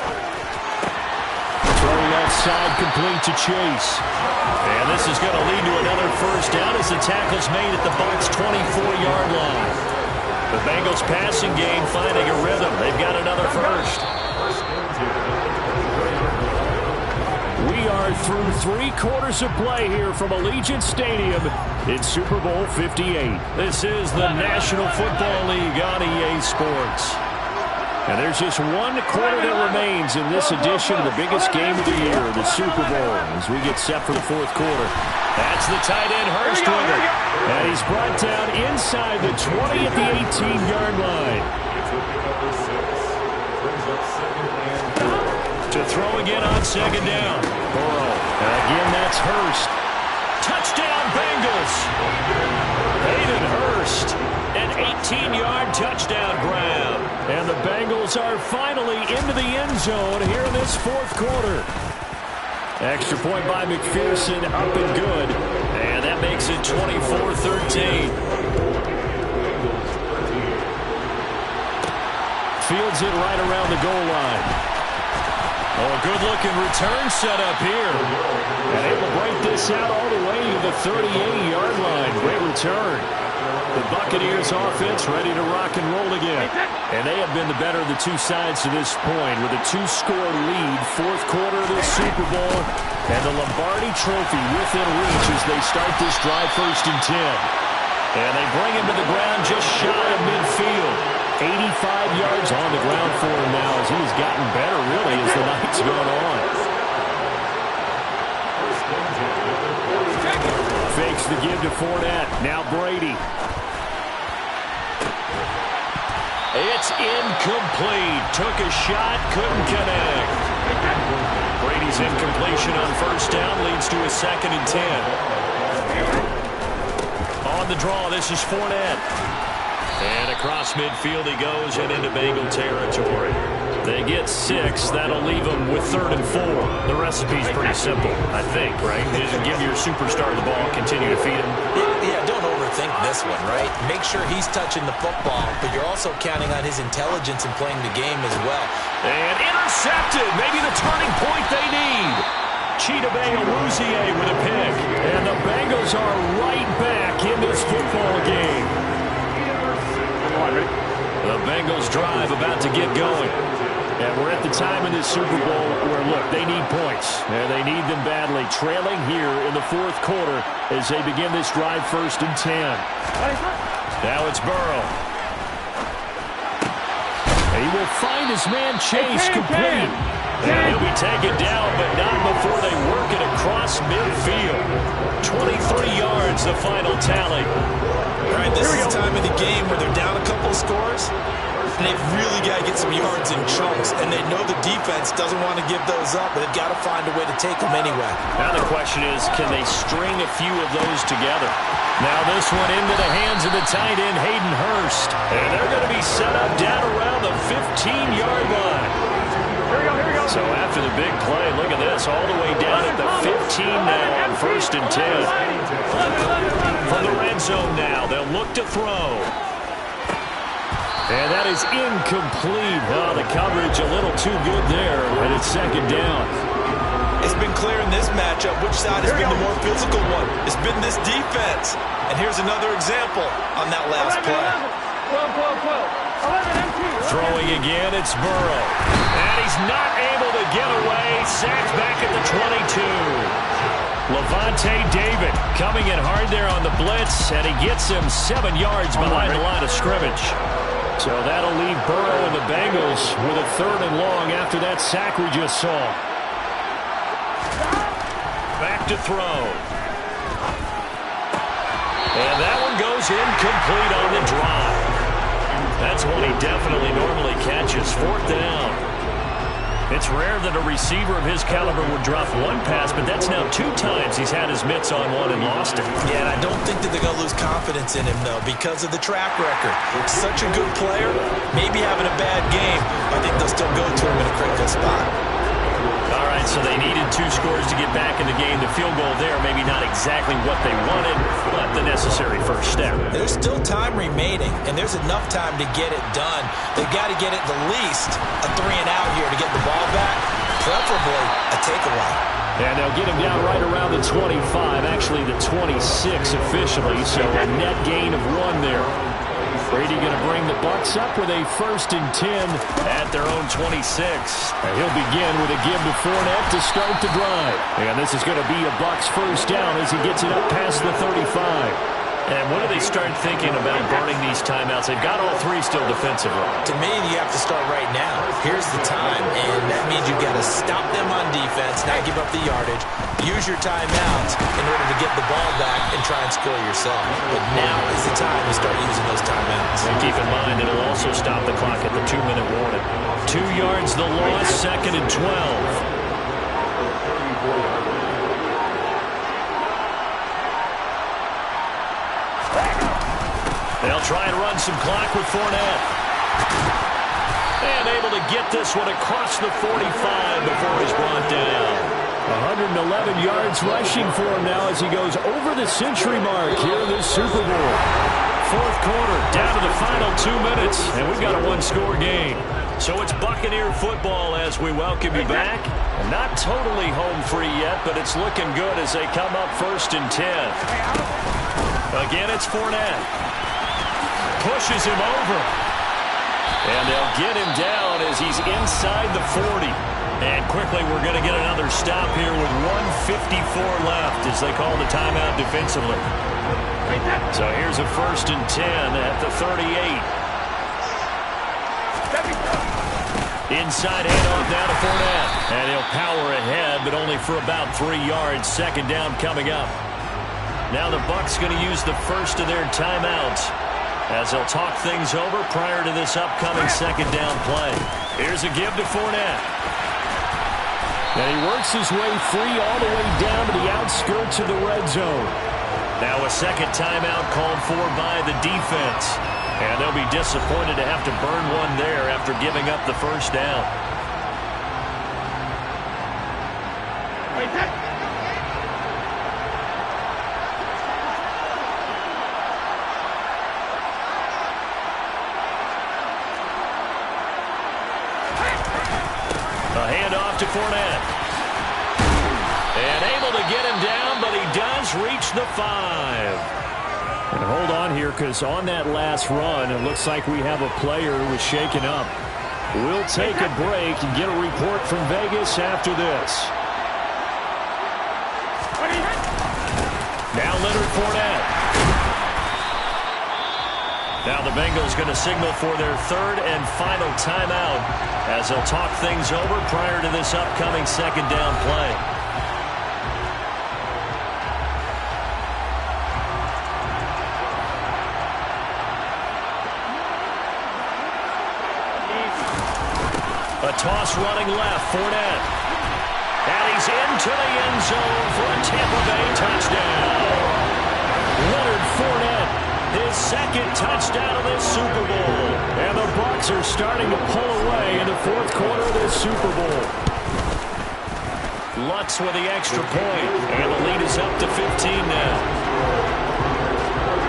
Throw left side complete to Chase. And this is going to lead to another first down as the tackle's made at the Bucs' 24-yard line. The Bengals passing game finding a rhythm. They've got another first. We are through 3 quarters of play here from Allegiant Stadium in Super Bowl 58. This is the National Football League on EA Sports. And there's just 1 quarter that remains in this edition of the biggest game of the year, the Super Bowl, as we get set for the 4th quarter. That's the tight end, Hurst with it. And he's brought down inside the 20 at the 18-yard line. To throw again on 2nd down. Burrow. And again, that's Hurst. Touchdown, Bengals. Hayden Hurst. An 18-yard touchdown grab. And the Bengals are finally into the end zone here in this 4th quarter. Extra point by McPherson, up and good. And that makes it 24-13. Fields it right around the goal line. Oh, a good-looking return set up here. And able to break this out all the way to the 38-yard line. Great return. The Buccaneers offense ready to rock and roll again. And they have been the better of the 2 sides to this point with a 2-score lead. 4th quarter of this Super Bowl. And the Lombardi Trophy within reach as they start this drive 1st and 10. And they bring him to the ground just shy of midfield. 85 yards on the ground for him now as he's gotten better, really, as the night's gone on. Fakes the give to Fournette. Now Brady. It's incomplete. Took a shot, couldn't connect. Brady's incompletion on 1st down leads to a 2nd and 10. On the draw, this is Fournette. And across midfield he goes and into Bengal territory. They get 6. That'll leave them with 3rd and 4. The recipe's pretty simple, I think, right? You just give your superstar the ball, continue to feed him. Yeah, don't overthink this one, right? Make sure he's touching the football, but you're also counting on his intelligence in playing the game as well. And intercepted. Maybe the turning point they need. Chidobe Awuzie with a pick. And the Bengals are right back in this football game. The Bengals drive about to get going. And we're at the time in this Super Bowl where, look, they need points. And they need them badly. Trailing here in the 4th quarter as they begin this drive 1st and 10. Now it's Burrow. He will find his man Chase complete. And he'll be taken down, but not before they work it across midfield. 23 yards, the final tally. All right, this is the time of the game where they're down a couple of scores, and they've really got to get some yards in chunks, and they know the defense doesn't want to give those up, but they've got to find a way to take them anyway. Now the question is, can they string a few of those together? Now this one into the hands of the tight end, Hayden Hurst. And they're going to be set up down around the 15-yard line. So after the big play, look at this, all the way down at the 15 now on 1st and 10. From the red zone now, they'll look to throw. And that is incomplete. Oh, the coverage a little too good there, and it's 2nd down. It's been clear in this matchup which side has been the more physical one. It's been this defense. And here's another example on that last play. 11 empty. Throwing again, it's Burrow. And he's not able to get away. Sacked back at the 22. Levante David coming in hard there on the blitz, and he gets him 7 yards behind the line of scrimmage. So that'll leave Burrow and the Bengals with a 3rd and long after that sack we just saw. Back to throw. And that one goes incomplete on the drive. That's one he definitely normally catches. 4th down. It's rare that a receiver of his caliber would drop one pass, but that's now 2 times he's had his mitts on one and lost it. Yeah, and I don't think that they're going to lose confidence in him, though, because of the track record. Such a good player, maybe having a bad game. I think they'll still go to him in a critical spot. All right, so they needed 2 scores to get back in the game. The field goal there, maybe not exactly what they wanted, but the necessary first step. There's still time remaining, and there's enough time to get it done. They've got to get at the least a 3-and-out here to get the ball back, preferably a takeaway. And they'll get him down right around the 25, actually the 26 officially, so a net gain of 1 there. Brady going to bring the Bucs up with a 1st and 10 at their own 26. And he'll begin with a give to Fournette to start the drive. And this is going to be a Bucs 1st down as he gets it up past the 35. And when do they start thinking about burning these timeouts? They've got all 3 still defensively. To me, you have to start right now. Here's the time, and that means you've got to stop them on defense, not give up the yardage, use your timeouts in order to get the ball back and try and score yourself. But now is the time to start using those timeouts. And keep in mind, it'll also stop the clock at the 2-minute warning. 2 yards the loss, 2nd and 12. They'll try and run some clock with Fournette. And able to get this one across the 45 before he's brought down. 111 yards rushing for him now as he goes over the century mark here in this Super Bowl. 4th quarter, down to the final 2 minutes, and we've got a 1-score game. So it's Buccaneer football as we welcome you back. Not totally home free yet, but it's looking good as they come up 1st and 10. Again, it's Fournette. Pushes him over. And they'll get him down as he's inside the 40. And quickly we're going to get another stop here with 1:54 left as they call the timeout defensively. So here's a 1st and 10 at the 38. Inside handoff now to Fournette. And he'll power ahead, but only for about 3 yards. 2nd down coming up. Now the Bucs going to use the first of their timeouts as they'll talk things over prior to this upcoming 2nd down play. Here's a give to Fournette. And he works his way free all the way down to the outskirts of the red zone. Now a second timeout called for by the defense. And they'll be disappointed to have to burn one there after giving up the first down. A handoff to Fournette. And able to get him down, but he does reach the 5. And hold on here, because on that last run, it looks like we have a player who was shaken up. We'll take a break and get a report from Vegas after this. Now Leonard Fournette. Now the Bengals going to signal for their third and final timeout as they'll talk things over prior to this upcoming second down play. A toss running left, Fournette. And he's into the end zone for a Tampa Bay touchdown. Leonard Fournette, his second touchdown of this Super Bowl. And the Bucs are starting to pull away in the fourth quarter of this Super Bowl. Lutz with the extra point, and the lead is up to 15 now.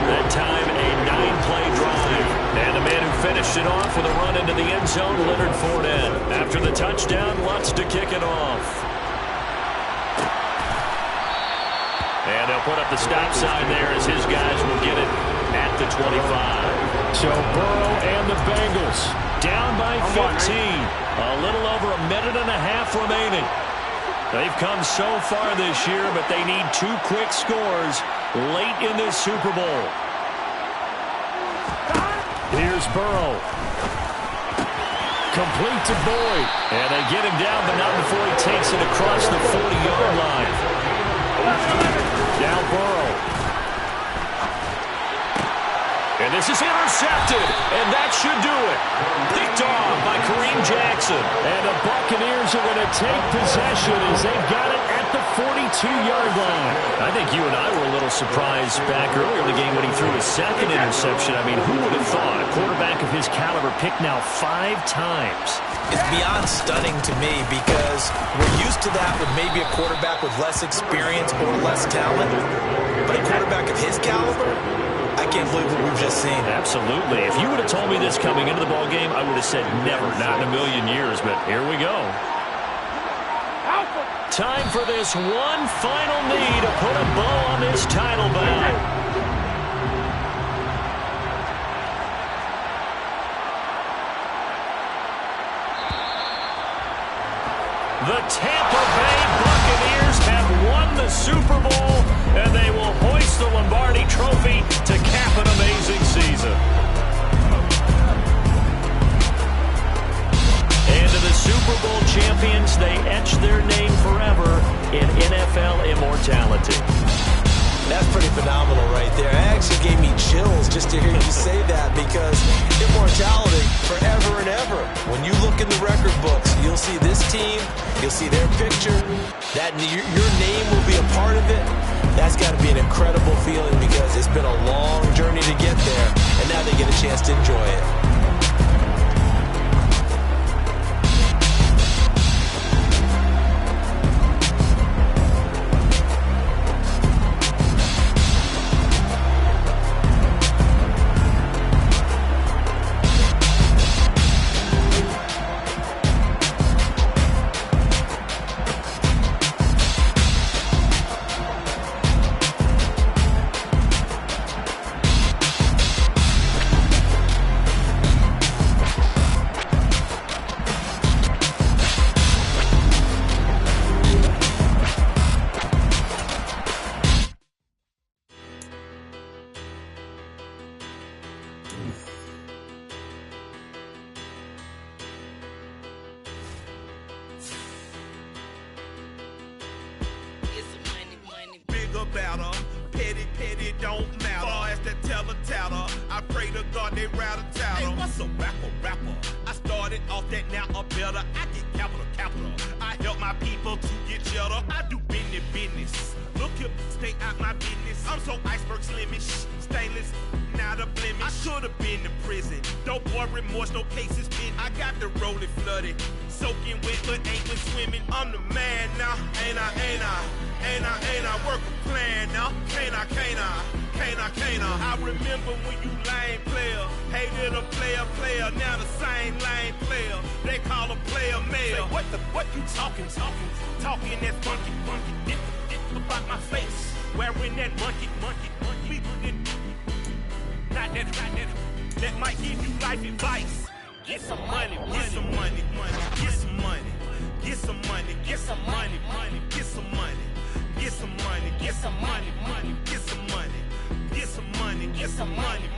That time, a 9-play drive. And the man who finished it off with a run into the end zone, Leonard Fournette. After the touchdown, Lutz to kick it off. And they'll put up the stop sign there as his guys will get it at the 25. So Burrow and the Bengals down by 15. A little over a minute and a half remaining. They've come so far this year, but they need 2 quick scores late in this Super Bowl. Here's Burrow. Complete to Boyd. And they get him down, but not before he takes it across the 40-yard line. Now Burrow. And this is intercepted. And that should do it. Picked off by Kareem Jackson. And the Buccaneers are going to take possession as they've got it at the 42-yard line. I think you and I were a little surprised back earlier in the game when he threw his second interception. I mean, who would have thought a quarterback of his caliber picked now 5 times? It's beyond stunning to me because we're used to that with maybe a quarterback with less experience or less talent. But a quarterback of his caliber, I can't believe what we've just seen. Absolutely. If you would have told me this coming into the ballgame, I would have said never, not in a million years. But here we go. Time for this one final knee to put a bow on this title bout. The Tampa Bay Buccaneers have won the Super Bowl, and they will hoist the Lombardi Trophy to cap an amazing season. And to the Super Bowl champions, they etch their name forever in NFL immortality. That's pretty phenomenal right there. It actually gave me chills just to hear you say that because immortality forever and ever. When you look in the record books, you'll see this team, you'll see their picture, that your name will be a part of it. That's got to be an incredible feeling because it's been a long journey to get there, and now they get a chance to enjoy it. Look here, stay out my business. I'm so ice slimish, stainless, not a blemish. I should have been in prison. Dope boy remorse, no cases pinned. I got the rolling flooded, soaking wet, but ain't been swimming. I'm the man now, ain't I? Work a plan now, can't I? I remember when you lame player, hated a player, now the same lame player. They call a player mayor. Say, what you talking that funky, get about my face, wearing that monkey, not that, that might give you life advice. Get some money, get some money, get some money, get some money, get some money, get some money, get some money, get some money, get some money, get some money, get some money.